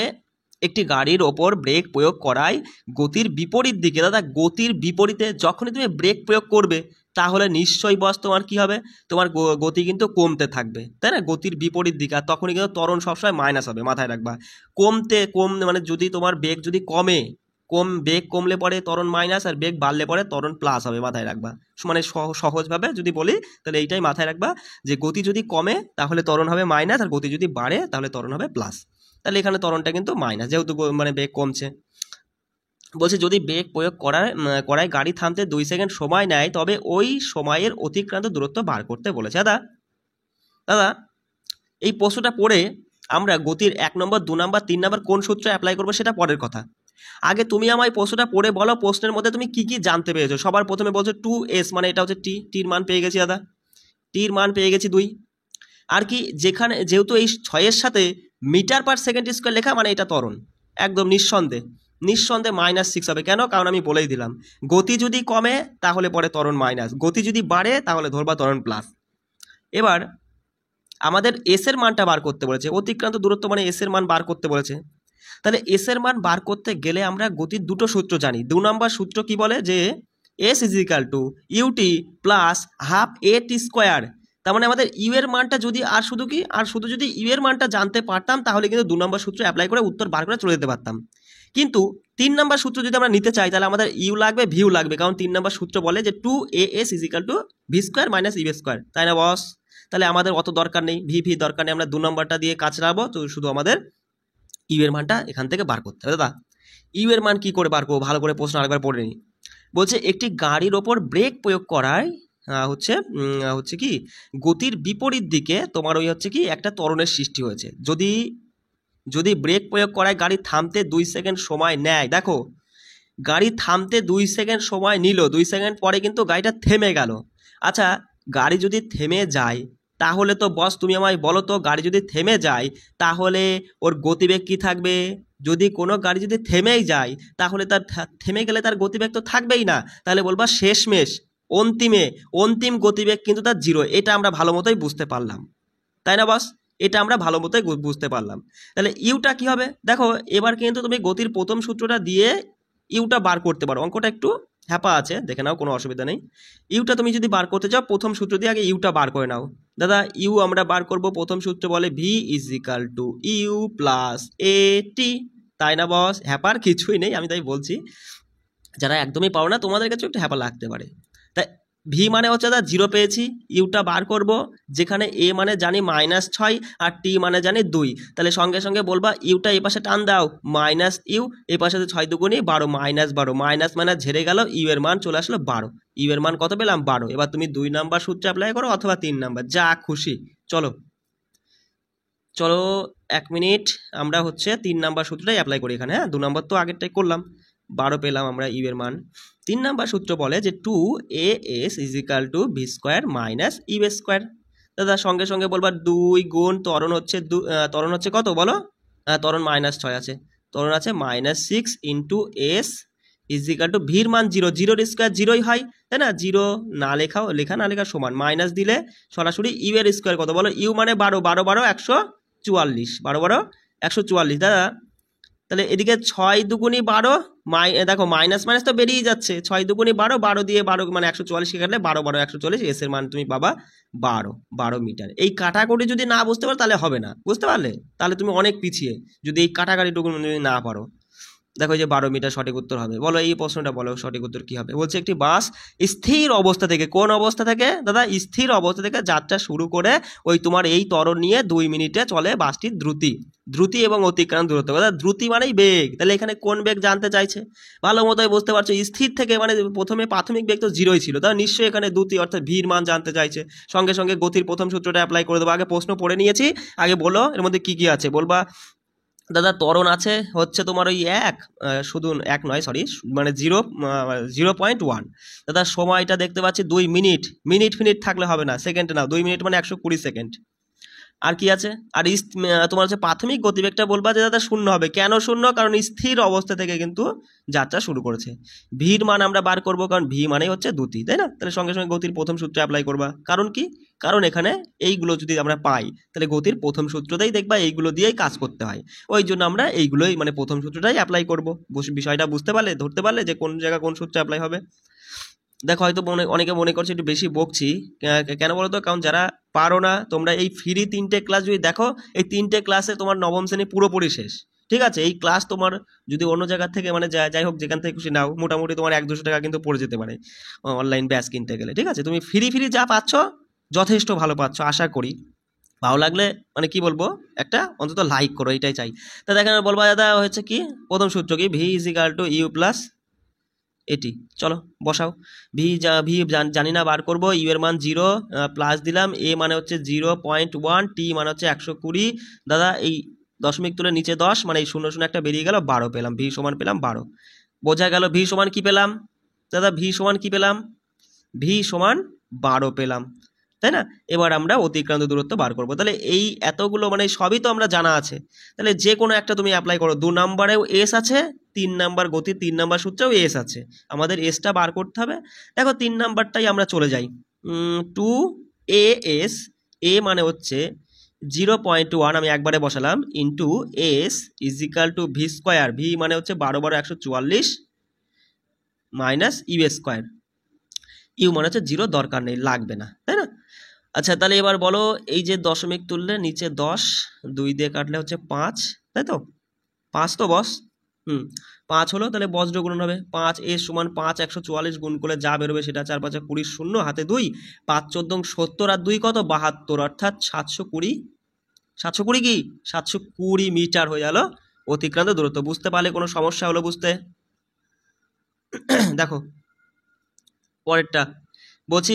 একটি গাড়ির ওপর ব্রেক প্রয়োগ করায় গতির বিপরীত দিকে, দাদা গতির বিপরীতে যখনই তুমি ব্রেক প্রয়োগ করবে তাহলে নিশ্চয়ই বস তোমার কি হবে, তোমার গতি কিন্তু কমতে থাকবে, তাই না, গতির বিপরীত দিকে। আর তখনই কিন্তু ত্বরণ সবসময় মাইনাস হবে, মাথায় রাখবা। মানে যদি তোমার বেগ যদি বেগ কমলে পরে ত্বরণ মাইনাস, আর বেগ বাড়লে পরে ত্বরণ প্লাস হবে, মাথায় রাখবা। মানে সহজভাবে যদি বলি তাহলে এইটাই মাথায় রাখবা, যে গতি যদি কমে তাহলে ত্বরণ হবে মাইনাস, আর গতি যদি বাড়ে তাহলে ত্বরণ হবে প্লাস। তাহলে এখানে ত্বরণটা কিন্তু মাইনাস, যেহেতু মানে বেগ কমছে। বলছে যদি বেগ প্রয়োগ করায় গাড়ি থামতে 2 সেকেন্ড সময় নেয়, তবে ওই সময়ের অতিক্রান্ত দূরত্ব বার করতে বলেছে। দাদা এই প্রশ্নটা পড়ে আমরা গতির 1 নম্বর 2 নম্বর 3 নম্বর কোন সূত্র অ্যাপ্লাই করবো সেটা পরের কথা। আগে তুমি আমায় প্রশ্নটা পড়ে বলো, প্রশ্নের মধ্যে তুমি কি কি জানতে পেরেছো। সবার প্রথমে বলছো 2s, মানে এটা হচ্ছে টির মান পেয়ে গেছি দাদা, টির মান পেয়ে গেছি 2। আর কি, যেহেতু এই 6 এর সাথে মিটার পার সেকেন্ড স্কোয়ার লেখা, মানে এটা ত্বরণ, একদম নিঃসন্দেহে -6 হবে। কেন, কারণ আমি বলেই দিলাম গতি যদি কমে তাহলে পরে ত্বরণ মাইনাস, গতি যদি বাড়ে তাহলে ধরবা ত্বরণ প্লাস। এবার আমাদের এস এর মানটা বার করতে বলেছে, অতিক্রান্ত দূরত্ব মানে এস এর মান বার করতে বলেছে। তাহলে এস এর মান বার করতে গেলে আমরা গতির দুটো সূত্র জানি। 2 নম্বর সূত্র কি বলে, যে s is equal to UT plus half a t square. তার মানে আমাদের ইউ এর মানটা যদি শুধু যদি ইউ এর মানটা জানতে পারতাম তাহলে কিন্তু 2 নম্বর সূত্র অ্যাপ্লাই করে উত্তর বার করে চলে যেতে পারতাম। কিন্তু 3 নম্বর সূত্র যদি আমরা নিতে চাই তাহলে আমাদের ইউ লাগবে, ভিউ লাগবে, কারণ 3 নম্বর সূত্র বলে যে 2as is equal to v square minus u square, তাই না বস? তাহলে আমাদের অত দরকার নেই, ভি দরকার নেই, আমরা 2 নম্বরটা দিয়ে কাজ রাখবো। তো শুধু আমাদের ইউ এর মানটা এখান থেকে বার করতে হবে। দাদা ইউ এর মান কি করে বার করবো, ভালো করে প্রশ্ন আরেকবার পড়ে নিই। বলছে একটি গাড়ির ওপর ব্রেক প্রয়োগ করায় হচ্ছে কি গতির বিপরীত দিকে তোমার ওই হচ্ছে কি একটা ত্বরণের সৃষ্টি হয়েছে। যদি ব্রেক প্রয়োগ করায় গাড়ি থামতে 2 সেকেন্ড সময় নেয়, দেখো গাড়ি থামতে 2 সেকেন্ড সময় নিল, 2 সেকেন্ড পরে কিন্তু গাড়িটা থেমে গেল। আচ্ছা গাড়ি যদি থেমে যায় তাহলে তো বস তুমি আমায় বলো তো, গাড়ি যদি থেমে যায় তাহলে ওর গতিবেগ কি থাকবে? যদি কোনো গাড়ি যদি থেমেই যায় তাহলে তার থেমে গেলে তার গতিবেগ তো থাকবেই না, তাহলে বলবা শেষমেশ অন্তিম গতিবেগ কিন্তু তার 0। এটা আমরা ভালো মতোই বুঝতে পারলাম, তাই না বস? এটা আমরা ভালো মতোই বুঝতে পারলাম। তাহলে ইউটা কি হবে, দেখো এবার কিন্তু তুমি গতির প্রথম সূত্রটা দিয়ে ইউটা বার করতে পারো। অঙ্কটা একটু হ্যাপা আছে, দেখে নাও, কোনো অসুবিধা নেই। ইউটা তুমি যদি বার করতে চাও প্রথম সূত্র দিয়ে আগে ইউটা বার করে নাও। দাদা ইউ আমরা বার করব, প্রথম সূত্র বলে v is equal to u plus a t, তাই না বস? হ্যাপার কিছুই নেই, আমি তাই বলছি। যারা একদমই পারো না তোমাদের কাছে একটু হ্যাপা লাগতে পারে। তাই ভি মানে হচ্ছে দাদা 0 পেয়েছি, ইউটা বার করব, যেখানে এ মানে জানি -6 আর টি মানে জানি 2। তাহলে সঙ্গে সঙ্গে বলবা ইউটা এই পাশে টান দাও, মাইনাস ইউ, এই পাশে 6 দুগুণি 12, -12, মাইনাস ঝেড়ে গেল, ইউ এর মান চলে আসলো 12। ইউ এর মান কত পেলাম? 12। এবার তুমি 2 নাম্বার সূত্র অ্যাপ্লাই করো অথবা 3 নাম্বার, যা খুশি। চলো 1 মিনিট, আমরা হচ্ছে 3 নাম্বার সূত্রটাই অ্যাপ্লাই করি এখানে। হ্যাঁ 2 নাম্বার তো আগেরটাই করলাম, 12 পেলাম আমরা ইউ এর মান। 3 নাম্বার সূত্র বলে যে 2as is equal to v square minus u square. দাদা সঙ্গে সঙ্গে বলবা 2 গুণ ত্বরণ হচ্ছে কত বলো? ত্বরণ -6 আছে, ত্বরণ আছে -6 ইন্টু এস ইজিক্যাল টু ভির মান 0, 0 স্কোয়ার 0ই হয়, তাই না? 0 না লেখা সমান, মাইনাস দিলে সরাসরি ইউ এর স্কোয়ার কত বলো? ইউ মানে 12, 12 12 144, 12 12 144। দাদা তাহলে এদিকে 6 দুগুণি 12, দেখো মাইনাস তো বেরিয়ে যাচ্ছে, 6 দুগুণি 12, 12 দিয়ে 12 মানে 144 কে কাটলে 12 12 144, এস এর মান তুমি পাবা 12 মিটার। এই কাটাকুটি যদি না বুঝতে পারো তাহলে হবে না, বুঝতে পারলে? তাহলে তুমি অনেক পিছিয়ে যদি এই কাটাকাটিটুকু যদি না পারো। দেখো যে 12 মিটার সঠিক উত্তর হবে। বলো এই প্রশ্নটা বলো সঠিক উত্তর কি হবে? বলছে একটি বাস স্থির অবস্থা থেকে, কোন অবস্থা থেকে দাদা? স্থির অবস্থা থেকে যাত্রা শুরু করে ওই তোমার এই ত্বরণ নিয়ে 2 মিনিটে চলে বাসটির দ্রুতি এবং অতিক্রান্ত দূরত্ব। দাদা দ্রুতি মানেই বেগ, তাহলে এখানে কোন বেগ জানতে চাইছে? ভালো মতোই বুঝতে পারছো, স্থির থেকে মানে প্রথমে প্রাথমিক বেগ তো 0ই ছিল, তাহলে নিশ্চয়ই এখানে দ্রুতি অর্থাৎ ভির মান জানতে চাইছে। সঙ্গে সঙ্গে গতির প্রথম সূত্রটা অ্যাপ্লাই করে দেবো। আগে প্রশ্ন পড়ে নিয়েছি, আগে বলো এর মধ্যে কি কি আছে বলবা। দাদা ত্বরণ আছে হচ্ছে তোমার ওই শুধু 1 নয়, সরি, মানে 0.1। দাদা সময়টা দেখতে পাচ্ছি 2 মিনিট, মিনিট থাকলে হবে না, সেকেন্ড নাও, 2 মিনিট মানে 120 সেকেন্ড। আর কি আছে, আর তোমার হচ্ছে প্রাথমিক গতিবেগটা বলবা যে দাদা শূন্য হবে। কেন শূন্য? কারণ স্থির অবস্থা থেকে কিন্তু যাত্রা শুরু করেছে। ভির মান আমরা বার করব, কারণ ভি মানেই হচ্ছে দ্রুতি, তাই না? তাহলে সঙ্গে সঙ্গে গতির প্রথম সূত্র অ্যাপ্লাই করবা। কারণ কি? কারণ এখানে এইগুলো যদি আমরা পাই তাহলে গতির প্রথম সূত্রটাই দেখবা এইগুলো দিয়েই কাজ করতে হয়, ওই জন্য আমরা এইগুলোই মানে প্রথম সূত্রটাই অ্যাপ্লাই করব। বিষয়টা বুঝতে পারলে, ধরতে পারলে যে কোন জায়গা কোন সূত্র অ্যাপ্লাই হবে। দেখো হয়তো অনেকে মনে করছে একটু বেশি বকছি, কেন বলো তো? কারণ যারা পারো না তোমরা এই ফ্রি 3টে ক্লাস যদি দেখো, এই 3টে ক্লাসে তোমার নবম শ্রেণী পুরোপুরি শেষ। ঠিক আছে, এই ক্লাস তোমার যদি অন্য জায়গা থেকে মানে যাই হোক যেখান থেকে খুশি নাও, মোটামুটি তোমার 100-200 টাকা কিন্তু পড়ে যেতে পারে অনলাইন ব্যাচ কিনতে গেলে। ঠিক আছে, তুমি ফ্রি যা পাচ্ছ যথেষ্ট ভালো পাচ্ছ আশা করি। ভালো লাগলে মানে কি বলবো, একটা অন্তত লাইক করো, এটাই চাই। তা দেখেন বলবো দাদা হচ্ছে কি প্রথম সূত্র কি, v is equal to u plus at. চলো বসাও। ভি জানি না, বার করবো। ইউ এর মান 0, প্লাস দিলাম। এ মানে হচ্ছে 0.1, টি মানে হচ্ছে 120। দাদা এই দশমিক তুলে নিচে 10, মানে এই 0 একটা বেরিয়ে গেল, 12 পেলাম। ভি সমান পেলাম 12। বোঝা গেল ভি সমান কি পেলাম দাদা? ভি সমান কি পেলাম? ভি সমান 12 পেলাম, তাই না? এবার আমরা অতিক্রান্ত দূরত্ব বার করবো। তাহলে এই এতগুলো মানে সবই তো আমরা জানা আছে, তাহলে যে কোনো একটা তুমি অ্যাপ্লাই করো। 2 নম্বরেও এস আছে, 3 নাম্বার গতি 3 নাম্বার সূত্রেও এস আছে, আমাদের এসটা বার করতে হবে। দেখো 3 নাম্বারটাই আমরা চলে যাই। 2 AS, এ মানে হচ্ছে 0.1, আমি একবারে বসালাম, into S is equal to v square. V মানে হচ্ছে 12 × 144 মাইনাস ইউ স্কোয়ার। ইউ মানে হচ্ছে 0 দরকার নেই, লাগবে না, তাই না? আচ্ছা তাহলে এবার বলো, এই যে দশমিক তুললে নিচে 10, 2 দিয়ে কাটলে হচ্ছে 5, তাই তো? 5 তো বস, 5 হলো, তাহলে বজ্র গুণন হবে। 5 এ সমান 5, 144 গুণ করলে যা বেরোবে সেটা 4 5 20, শূন্য হাতে 2, 5 14 70 আর 2 কত 72, অর্থাৎ 720। 720 কি 720 মিটার হয়ে গেল অতিক্রান্ত দূরত্ব। বুঝতে পারলে কোনো সমস্যা হলো বুঝতে? দেখো পরেরটা বলছি,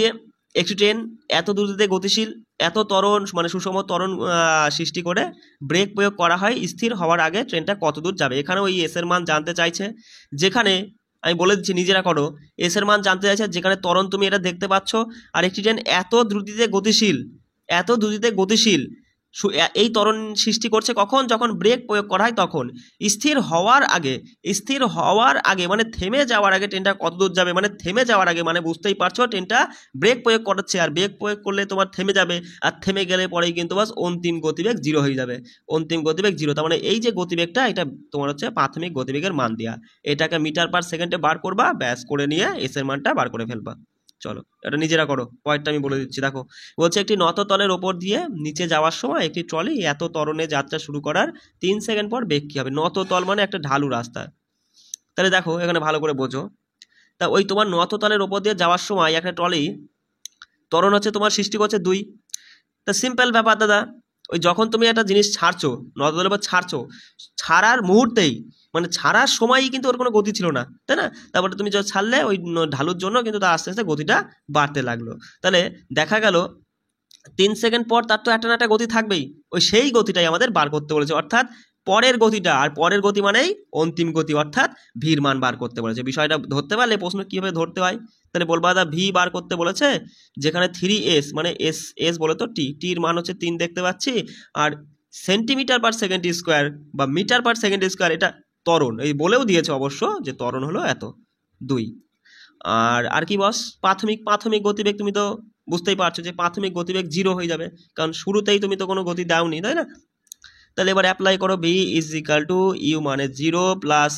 একটি ট্রেন এত দ্রুততে গতিশীল, এত ত্বরণ মানে সুষম ত্বরণ সৃষ্টি করে ব্রেক প্রয়োগ করা হয় স্থির হওয়ার আগে ট্রেনটা কত দূর যাবে। এখানে ওই এস এর মান জানতে চাইছে, যেখানে আমি বলে দিচ্ছি নিজেরা করো। এস এর মান জানতে চাইছে যেখানে ত্বরণ তুমি এটা দেখতে পাচ্ছ, আর একটি ট্রেন এত দ্রুতিতে গতিশীল এই ত্বরণ সৃষ্টি করছে কখন? যখন ব্রেক প্রয়োগ করা হয় তখন। স্থির হওয়ার আগে মানে থেমে যাওয়ার আগে ট্রেনটা কত দূর যাবে, মানে থেমে যাওয়ার আগে মানে বুঝতেই পারছো ট্রেনটা ব্রেক প্রয়োগ করছে, আর ব্রেক প্রয়োগ করলে তোমার থেমে যাবে, আর থেমে গেলে পরেই কিন্তু বাস অন্তিম গতিবেগ 0 হয়ে যাবে। অন্তিম গতিবেগ 0, তার মানে এই যে গতিবেগটা এটা তোমার হচ্ছে প্রাথমিক গতিবেগের মান দেওয়া, এটাকে মিটার পার সেকেন্ডে বার করবা, ব্যাস করে নিয়ে এস এর মানটা বার করে ফেলবা। চলো এটা নিজেরা করো, পয়েন্টটা আমি বলে দিচ্ছি। দেখো বলছে একটি নত তলের ওপর দিয়ে নিচে যাওয়ার সময় একটি ট্রলি এত ত্বরণে যাত্রা শুরু করার 3 সেকেন্ড পর বেগ কি হবে। নত তল মানে একটা ঢালু রাস্তা, তাহলে দেখো এখানে ভালো করে বোঝো। তা ওই তোমার নত তলের ওপর দিয়ে যাওয়ার সময় একটা ট্রলি ত্বরণ হচ্ছে তোমার সৃষ্টি করছে 2। তা সিম্পল ব্যাপার দাদা, ওই যখন তুমি একটা জিনিস ছাড়ছো, নত তলের উপর ছাড়ছো, ছাড়ার মুহূর্তেই মানে ছাড়ার সময়ই কিন্তু ওর কোনো গতি ছিল না, তাই না? তারপরে তুমি যখন ছাড়লে ওই ঢালুর জন্য কিন্তু তার আস্তে আস্তে গতিটা বাড়তে লাগলো। তাহলে দেখা গেল 3 সেকেন্ড পর তার তো একটা না একটা গতি থাকবেই, ওই সেই গতিটাই আমাদের বার করতে বলেছে, অর্থাৎ পরের গতিটা। আর পরের গতি মানেই অন্তিম গতি, অর্থাৎ ভির মান বার করতে বলেছে। বিষয়টা ধরতে পারলে প্রশ্ন কীভাবে ধরতে হয়, তাহলে বলবা দাদা ভি বার করতে বলেছে, যেখানে 3s মানে এস বলে তো টির মান হচ্ছে 3 দেখতে পাচ্ছি, আর সেন্টিমিটার পার সেকেন্ড স্কোয়ার বা মিটার পার সেকেন্ড স্কোয়ার এটা ত্বরণ, এই বলেও দিয়েছে অবশ্য যে ত্বরণ হলো এত 2। আর কি বস, প্রাথমিক গতিবেগ তুমি তো বুঝতেই পারছো যে প্রাথমিক গতিবেগ 0 হয়ে যাবে, কারণ শুরুতেই তুমি তো কোনো গতি দাওনি, তাই না? তাহলে এবার অ্যাপ্লাই করো, v is equal to u মানে 0 প্লাস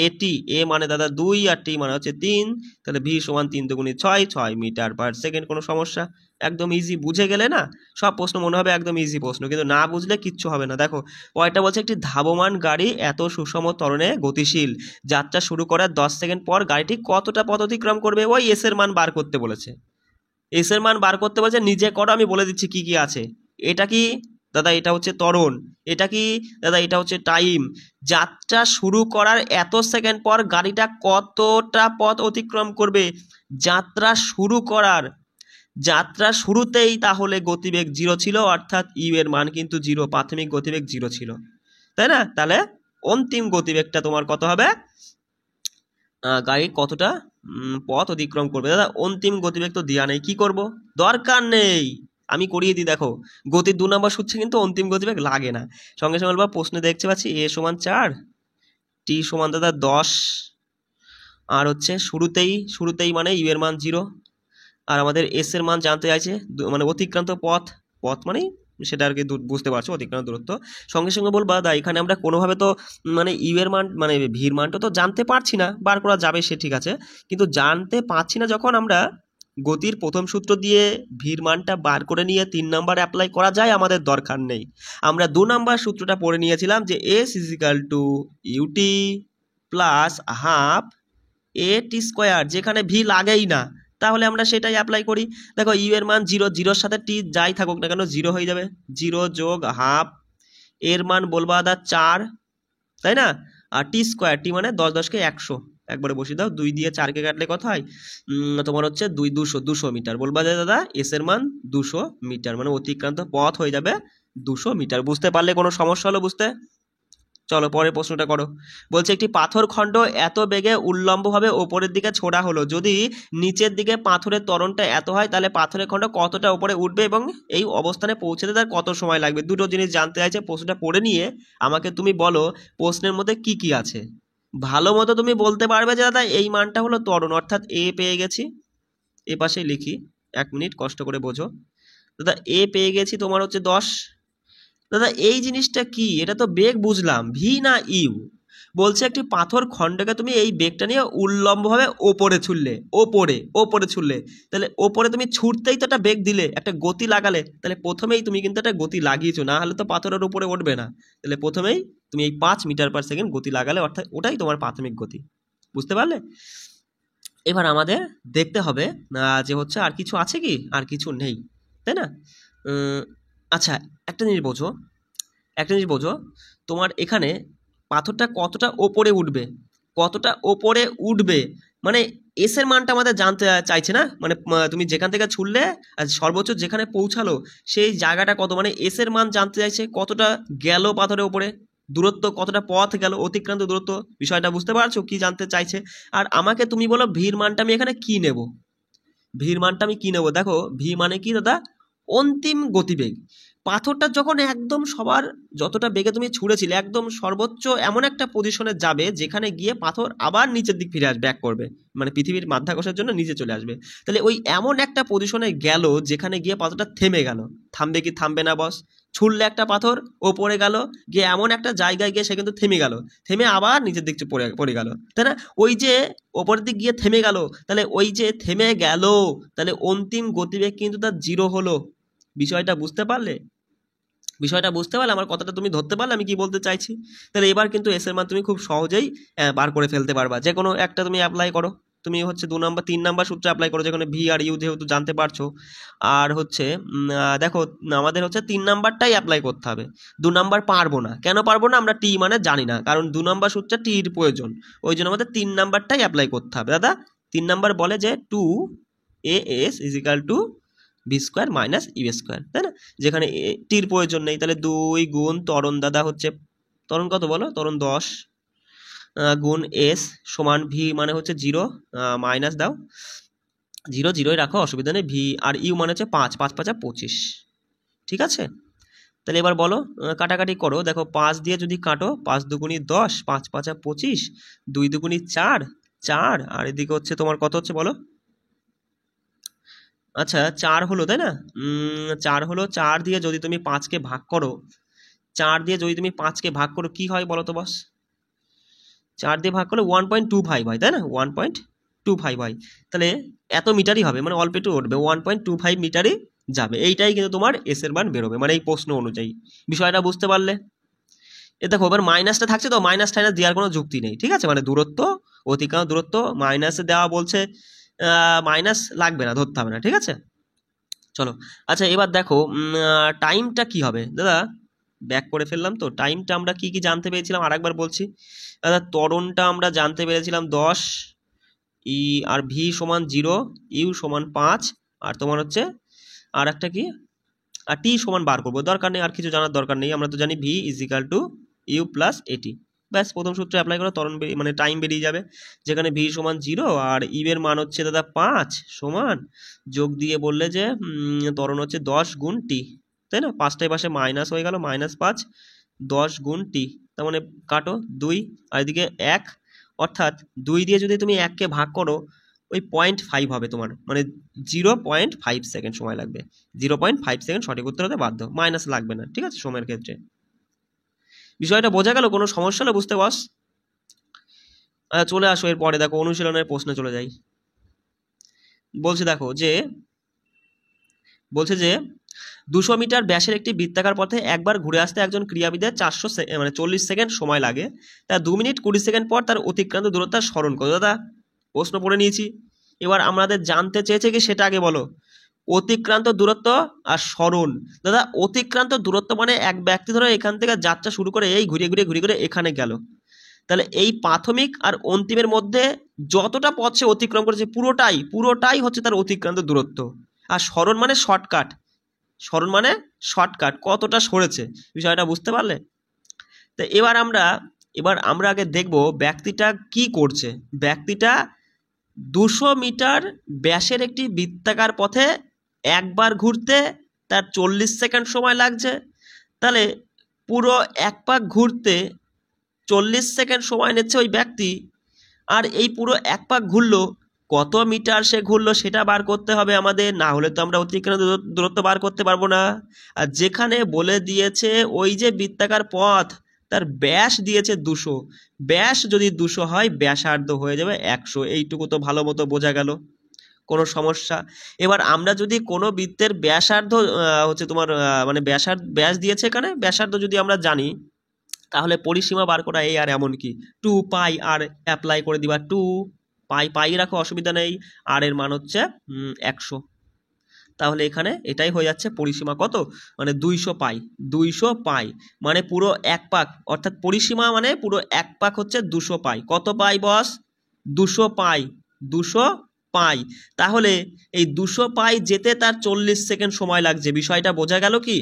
এটি, এ মানে দাদা 2 আর টি মানে হচ্ছে 3, তাহলে ভি সমান 3 দুগুণে 6 মিটার পার সেকেন্ড। কোনো সমস্যা? একদম ইজি, বুঝে গেলে না সব প্রশ্ন মনে হবে একদম ইজি প্রশ্ন, কিন্তু না বুঝলে কিচ্ছু হবে না। দেখো পরেরটা বলছে একটি ধাবমান গাড়ি এত সুষম ত্বরণে গতিশীল, যাত্রা শুরু করার 10 সেকেন্ড পর গাড়িটি কতটা পথ অতিক্রম করবে, ওই এস এর মান বার করতে বলেছে। এস এর মান বার করতে বলছে, নিজে করো, আমি বলে দিচ্ছি কি কি আছে। এটা কি দাদা? এটা হচ্ছে ত্বরণ। এটা কি দাদা? এটা হচ্ছে টাইম। যাত্রা শুরু করার এত সেকেন্ড পর গাড়িটা কতটা পথ অতিক্রম করবে, যাত্রা শুরুতেই তাহলে গতিবেগ 0 ছিল, অর্থাৎ ইউ এর মান কিন্তু 0, প্রাথমিক গতিবেগ 0 ছিল, তাই না? তাহলে অন্তিম গতিবেগটা তোমার কত হবে, গাড়ি কতটা পথ অতিক্রম করবে। দাদা অন্তিম গতিবেগ তো দেওয়া নেই, কি করব? দরকার নেই, আমি করিয়ে দিই। দেখো গতির 2 নম্বর সূত্রে কিন্তু অন্তিম গতিবেগ লাগে না। সঙ্গে সঙ্গে বলবা প্রশ্নে দেখতে পাচ্ছি a সমান 4, t সমান দাদা 10, আর হচ্ছে শুরুতেই মানে ইউ এর মান 0, আর আমাদের এস এর মান জানতে চাইছে, মানে অতিক্রান্ত পথ মানে সেটা আর কি বুঝতে পারছো, অতিক্রান্ত দূরত্ব। সঙ্গে সঙ্গে বলবা দা এখানে আমরা কোনোভাবে তো মানে ইউ এর মান মানে ভির মানটা তো জানতে পারছি না, বার করা যাবে সে ঠিক আছে, কিন্তু জানতে পারছি না যখন আমরা গতির প্রথম সূত্র দিয়ে ভির মানটা বার করে নিয়ে 3 নাম্বার অ্যাপ্লাই করা যায়, আমাদের দরকার নেই। আমরা 2 নাম্বার সূত্রটা পড়ে নিয়েছিলাম যে s is equal to UT plus half a t square, যেখানে ভি লাগেই না, তাহলে আমরা সেটাই অ্যাপ্লাই করি। দেখো ইউ এর মান 0, 0-র সাথে টি যাই থাকুক না কেন 0 হয়ে যাবে, 0 যোগ হাফ এর মান বলবো দাদা 4, তাই না, আর টি স্কোয়ার, টি মানে 10 10-কে 100, একবারে বসিয়ে দাও, 2 দিয়ে 4-কে কাটলে কত হয়, তোমার হচ্ছে 200 মিটার, বলবা যে দাদা এস এর মান 200 মিটার, মানে অতিক্রান্ত পথ হয়ে যাবে 200 মিটার। বুঝতে পারলে কোনো সমস্যা হলো বুঝতে? চলো পরের প্রশ্নটা করো। বলছে একটি পাথর খণ্ড এত বেগে উল্লম্বভাবে ওপরের দিকে ছোড়া হলো, যদি নিচের দিকে পাথরের ত্বরণটা এত হয় তাহলে পাথরের খণ্ড কতটা উপরে উঠবে এবং এই অবস্থানে পৌঁছতে তার কত সময় লাগবে। দুটো জিনিস জানতে চাইছে। প্রশ্নটা পড়ে নিয়ে আমাকে তুমি বলো প্রশ্নের মধ্যে কি কি আছে। ভালো মতো তুমি বলতে পারবে যে দাদা এই মানটা হলো ত্বরণ, অর্থাৎ এ পেয়ে গেছি, এ পাশে লিখি, 1 মিনিট কষ্ট করে বোঝো দাদা, এ পেয়ে গেছি তোমার হচ্ছে 10। দাদা এই জিনিসটা কি, এটা তো বেগ বুঝলাম, ভি না ইউ। বলছে একটি পাথর খণ্ডকে তুমি এই বেগটা নিয়ে উল্লম্বভাবে ওপরে ছুড়লে, তাহলে ওপরে তুমি ছুটতেই তো একটা বেগ দিলে, একটা গতি লাগালে, তাহলে প্রথমেই তুমি কিন্তু একটা গতি লাগিয়েছো, না হলে তো পাথরের উপরে উঠবে না। তাহলে প্রথমেই তুমি এই 5 মিটার পার সেকেন্ড গতি লাগালে, অর্থাৎ ওটাই তোমার প্রাথমিক গতি। বুঝতে পারলে? এবার আমাদের দেখতে হবে যে হচ্ছে আর কিছু আছে কি, আর কিছু নেই, তাই না? আচ্ছা একটা জিনিস বোঝো, তোমার এখানে পাথরটা কতটা ওপরে উঠবে, মানে এস এর মানটা আমাদের জানতে চাইছে না, মানে তুমি যেখান থেকে ছুড়লে আর সর্বোচ্চ যেখানে পৌঁছালো সেই জায়গাটা কত, মানে এস এর মান জানতে চাইছে, কতটা গেল পাথরের উপরে, দূরত্ব কতটা পথ গেল, অতিক্রান্ত দূরত্ব। বিষয়টা বুঝতে পারছো কি জানতে চাইছে? আর আমাকে তুমি বলো ভির মানটা আমি এখানে কি নেব, দেখো ভি মানে কি দাদা, অন্তিম গতিবেগ। পাথরটা যখন একদম সবার যতটা বেগে তুমি ছুঁড়েছিলে একদম সর্বোচ্চ এমন একটা পজিশনে যাবে যেখানে গিয়ে পাথর আবার নিচের দিক ফিরে আসবে, ব্যাক করবে, মানে পৃথিবীর মাধ্যাকর্ষণের জন্য নিচে চলে আসবে। তাহলে ওই এমন একটা পজিশনে গেল যেখানে গিয়ে পাথরটা থেমে গেল। থামবে কি থামবে না বস? ছুড়লে একটা পাথর ওপরে গেল, গিয়ে এমন একটা জায়গায় গিয়ে সে কিন্তু থেমে গেল, থেমে আবার নিচের দিক পড়ে গেল, তাই না? ওই যে ওপরের দিক গিয়ে থেমে গেল, তাহলে ওই যে থেমে গেল, তাহলে অন্তিম গতিবেগ কিন্তু তার 0 হলো। বিষয়টা বুঝতে পারলে? আমার কথাটা তুমি ধরতে পারলে আমি কি বলতে চাইছি? তাহলে এবার কিন্তু এস এর মান তুমি খুব সহজেই বার করে ফেলতে পারবা। যে কোনো একটা তুমি অ্যাপ্লাই করো, তুমি হচ্ছে 3 নাম্বার সূত্র অ্যাপ্লাই করো, যেখানে ভি আর ইউ যেহেতু জানতে পারছো। আর হচ্ছে দেখো আমাদের হচ্ছে 3 নাম্বারটাই অ্যাপ্লাই করতে হবে, 2 নাম্বার পারবো না। কেন পারবো না? আমরা টি মানে জানি না, কারণ 2 নাম্বার সূত্রে টির প্রয়োজন, ওই জন্য আমাদের 3 নাম্বারটাই অ্যাপ্লাই করতে হবে। দাদা 3 নাম্বার বলে যে 2as is equal to v square minus u square, তাই না? যেখানে টির প্রয়োজন নেই, তাহলে 2 গুণ ত্বরণ দাদা হচ্ছে, ত্বরণ কত বলো, ত্বরণ 10 গুণ এস সমান ভি মানে হচ্ছে 0, মাইনাস দাও 0 0-ই রাখো, অসুবিধা নেই। ভি আর ইউ মানে হচ্ছে 5, 5 5 25, ঠিক আছে? তাহলে এবার বলো কাটাকাটি করো। দেখো 5 দিয়ে যদি কাটো, 5 দুগুণি 10, 5 5 25, 2 দুগুণি 4, 4, আর এদিকে হচ্ছে তোমার কত হচ্ছে বলো? আচ্ছা 4 হলো, তাই না? 4 হলো। 4 দিয়ে যদি তুমি 5-কে ভাগ করো, 4 দিয়ে যদি তুমি 5-কে ভাগ করো কি হয় বলো তো বস? 4 দিয়ে ভাগ করলে 1.25 হয়, তাই না? 1.25 হয়, তাহলে এত মিটারই হবে, মানে অল্প একটু উঠবে, 1.25 মিটারই যাবে। এইটাই কিন্তু তোমার এস এর মান বেরোবে, মানে এই প্রশ্ন অনুযায়ী। বিষয়টা বুঝতে পারলে? এ দেখো এবার মাইনাসটা থাকছে, তো মাইনাস টাইনাস দেওয়ার কোনো যুক্তি নেই, ঠিক আছে? মানে দূরত্ব, অতিক্রান্ত দূরত্ব মাইনাসে দেওয়া বলছে, মাইনাস লাগবে না, ধরতে হবে না, ঠিক আছে? চলো আচ্ছা এবার দেখো টাইমটা কি হবে দাদা, ব্যাক করে ফেললাম তো। টাইমটা আমরা কি কি জানতে পেরেছিলাম আরেকবার বলছি দাদা। ত্বরণটা আমরা জানতে পেরেছিলাম 10, ই আর ভি সমান 0, ইউ সমান 5, আর তোমার হচ্ছে আর একটা কি, আর টি সমান বার করবো, দরকার নেই, আর কিছু জানার দরকার নেই, আমরা তো জানি v is equal to u plus at, ব্যাস প্রথম সূত্র অ্যাপ্লাই করো, ত্বরণ মানে টাইম বেরিয়ে যাবে, যেখানে ভি সমান 0 আর ইবের মান হচ্ছে দাদা 5 সমান যোগ দিয়ে বললে যে ত্বরণ হচ্ছে 10 গুণ টি, তাই না? 5টায় পাশে মাইনাস হয়ে গেল, -5 10 গুণ টি, তার মানে কাটো 2 আর এদিকে 1, অর্থাৎ 2 দিয়ে যদি তুমি 1কে ভাগ করো ওই 0.5 হবে তোমার, মানে 0.5 সেকেন্ড সময় লাগবে। 0.5 সেকেন্ড সঠিক উত্তর হতে বাধ্য, মাইনাস লাগবে না, ঠিক আছে সময়ের ক্ষেত্রে। বিষয়টা বোঝা গেল? কোনো সমস্যা হলে বুঝতে বস। চলে আসো এরপরে, দেখো অনুশীলনের প্রশ্নে চলে যাই। বলছে দেখো যে 200 মিটার ব্যাসের একটি বৃত্তাকার পথে একবার ঘুরে আসতে একজন ক্রীড়াবিদের 40 সেকেন্ড সময় লাগে, তার 2 মিনিট 20 সেকেন্ড পর তার অতিক্রান্ত দূরত্ব স্মরণ করো। দাদা প্রশ্ন পড়ে নিয়েছি, এবার আমাদের জানতে চেয়েছে কি সেটা আগে বলো। অতিক্রান্ত দূরত্ব আর স্মরণ। দাদা অতিক্রান্ত দূরত্ব মানে এক ব্যক্তি ধরো এখান থেকে যাত্রা শুরু করে এই ঘুরে ঘুরে এখানে গেল, তাহলে এই প্রাথমিক আর অন্তিমের মধ্যে যতটা পথ সে অতিক্রম করেছে পুরোটাই হচ্ছে তার অতিক্রান্ত দূরত্ব। আর স্মরণ মানে শর্টকাট, কতটা সরেছে, বিষয়টা বুঝতে পারলে? তো এবার আমরা আগে দেখব ব্যক্তিটা কি করছে। ব্যক্তিটা 200 মিটার ব্যাসের একটি বৃত্তাকার পথে একবার ঘুরতে তার 40 সেকেন্ড সময় লাগছে, তাহলে পুরো এক পাক ঘুরতে 40 সেকেন্ড সময় নিচ্ছে ওই ব্যক্তি, আর এই পুরো এক পাক ঘুরলো কত মিটার সে ঘুরলো সেটা বার করতে হবে আমাদের, না হলে তো আমরা অতিক্রান্ত দূরত্ব বার করতে পারবো না। আর যেখানে বলে দিয়েছে ওই যে বৃত্তাকার পথ তার ব্যাস দিয়েছে 200, ব্যাস যদি 200 হয় ব্যাসার্ধ হয়ে যাবে 100, এইটুকু তো ভালো মতো বোঝা গেল, কোনো সমস্যা? এবার আমরা যদি কোনো বৃত্তের ব্যাসার্ধ হচ্ছে তোমার মানে ব্যাস দিয়েছে এখানে, ব্যাসার্ধ যদি আমরা জানি তাহলে পরিসীমা বার করা এই আর এমন কি 2 পাই আর অ্যাপ্লাই করে দিবা, 2 পাই রাখো অসুবিধা নেই, আর এর মান হচ্ছে 100, তাহলে এখানে এটাই হয়ে যাচ্ছে পরিসীমা কত, মানে 200 পাই মানে পুরো এক পাক, অর্থাৎ পরিসীমা মানে পুরো এক পাক হচ্ছে 200 পাই। কত পাই বস? 200 পাই, তাহলে এই 200 পাই যেতে তার 40 সেকেন্ড সময় লাগছে। বিষয়টা বোঝা গেল কি?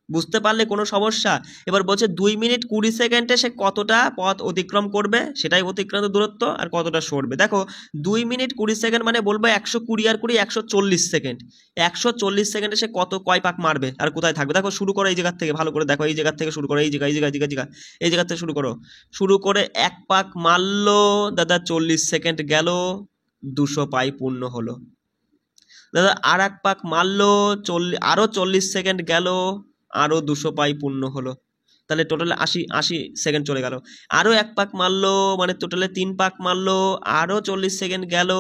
বুঝতে পারলে কোনো সমস্যা? এবার বলছে 2 মিনিট 20 সেকেন্ডে সে কতটা পথ অতিক্রম করবে, সেটাই অতিক্রান্ত দূরত্ব, আর কতটা সরবে। দেখো 2 মিনিট 20 সেকেন্ড মানে বলবো 120 আর 20 140 সেকেন্ড, 140 সেকেন্ডে সে কয় পাক মারবে আর কোথায় থাকবে। দেখো শুরু করো এই জায়গা থেকে, ভালো করে দেখো, এই জায়গা থেকে শুরু করো, এই জায়গা থেকে শুরু করে এক পাক মারলো দাদা, 40 সেকেন্ড গেল, 200 পাই পূর্ণ হলো। দাদা আর এক পাক মারলো, আরো 40 সেকেন্ড গেল, আরো 200 পাই পূর্ণ হলো, তাহলে টোটালে 80 সেকেন্ড চলে গেল। আরো এক পাক মারলো, মানে টোটালে 3 পাক মারলো, আরো 40 সেকেন্ড গেল,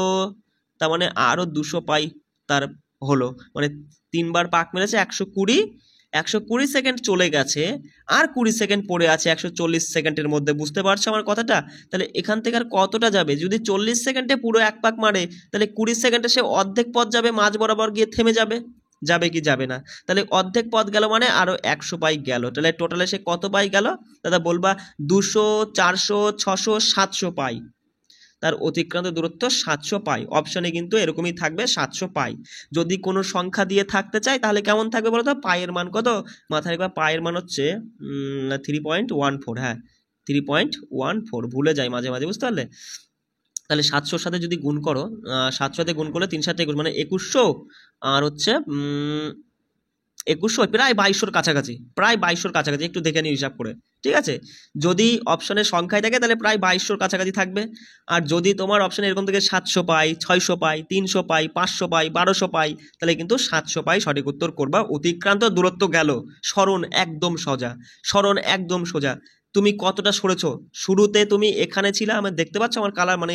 তার মানে আরো 200 পাই তার হলো, মানে 3বার পাক মেরেছে, 120 সেকেন্ড চলে গেছে, আর 20 সেকেন্ড পড়ে আছে 140 সেকেন্ডের মধ্যে। বুঝতে পারছো আমার কথাটা? তাহলে এখান থেকে আর কতটা যাবে? যদি 40 সেকেন্ডে পুরো এক পাক মারে তাহলে 20 সেকেন্ডে সে অর্ধেক পথ যাবে, মাঝ বরাবর গিয়ে থেমে যাবে কি যাবে না? তাহলে অর্ধেক পথ গেল মানে আরো 100 পাই গেল, তাহলে টোটালে সে কত পাই গেল দাদা বলবা? 200, 400, 600, 700 পাই, তার অতিক্রান্ত দূরত্ব 700 পাই। অপশনে কিন্তু এরকমই থাকবে 700 পাই। যদি কোনো সংখ্যা দিয়ে থাকতে চাই তাহলে কেমন থাকবে বলো তো? পাইয়ের মান কত মাথায় রাখবা, পাইয়ের মান হচ্ছে 3.14, হ্যাঁ 3.14, ভুলে যাই মাঝে মাঝে, বুঝতে পারলে? তাহলে 700 সাথে যদি গুণ করো, 700 সাথে গুণ করলে 3 7 21 মানে 2100, আর হচ্ছে 2100, প্রায় 2200 কাছাকাছি, একটু দেখে নিই হিসাব করে, ঠিক আছে? যদি অপশনের সংখ্যায় থাকে তাহলে প্রায় 2200 কাছাকাছি থাকবে। আর যদি তোমার অপশনে এরকম থেকে 700 পাই, 600 পাই, 300 পাই, 500 পাই, 1200 পাই, তাহলে কিন্তু 700 পাই সঠিক উত্তর করবা। অতিক্রান্ত দূরত্ব গেল, স্মরণ একদম সোজা। তুমি কতটা সরেছো? শুরুতে তুমি এখানে ছিলে, আমি দেখতে পাচ্ছ আমার কালার, মানে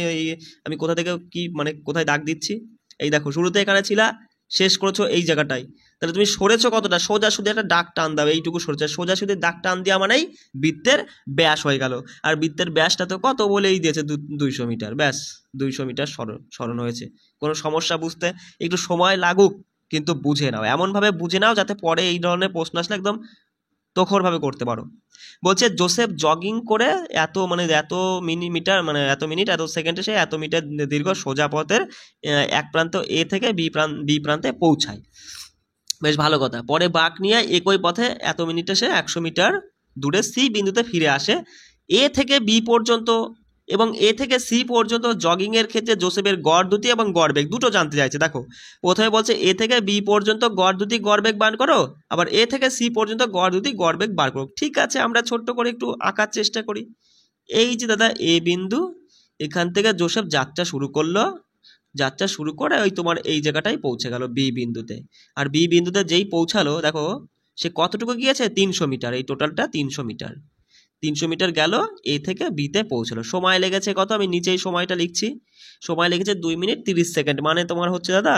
আমি কোথা থেকে কি মানে কোথায় দাগ দিচ্ছি, এই দেখো শুরুতে এখানে ছিলা, শেষ করেছো এই জায়গাটায়, তাহলে তুমি সরেছো কতটা? সোজা শুধু একটা দাগ টান দাও, এইটুকু সরেছে, সোজা শুধু দাগ টান দেওয়া মানেই বৃত্তের ব্যাস হয়ে গেল। আর বৃত্তের ব্যাসটা তো কত বলেই দিয়েছে, 200 মিটার, ব্যাস 200 মিটার সরণ হয়েছে। কোনো সমস্যা বুঝতে? একটু সময় লাগুক কিন্তু বুঝে নাও, এমনভাবে বুঝে নাও যাতে পরে এই ধরনের প্রশ্ন আসলে একদম তখরভাবে করতে পারো। বলছে জোসেফ জগিং করে এত মিনিট এত সেকেন্ডে সে এত মিটার দীর্ঘ সোজা পথের এক প্রান্ত এ থেকে বি প্রান্তে পৌঁছায়। বেশ ভালো কথা। পরে বাঁক নিয়ে একই পথে এত মিনিটে সে 100 মিটার দূরে সি বিন্দুতে ফিরে আসে, এ থেকে বি পর্যন্ত এবং এ থেকে সি পর্যন্ত জগিংয়ের ক্ষেত্রে জোসেফের গড় দ্রুতি এবং গড় বেগ দুটো জানতে চাইছে। দেখো প্রথমে বলছে এ থেকে বি পর্যন্ত গড় দ্রুতি গড় বেগ বার করো, আবার এ থেকে সি পর্যন্ত গড় দ্রুতি গড় বেগ বার করো। ঠিক আছে, আমরা ছোট্ট করে একটু আঁকার চেষ্টা করি। এই যে দাদা এ বিন্দু, এখান থেকে জোসেফ যাত্রা শুরু করলো, যাত্রা শুরু করে ওই তোমার এই জায়গাটাই পৌঁছে গেল বি বিন্দুতে। আর বি বিন্দুতে যেই পৌঁছালো দেখো সে কতটুকু গিয়েছে, 300 মিটার, এই টোটালটা 300 মিটার। 300 মিটার গেল, এ থেকে বিতে পৌঁছালো। সময় লেগেছে কত, আমি নিচেই সময়টা লিখছি। সময় লেগেছে 2 মিনিট 30 সেকেন্ড, মানে তোমার হচ্ছে দাদা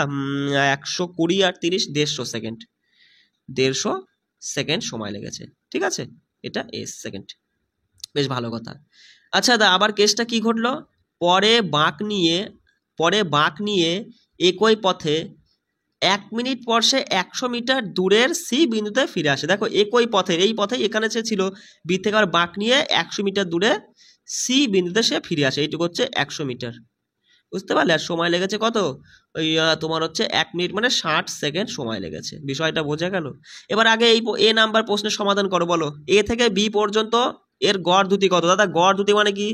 120 আর 30 150 সেকেন্ড। 150 সেকেন্ড সময় লেগেছে, ঠিক আছে, এটা এস সেকেন্ড। বেশ ভালো কথা। আচ্ছা দাদা আবার কেসটা কি ঘটলো, পরে বাঁক নিয়ে একই পথে 1 মিনিট পর সে 100 মিটার দূরের সি বিন্দুতে ফিরে আসে। দেখো একই পথে, এই পথে এখানে সে ছিল, বি থেকে আবার বাঁক নিয়ে 100 মিটার দূরে সি বিন্দুতে সে ফিরে আসে। এইটুকু হচ্ছে 100 মিটার, বুঝতে পারলে? আর সময় লেগেছে কত, ওই তোমার হচ্ছে 1 মিনিট মানে 60 সেকেন্ড সময় লেগেছে। বিষয়টা বোঝা গেল? এবার আগে এই এ নাম্বার প্রশ্নের সমাধান করো, বলো এ থেকে বি পর্যন্ত এর গড় দ্রুতি কত। দাদা গড় দ্রুতি মানে কি,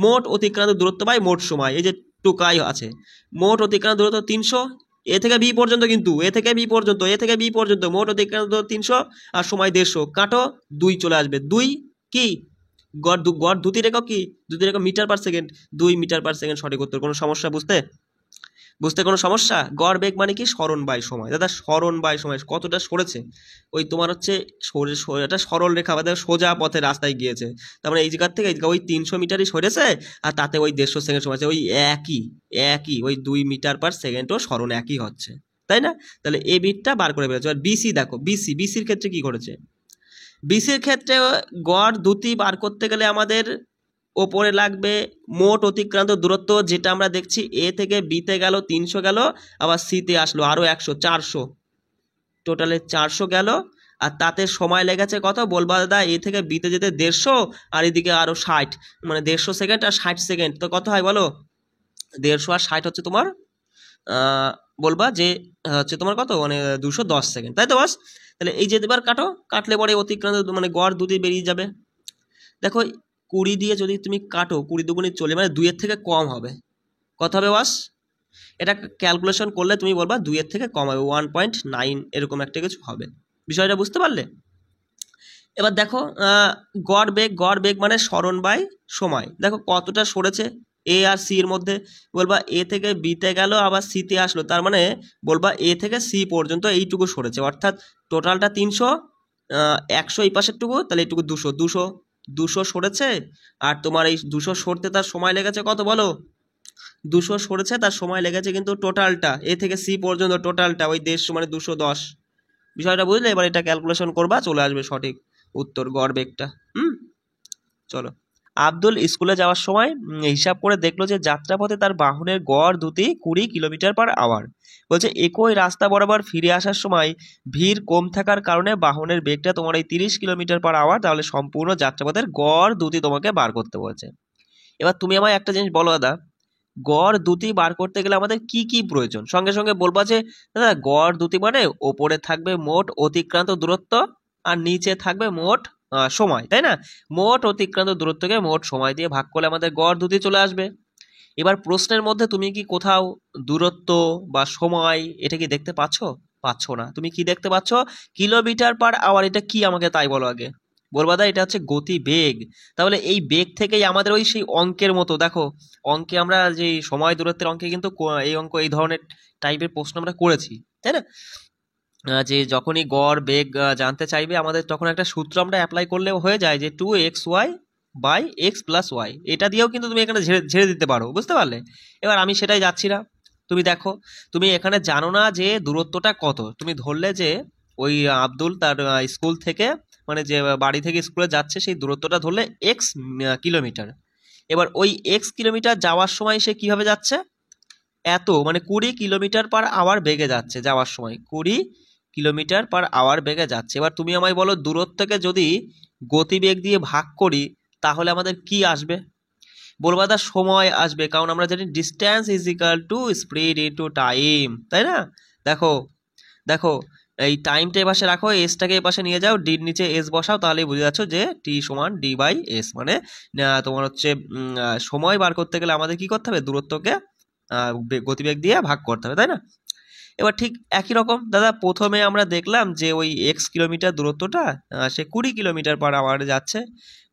মোট অতিক্রান্ত দূরত্ব বাই মোট সময়, এই যে টুকাই আছে, মোট অতিক্রান্ত দূরত্ব 300, এ থেকে বি পর্যন্ত, কিন্তু এ থেকে বি পর্যন্ত মোট অতিক্রান্ত 300 আর সময় 150, কাটো 2 চলে আসবে। 2 কি গড় দ্রুতির একক কি, দ্রুতির একক metre per second, 2 metre per second সঠিক উত্তর। কোনো সমস্যা বুঝতে কোনো সমস্যা? গড় বেগ মানে কি, সরণ বাই সময়। দাদা সরণ বাই সময় কতটা সরেছে, ওই তোমার হচ্ছে এটা সরল রেখা বা সোজা পথে রাস্তায় গিয়েছে, তার মানে এই জায়গার থেকে এই জায়গা ওই 300 মিটারই সরেছে, আর তাতে ওই 150 সেকেন্ড সময় আছে, ওই একই ওই 2 মিটার পার সেকেন্ডও সরণ একই হচ্ছে, তাই না? তাহলে এ বিটটা বার করে ফেলেছে। আর বিসি দেখো, বিসির ক্ষেত্রে কি করেছে, বিসির ক্ষেত্রে গড় দ্রুতি বার করতে গেলে আমাদের ওপরে লাগবে মোট অতিক্রান্ত দূরত্ব, যেটা আমরা দেখছি এ থেকে বিতে গেল 300 গেল, আবার সিতে আসলো আরো 100, 400, টোটালে 400 গেল। আর তাতে সময় লেগেছে কত, বলবা দাদা এ থেকে বিতে যেতে 150, আর এদিকে আরো 60, মানে 150 সেকেন্ড আর 60 সেকেন্ড, তো কত হয় বলো? 150 আর 60 হচ্ছে তোমার বলবা যে হচ্ছে তোমার কত, মানে 210 সেকেন্ড, তাই তো বাস? তাহলে এই যে এবার কাটলে পরে অতিক্রান্ত মানে গড় দ্রুতি বেরিয়ে যাবে। দেখো 20 দিয়ে যদি তুমি কাটো, 20 দুগুণে চলে, মানে 2 এর থেকে কম হবে, কত হবে বাস? এটা ক্যালকুলেশন করলে তুমি বলবা 2 এর থেকে কম হবে, 1.9 এরকম একটা কিছু হবে। বিষয়টা বুঝতে পারলে? এবার দেখো গড় বেগ মানে সরণ বাই সময়। দেখো কতটা সরেছে এ আর সি এর মধ্যে, বলবা এ থেকে বিতে গেল আবার সিতে আসলো, তার মানে বলবা এ থেকে সি পর্যন্ত এইটুকু সরেছে, অর্থাৎ টোটালটা 300, 100 এই পাশের টুকু, তাহলে এইটুকু 200 সরেছে। আর তোমার এই 200 সরতে তার সময় লেগেছে কত বলো, 200 সরেছে তার সময় লেগেছে কিন্তু টোটালটা এ থেকে সি পর্যন্ত টোটালটা ওই 150, মানে 210। বিষয়টা বুঝলে? এবার এটা ক্যালকুলেশন করবা, চলে আসবে সঠিক উত্তর গড় বেগটা। চলো, আব্দুল স্কুলে যাওয়ার সময় হিসাব করে দেখলো যে যাত্রাপথে তার বাহনের গড় দ্রুতি 20 কিলোমিটার পার আওয়ার। বলছে একই রাস্তা বরাবর ফিরে আসার সময় ভিড় কম থাকার কারণে বাহনের বেগটা তোমার এই 30 কিলোমিটার পার আওয়ার, তাহলে সম্পূর্ণ যাত্রাপথের গড় দ্রুতি তোমাকে বার করতে বলছে। এবার তুমি আমায় একটা জিনিস বলো দাদা, গড় দ্রুতি বার করতে গেলে আমাদের কি কি প্রয়োজন? সঙ্গে সঙ্গে বলবা যে দাদা গড় দ্রুতি মানে ওপরে থাকবে মোট অতিক্রান্ত দূরত্ব আর নিচে থাকবে মোট সময়, তাই না? মোট অতিক্রান্ত দূরত্বকে মোট সময় দিয়ে ভাগ করলে আমাদের গড় দ্রুতি চলে আসবে। এবার প্রশ্নের মধ্যে তুমি কি কোথাও দূরত্ব বা সময় এটা কি দেখতে পাচ্ছ না? তুমি কি দেখতে পাচ্ছ, কিলোমিটার পার আওয়ার, এটা কি আমাকে তাই বলো আগে। বলবা দা এটা হচ্ছে গতি বেগ। তাহলে এই বেগ থেকেই আমাদের ওই সেই অঙ্কের মতো, দেখো অঙ্কে আমরা যে সময় দূরত্বের অঙ্কে কিন্তু এই অঙ্ক এই ধরনের টাইপের প্রশ্ন আমরা করেছি, তাই না? যে যখনই গড় বেগ জানতে চাইবে আমাদের, তখন একটা সূত্র আমরা অ্যাপ্লাই করলেও হয়ে যায় যে 2xy by x plus Y, এটা দিয়েও কিন্তু তুমি এখানে ঝেড়ে দিতে পারো, বুঝতে পারলে? এবার আমি সেটাই যাচ্ছি না। তুমি দেখো, তুমি এখানে জানো না যে দূরত্বটা কত, তুমি ধরলে যে ওই আব্দুল তার স্কুল থেকে, মানে যে বাড়ি থেকে স্কুলে যাচ্ছে সেই দূরত্বটা ধরলে এক্স কিলোমিটার। এবার ওই এক্স কিলোমিটার যাওয়ার সময় সে কিভাবে যাচ্ছে, এত মানে 20 কিলোমিটার পার আওয়ার বেগে যাচ্ছে, যাওয়ার সময় 20 কিলোমিটার পার আওয়ার বেগে যাচ্ছে। এবার তুমি আমায় বলো দূরত্বকে যদি গতিবেগ দিয়ে ভাগ করি তাহলে আমাদের কি আসবে? বলবা দা সময় আসবে, কারণ আমরা জানি distance is equal to speed into time, তাই না? দেখো এই টাইমটা এ পাশে রাখো, এসটাকে এ পাশে নিয়ে যাও, ডির নিচে এস বসাও, তাহলেই বুঝে যাচ্ছ যে টি সমান ডি বাই এস। মানে তোমার হচ্ছে সময় বার করতে গেলে আমাদের কি করতে হবে, দূরত্বকে গতিবেগ দিয়ে ভাগ করতে হবে, তাই না? এবার ঠিক একই রকম দাদা, প্রথমে আমরা দেখলাম যে ওই এক্স কিলোমিটার দূরত্বটা সে 20 কিলোমিটার পার আওয়ারে যাচ্ছে।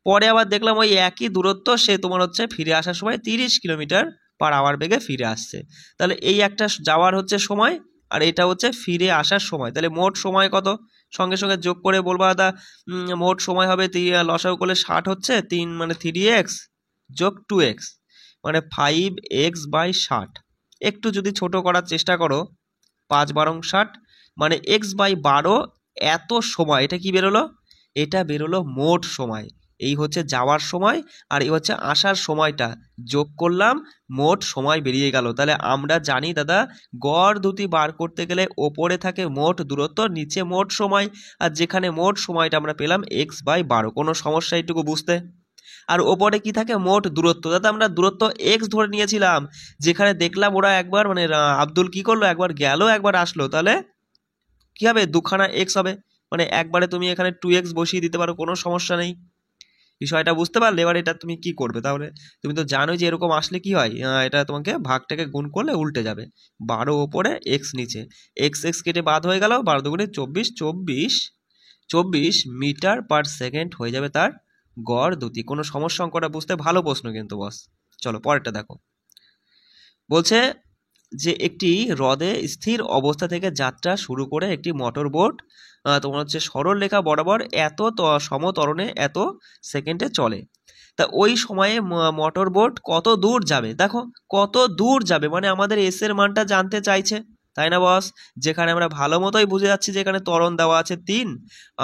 পরে আবার দেখলাম ওই একই দূরত্ব সে তোমার হচ্ছে ফিরে আসার সময় 30 কিলোমিটার পার আওয়ার বেগে ফিরে আসছে। তাহলে এই একটা যাওয়ার হচ্ছে সময়, আর এটা হচ্ছে ফিরে আসার সময়। তাহলে মোট সময় কত, সঙ্গে সঙ্গে যোগ করে বলবো দাদা, মোট সময় হবে লসাগু করলে 60 হচ্ছে 3 মানে 3x যোগ 2x মানে 5x/60। একটু যদি ছোট করার চেষ্টা করো, 5×12 = 60 মানে x/12 এত সময়। এটা কি বেরোলো, এটা বেরোলো মোট সময়। এই হচ্ছে যাওয়ার সময় আর এই হচ্ছে আসার সময়টা যোগ করলাম, মোট সময় বেরিয়ে গেল। তাহলে আমরা জানি দাদা, গড় দুটি বার করতে গেলে ওপরে থাকে মোট দূরত্ব, নিচে মোট সময়, আর যেখানে মোট সময়টা আমরা পেলাম x/12। কোনো সমস্যা এইটুকু বুঝতে? আর ওপরে কি থাকে, মোট দূরত্ব। দাদা আমরা দূরত্ব এক্স ধরে নিয়েছিলাম, যেখানে দেখলাম ওরা একবার মানে আব্দুল কি করলো, একবার গেল একবার আসলো, তাহলে কি হবে, দুখানা এক্স হবে। মানে একবারে তুমি এখানে 2x বসিয়ে দিতে পারো, কোনো সমস্যা নেই। বিষয়টা বুঝতে পারলে? এবার এটা তুমি কি করবে তাহলে, তুমি তো জানোই যে এরকম আসলে কি হয়, এটা তোমাকে ভাগটাকে গুণ করলে উল্টে যাবে। 12 ওপরে এক্স নিচে, এক্স এক্স কেটে বাদ হয়ে গেল, 12 দুগুণে 24, 24 মিটার পার সেকেন্ড হয়ে যাবে তার গড় দুটি। কোনো সমস্যা, অঙ্কটা বুঝতে ভালো প্রশ্ন কিন্তু বস। চলো পরেরটা দেখো। বলছে যে একটি হ্রদে স্থির অবস্থা থেকে যাত্রা শুরু করে একটি মোটর বোট তোমার হচ্ছে সরল রেখা বরাবর এত সমতরণে এত সেকেন্ডে চলে। তা ওই সময়ে মোটর বোট কত দূর যাবে, দেখো কত দূর যাবে, মানে আমাদের এস এর মানটা জানতে চাইছে, তাই না বস? যেখানে আমরা ভালো মতোই বুঝে যাচ্ছি যে এখানে ত্বরণ দেওয়া আছে 3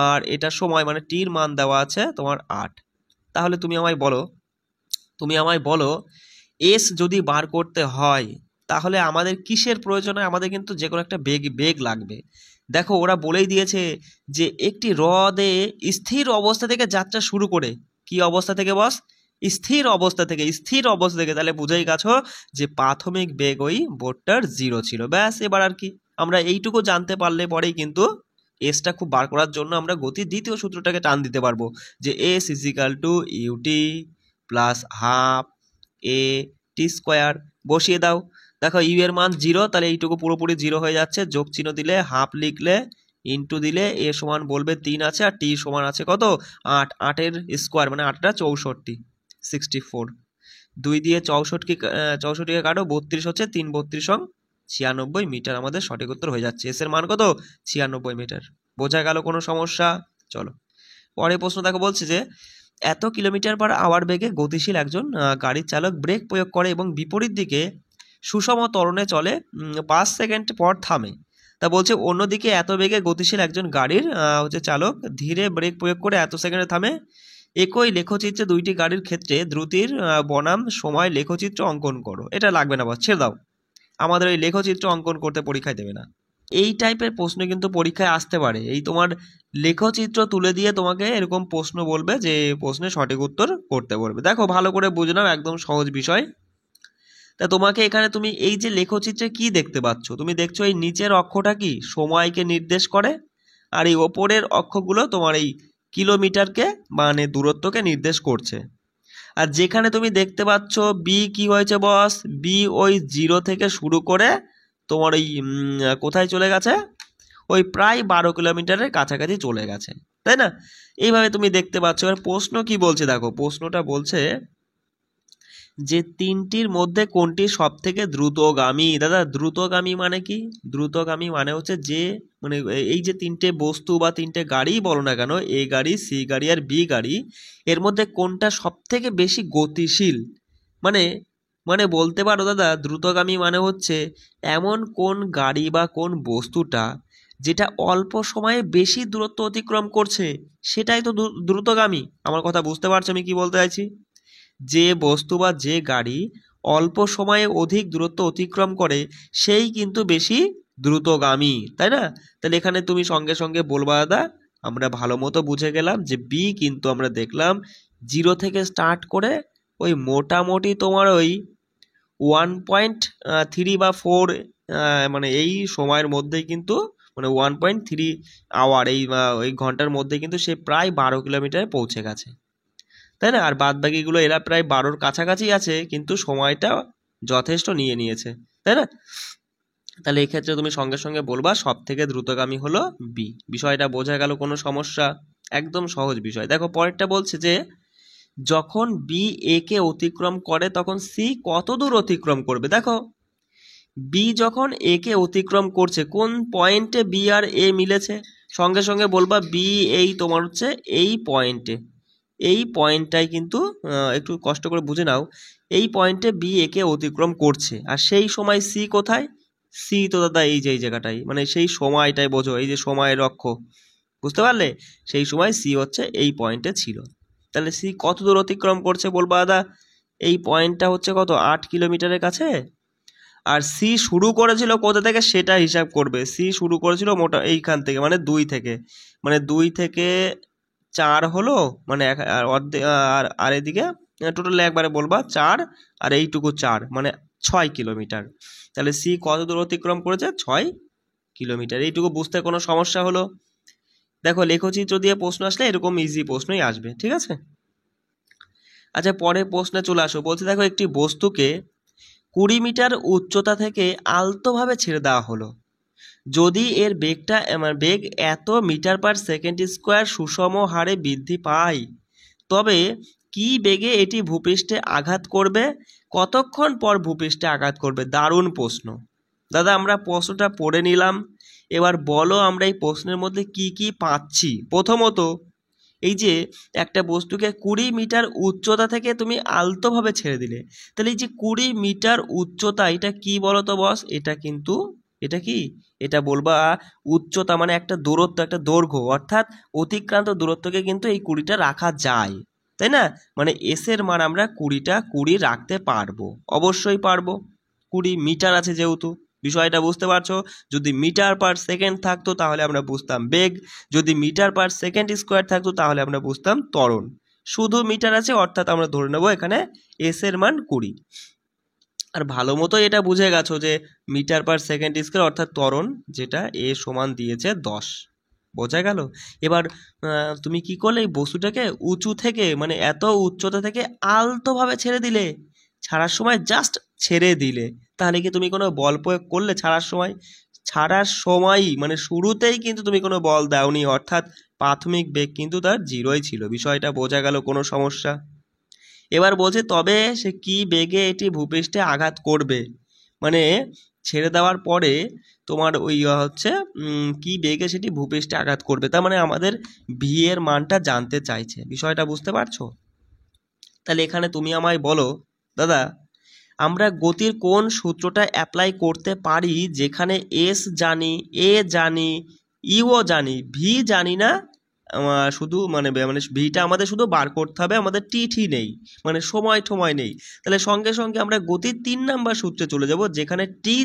আর এটা সময় মানে টির মান দেওয়া আছে তোমার 8। তাহলে তুমি আমায় বলো এস যদি বার করতে হয় তাহলে আমাদের কিসের প্রয়োজন হয়? আমাদের কিন্তু যে কোনো একটা বেগ লাগবে। দেখো ওরা বলেই দিয়েছে যে একটি হ্রদে স্থির অবস্থা থেকে যাত্রা শুরু করে, কি অবস্থা থেকে বস? স্থির অবস্থা থেকে। তাহলে বুঝেই গেছো যে প্রাথমিক বেগ ওই বোটটার 0 ছিল। ব্যাস, এবার আর কি, আমরা এইটুকু জানতে পারলে পরেই কিন্তু এসটা খুব বার করার জন্য আমরা গতির দ্বিতীয় সূত্রটাকে টান দিতে পারবো, যে S = UT plus half a t square. বসিয়ে দাও, দেখো ইউ এর মান 0, তাহলে এইটুকু পুরোপুরি 0 হয়ে যাচ্ছে। যোগ চিহ্ন দিলে, হাফ লিখলে, ইন্টু দিলে, এ সমান বলবে 3 আছে আর টি সমান আছে কত 8, 8-এর স্কোয়ার মানে 8টা 64, 64। 2 দিয়ে 64কে কাটো, 32 হচ্ছে, 3 32 96 মিটার আমাদের সঠিক উত্তর হয়ে যাচ্ছে। এস এর মান কত 96 মিটার। বোঝা গেল? কোনো সমস্যা? চলো পরের প্রশ্ন দেখো। বলছে যে এত কিলোমিটার পার আওয়ার বেগে গতিশীল একজন গাড়ির চালক ব্রেক প্রয়োগ করে এবং বিপরীত দিকে সুষম ত্বরণে চলে 5 সেকেন্ড পর থামে। তা বলছে অন্যদিকে এত বেগে গতিশীল একজন গাড়ির হচ্ছে চালক ধীরে ব্রেক প্রয়োগ করে এত সেকেন্ডে থামে। একই লেখচিত্রে দুইটি গাড়ির ক্ষেত্রে দ্রুতির বনাম সময় লেখচিত্র অঙ্কন করো। এটা লাগবে না বস, ছেড়ে দাও, আমাদের ওই লেখচিত্র অঙ্কন করতে পরীক্ষায় দেবে না। এই টাইপের প্রশ্ন কিন্তু পরীক্ষায় আসতে পারে, এই তোমার লেখচিত্র তুলে দিয়ে তোমাকে এরকম প্রশ্ন বলবে, যে প্রশ্নের সঠিক উত্তর করতে বলবে। দেখো ভালো করে বুঝে নাও, একদম সহজ বিষয়। তা তোমাকে এখানে তুমি এই যে লেখচিত্রে কি দেখতে পাচ্ছ, তুমি দেখছো এই নিচের অক্ষটা কি সময়কে নির্দেশ করে, আর এই ওপরের অক্ষগুলো তোমার এই কিলোমিটারকে মানে দূরত্বকে নির্দেশ করছে। আর যেখানে তুমি দেখতে পাচ্ছ বি কি হয়েছে বস, বি ওই 0 থেকে শুরু করে তোমার ওই কোথায় চলে গেছে, ওই প্রায় 12 কিলোমিটারের কাছাকাছি চলে গেছে, তাই না? এইভাবে তুমি দেখতে পাচ্ছ। এবার প্রশ্ন কি বলছে দেখো, প্রশ্নটা বলছে যে তিনটির মধ্যে কোনটি সব থেকে দ্রুতগামী। দাদা দ্রুতগামী মানে কি? দ্রুতগামী মানে হচ্ছে যে মানে এই যে তিনটে বস্তু বা তিনটে গাড়ি বলো না কেন, এ গাড়ি, সি গাড়ি আর বি গাড়ি, এর মধ্যে কোনটা সব থেকে বেশি গতিশীল। মানে মানে বলতে পারো দাদা, দ্রুতগামী মানে হচ্ছে এমন কোন গাড়ি বা কোন বস্তুটা যেটা অল্প সময়ে বেশি দূরত্ব অতিক্রম করছে, সেটাই তো দ্রুতগামী। আমার কথা বুঝতে পারছো আমি কি বলতে চাইছি? যে বস্তু বা যে গাড়ি অল্প সময়ে অধিক দূরত্ব অতিক্রম করে সেই কিন্তু বেশি দ্রুতগামী, তাই না? তাহলে এখানে তুমি সঙ্গে সঙ্গে বলবা দাদা, আমরা ভালো মতো বুঝে গেলাম যে বি কিন্তু আমরা দেখলাম 0 থেকে স্টার্ট করে ওই মোটামুটি তোমার ওই 1.3 বা 4 মানে এই সময়ের মধ্যেই কিন্তু মানে 1.3 আওয়ার এই ঘন্টার মধ্যে কিন্তু সে প্রায় 12 কিলোমিটারে পৌঁছে গেছে, তাই না? আর বাদ বাকিগুলো এরা প্রায় 12-র কাছাকাছি আছে, কিন্তু সময়টা যথেষ্ট নিয়ে নিয়েছে, তাই না? তাহলে এই ক্ষেত্রে তুমি সঙ্গে সঙ্গে বলবা সব থেকে দ্রুতগামী হলো বি। বিষয়টা বোঝা গেল? কোনো সমস্যা? একদম সহজ বিষয়। দেখো পরেরটা বলছে যে যখন বি এ কে অতিক্রম করে তখন সি কত দূর অতিক্রম করবে। দেখো বি যখন এ কে অতিক্রম করছে, কোন পয়েন্টে বি আর এ মিলেছে, সঙ্গে সঙ্গে বলবা বি এই তোমার হচ্ছে এই পয়েন্টে, এই পয়েন্টটাই কিন্তু একটু কষ্ট করে বুঝে নাও, এই পয়েন্টে বি এ কে অতিক্রম করছে। আর সেই সময় সি কোথায়? সি তো দাদা এই যে এই জায়গাটাই, মানে সেই সময়টাই বোঝো, এই যে সময়ের অক্ষ, বুঝতে পারলে? সেই সময় সি হচ্ছে এই পয়েন্টে ছিল। তাহলে সি কত দূর অতিক্রম করছে বলবা দাদা? এই পয়েন্টটা হচ্ছে কত, 8 কিলোমিটারের কাছে। আর সি শুরু করেছিল কোথা থেকে সেটা হিসাব করবে। সি শুরু করেছিল মোটা এইখান থেকে, মানে 2 থেকে, মানে 2 থেকে 4 হলো, মানে অর্ধেক, আর এদিকে টোটাল একবারে বলবা 4, আর এইটুকু 4, মানে 6 কিলোমিটার। তাহলে সি কত দূর অতিক্রম করেছে? 6 কিলোমিটার। এইটুকু বুঝতে কোনো সমস্যা হলো? দেখো লেখচিত্র দিয়ে প্রশ্ন আসলে এরকম ইজি প্রশ্নই আসবে, ঠিক আছে? আচ্ছা পরে প্রশ্নে চলে আসো। বলছে দেখো একটি বস্তুকে 20 মিটার উচ্চতা থেকে আলতোভাবে ছেড়ে দেওয়া হলো। যদি এর বেগ এত মিটার পার সেকেন্ড স্কোয়ার সুষম হারে বৃদ্ধি পায়, তবে কি বেগে এটি ভূপৃষ্ঠে আঘাত করবে, কতক্ষণ পর ভূপৃষ্ঠে আঘাত করবে? দারুণ প্রশ্ন দাদা। আমরা প্রশ্নটা পড়ে নিলাম, এবার বলো আমরা এই প্রশ্নের মধ্যে কি কি পাচ্ছি। প্রথমত এই যে একটা বস্তুকে 20 মিটার উচ্চতা থেকে তুমি আলতোভাবে ছেড়ে দিলে, তাহলে এই যে 20 মিটার উচ্চতা, এটা কি বলো তো বস? এটা কিন্তু, এটা কি, এটা বলবা উচ্চতা, মানে একটা দূরত্ব, একটা দৈর্ঘ্য, অর্থাৎ অতিক্রান্ত দূরত্বকে কিন্তু এই 20টা রাখা যায়, তাই না? মানে এস এর মান আমরা 20 রাখতে পারবো, অবশ্যই পারবো। 20 মিটার আছে যেহেতু, বিষয়টা বুঝতে পারছো? যদি মিটার পার সেকেন্ড থাকতো তাহলে আমরা বুঝতাম বেগ, যদি মিটার পার সেকেন্ড স্কোয়ার থাকতো তাহলে আমরা বুঝতাম ত্বরণ। শুধু মিটার আছে, অর্থাৎ আমরা ধরে নেব এখানে এস এর মান 20। আর ভালো মতো এটা বুঝে গেছো যে মিটার পার সেকেন্ড স্কোয়ার অর্থাৎ ত্বরণ, যেটা এ সমান দিয়েছে 10, বোঝা গেল? এবার তুমি কি করলে, এই বস্তুটাকে উঁচু থেকে, মানে এত উচ্চতা থেকে আলতোভাবে ছেড়ে দিলে, ছাড়ার সময় জাস্ট ছেড়ে দিলে। তাহলে কি তুমি কোনো বল প্রয়োগ করলে ছাড়ার সময়? ছাড়ার সময়ই, মানে শুরুতেই কিন্তু তুমি কোনো বল দাওনি, অর্থাৎ প্রাথমিক বেগ কিন্তু তার 0ই ছিল। বিষয়টা বোঝা গেল? কোনো সমস্যা? এবার বলছে তবে সে কি বেগে এটি ভূপৃষ্ঠে আঘাত করবে, মানে ছেড়ে দেওয়ার পরে তোমার ওই হচ্ছে কি বেগে সেটি ভূপৃষ্ঠে আঘাত করবে, তার মানে আমাদের ভি এর মানটা জানতে চাইছে। বিষয়টা বুঝতে পারছো? তাহলে এখানে তুমি আমায় বলো দাদা, আমরা গতির কোন সূত্রটা অ্যাপ্লাই করতে পারি যেখানে এস জানি, এ জানি, ইও জানি, ভি জানি না, শুধু মানে ভিটা আমাদের শুধু বার করতে হবে, আমাদের টি নেই, মানে সময় ঠময় নেই। তাহলে সঙ্গে সঙ্গে আমরা গতির 3 নাম্বার সূত্রে চলে যাব, যেখানে টি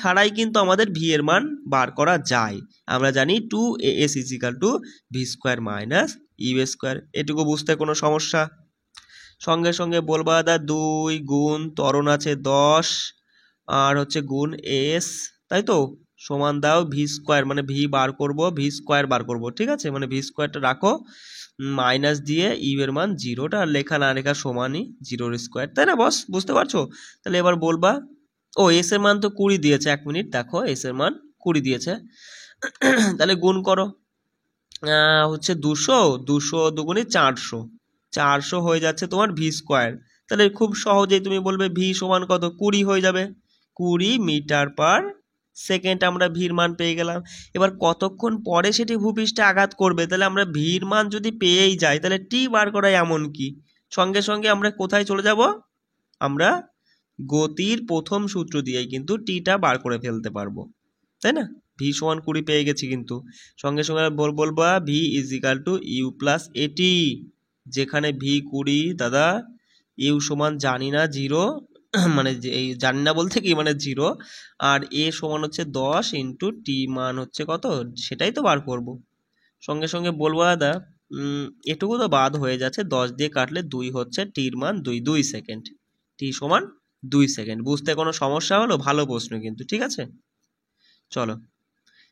ছাড়াই কিন্তু আমাদের ভি এর মান বার করা যায়। আমরা জানি 2as = v square minus u square. এটুকু বুঝতে কোনো সমস্যা? সঙ্গে সঙ্গে বলবা দা 2 গুণ ত্বরণ আছে 10, আর হচ্ছে গুণ এস, তাই তো, সমান দাও ভি স্কোয়ার, মানে ভি বার করব, ভি স্কোয়ার বার করব, ঠিক আছে? মানে ভি স্কোয়ারটা রাখো, মাইনাস দিয়ে ইউ এর মান 0টা লেখা না লেখা সমানই 0 স্কোয়ার, তাই না বস? বুঝতে পারছো? তাহলে এবার বলবা, ও এস এর মান তো 20 দিয়েছে, 1 মিনিট দেখো, এস এর মান 20 দিয়েছে। তাহলে গুণ করো, হচ্ছে 200 দুগুণে 400 হয়ে যাচ্ছে তোমার ভি স্কোয়ার। তাহলে খুব সহজেই তুমি বলবে ভি সমান কত, 20 হয়ে যাবে। 20 মিটার পার সেকেন্ড আমরা ভির মান পেয়ে গেলাম। এবার কতক্ষণ পরে সেটি ভূপৃষ্ঠে আঘাত করবে, তাহলে আমরা ভির মান যদি পেয়েই যাই, তাহলে টি বার করা এমন কি? সঙ্গে সঙ্গে আমরা কোথায় চলে যাব? আমরা গতির প্রথম সূত্র দিয়েই কিন্তু টিটা বার করে ফেলতে পারবো, তাই না? ভি সমান 20 পেয়ে গেছি, কিন্তু সঙ্গে সঙ্গে বলবা ভি = ইউ প্লাস এটি, যেখানে ভি 20 দাদা, ইউ সমান জানি না 0, মানে এই জানি না বলতে কি, মানে 0, আর এ সমান হচ্ছে 10 ইন্টু টি মান হচ্ছে কত, সেটাই তো বার করব। সঙ্গে সঙ্গে বলবো দাদা এটুকু তো বাদ হয়ে যাচ্ছে, 10 দিয়ে কাটলে 2 হচ্ছে, টির মান 2 সেকেন্ড, টি সমান 2 সেকেন্ড। বুঝতে কোনো সমস্যা হলো? ভালো প্রশ্ন কিন্তু, ঠিক আছে? চলো।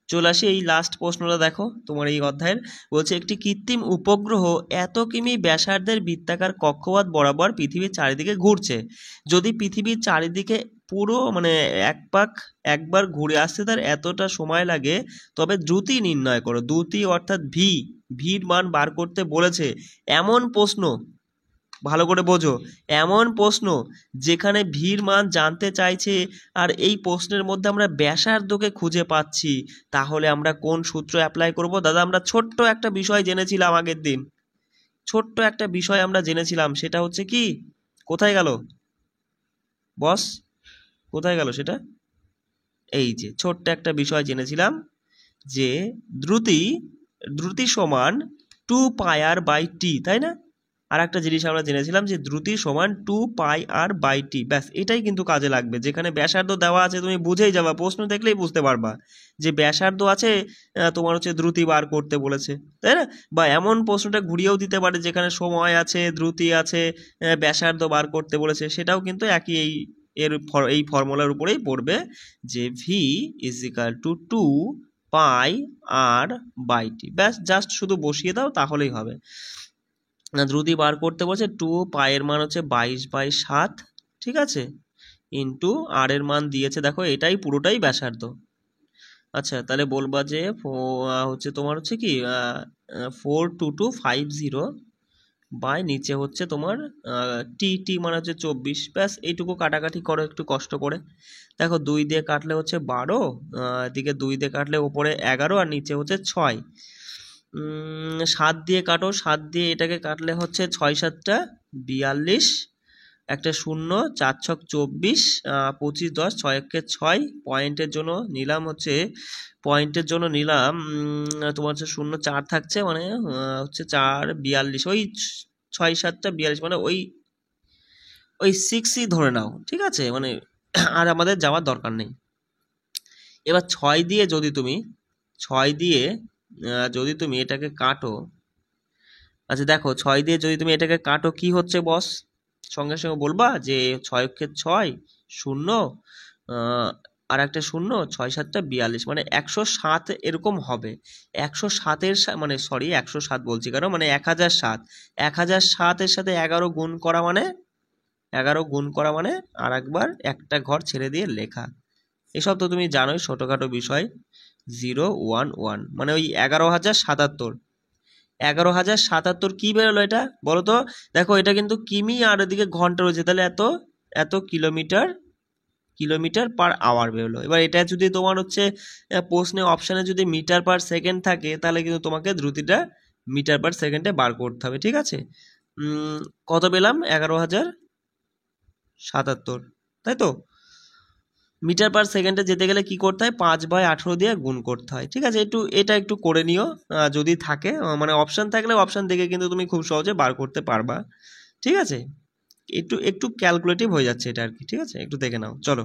চলে আসি এই লাস্ট প্রশ্নটা দেখো তোমার এই অধ্যায়ের। বলছে একটি কৃত্রিম উপগ্রহ এত কিমি ব্যাসার্ধের বৃত্তাকার কক্ষপথ বরাবর পৃথিবীর চারিদিকে ঘুরছে। যদি পৃথিবীর চারিদিকে পুরো মানে একবার ঘুরে আসতে তার এতটা সময় লাগে, তবে দ্রুতি নির্ণয় করো। দ্রুতি অর্থাৎ ভির মান বার করতে বলেছে। এমন প্রশ্ন, ভালো করে বোঝো, এমন প্রশ্ন যেখানে ভির মান জানতে চাইছে আর এই প্রশ্নের মধ্যে আমরা ব্যাসার্ধকে খুঁজে পাচ্ছি, তাহলে আমরা কোন সূত্র অ্যাপ্লাই করব? দাদা আমরা ছোট্ট একটা বিষয় জেনেছিলাম আগের দিন, ছোট্ট একটা বিষয় আমরা জেনেছিলাম, সেটা হচ্ছে কি, কোথায় গেল বস, কোথায় গেল সেটা? এই যে ছোট্ট একটা বিষয় জেনেছিলাম যে দ্রুতি সমান 2πr/t, তাই না? আর একটা জিনিস আমরা জেনেছিলাম যে দ্রুতি সমান 2πr/t। ব্যাস এটাই কিন্তু কাজে লাগবে। যেখানে ব্যাসার্ধ দেওয়া আছে তুমি বুঝেই যাবা, প্রশ্ন দেখলেই বুঝতে পারবা যে ব্যাসার্ধ আছে, তোমার হচ্ছে দ্রুতি বার করতে বলেছে, তাই না? বা এমন প্রশ্নটা ঘুরিয়েও দিতে পারে যেখানে সময় আছে, দ্রুতি আছে, ব্যাসার্ধ বার করতে বলেছে, সেটাও কিন্তু একই এই ফর্মুলার উপরেই পড়বে যে v is equal two 2πr/t। ব্যাস জাস্ট শুধু বসিয়ে দাও তাহলেই হবে। না, দ্রুতি বার করতে বলছে 2π এর মান হচ্ছে 22/7, ঠিক আছে, ইন্টু আর এর মান দিয়েছে দেখো, এটাই পুরোটাই ব্যাসার্ধ। আচ্ছা তাহলে বলবা যে হচ্ছে তোমার হচ্ছে কি 42250 বাই নিচে হচ্ছে তোমার টি মানে হচ্ছে 24। ব্যাস এইটুকু কাটাকাটি করো একটু কষ্ট করে। দেখো 2 দিয়ে কাটলে হচ্ছে 12, এদিকে 2 দিয়ে কাটলে উপরে 11 আর নিচে হচ্ছে 6। 7 দিয়ে কাটো, 7 দিয়ে এটাকে কাটলে হচ্ছে 6 7 42, একটা 0, 4 6 24, 25 10, 6 1 6, পয়েন্টের জন্য নিলাম হচ্ছে তোমার হচ্ছে 0 4 থাকছে, মানে হচ্ছে 4 42, ওই 6 7 42, মানে ওই 6ই ধরে নাও, ঠিক আছে, মানে আর আমাদের যাওয়ার দরকার নেই। এবার 6 দিয়ে যদি তুমি এটাকে কাটো, আচ্ছা দেখো 6 দিয়ে যদি তুমি এটাকে কাটো কি হচ্ছে বস, সঙ্গে সঙ্গে বলবা যে 6 × 6 0, আর একটা 0, 6 7 42, মানে 107 এরকম হবে। 107 মানে সরি 107 বলছি কেন, মানে 1007, 1007 এর সাথে 11 গুণ করা মানে আর একবার একটা ঘর ছেড়ে দিয়ে লেখা। এসব তো তুমি জানোই, ছোটখাটো বিষয়। 011 মানে ওই 11,077 কি বেরোলো এটা বলো তো? দেখো এটা কিন্তু কিমি আর ওদিকে ঘন্টা রয়েছে, তাহলে এত কিলোমিটার/আওয়ার বেরোলো। এবার এটা যদি তোমার হচ্ছে প্রশ্নে অপশানে যদি মিটার/সেকেন্ড থাকে, তাহলে কিন্তু তোমাকে দ্রুতিটা মিটার/সেকেন্ডে বার করতে হবে, ঠিক আছে? কত পেলাম? 11,077, তাই তো? মিটার/সেকেন্ডে যেতে গেলে কি করতে হয়? 5/18 দিয়ে গুণ করতে হয়, ঠিক আছে? এটা একটু করে নিও, যদি থাকে, মানে অপশান থাকলে অপশান দেখে কিন্তু তুমি খুব সহজে বার করতে পারবা, ঠিক আছে? একটু ক্যালকুলেটিভ হয়ে যাচ্ছে এটা আর কি, ঠিক আছে? একটু দেখে নাও, চলো।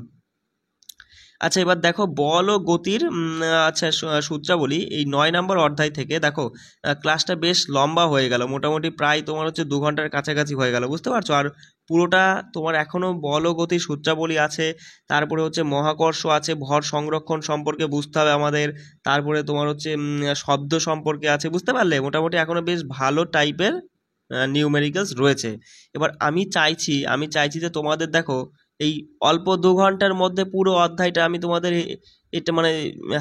আচ্ছা এবার দেখো বল ও গতির আচ্ছা সূত্রাবলী এই 9 নম্বর অধ্যায় থেকে। দেখো ক্লাসটা বেশ লম্বা হয়ে গেল, মোটামুটি প্রায় তোমার হচ্ছে 2 ঘন্টার কাছাকাছি হয়ে গেল, বুঝতে পারছো? আর পুরোটা তোমার এখনো বল ও গতির সূত্রাবলী আছে, তারপরে হচ্ছে মহাকর্ষ আছে, ভর সংরক্ষণ সম্পর্কে বুঝতে হবে আমাদের, তারপরে তোমার হচ্ছে শব্দ সম্পর্কে আছে, বুঝতে পারলে? মোটামুটি এখনো বেশ ভালো টাইপের নিউমেরিক্যালস রয়েছে। এবার আমি চাইছি যে তোমাদের দেখো এই অল্প 2 ঘন্টার মধ্যে পুরো অধ্যায়টা আমি তোমাদের এটা মানে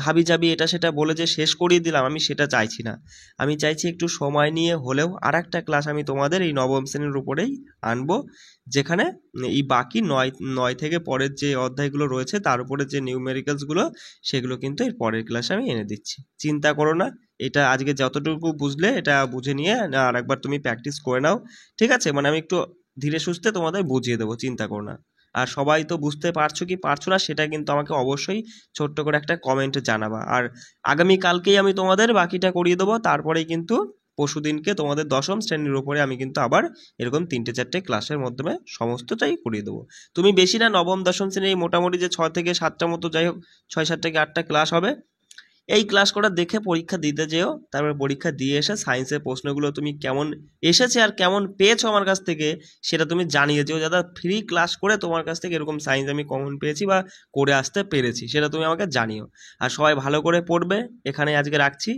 হাবিজাবি এটা সেটা বলে যে শেষ করিয়ে দিলাম, আমি সেটা চাইছি না। আমি চাইছি একটু সময় নিয়ে হলেও আর একটা ক্লাস আমি তোমাদের এই নবম শ্রেণীর উপরেই আনবো, যেখানে এই বাকি 9 থেকে পরের যে অধ্যায়গুলো রয়েছে তার উপরে যে নিউমেরিক্যালসগুলো, সেগুলো কিন্তু এর পরের ক্লাসে আমি এনে দিচ্ছি। চিন্তা করো না, এটা আজকে যতটুকু বুঝলে এটা বুঝে নিয়ে আর একবার তুমি প্র্যাকটিস করে নাও, ঠিক আছে? মানে আমি একটু ধীরে সুস্থে তোমাদের বুঝিয়ে দেবো, চিন্তা করো না। আর সবাই তো বুঝতে পারছো কি পারছো না সেটা কিন্তু আমাকে অবশ্যই ছোট্ট করে একটা কমেন্টে জানাবা। আর আগামীকালকেই আমি তোমাদের বাকিটা করিয়ে দেবো, তারপরেই কিন্তু পরশুদিনকে তোমাদের 10ম শ্রেণীর উপরে আমি কিন্তু আবার এরকম 3টে 4টে ক্লাসের মাধ্যমে সমস্তটাই করিয়ে দেবো। তুমি বেশি না, নবম 10ম শ্রেণী মোটামুটি যে 6 থেকে 7টা মতো, যাই হোক 6 7 থেকে 8টা ক্লাস হবে, এই ক্লাস করা দেখে পরীক্ষা দিতে যেও, তারপর পরীক্ষা দিয়ে এসে সায়েন্সের প্রশ্নগুলো তুমি কেমন এসেছে আর কেমন পেয়েছো আমার কাছ থেকে সেটা তুমি জানিয়ে যেও, যাতে ফ্রি ক্লাস করে তোমার কাছ থেকে এরকম সায়েন্স আমি কমন পেয়েছি বা করে আসতে পেরেছি সেটা তুমি আমাকে জানিও। আর সবাই ভালো করে পড়বে, এখানে আজকে রাখছি।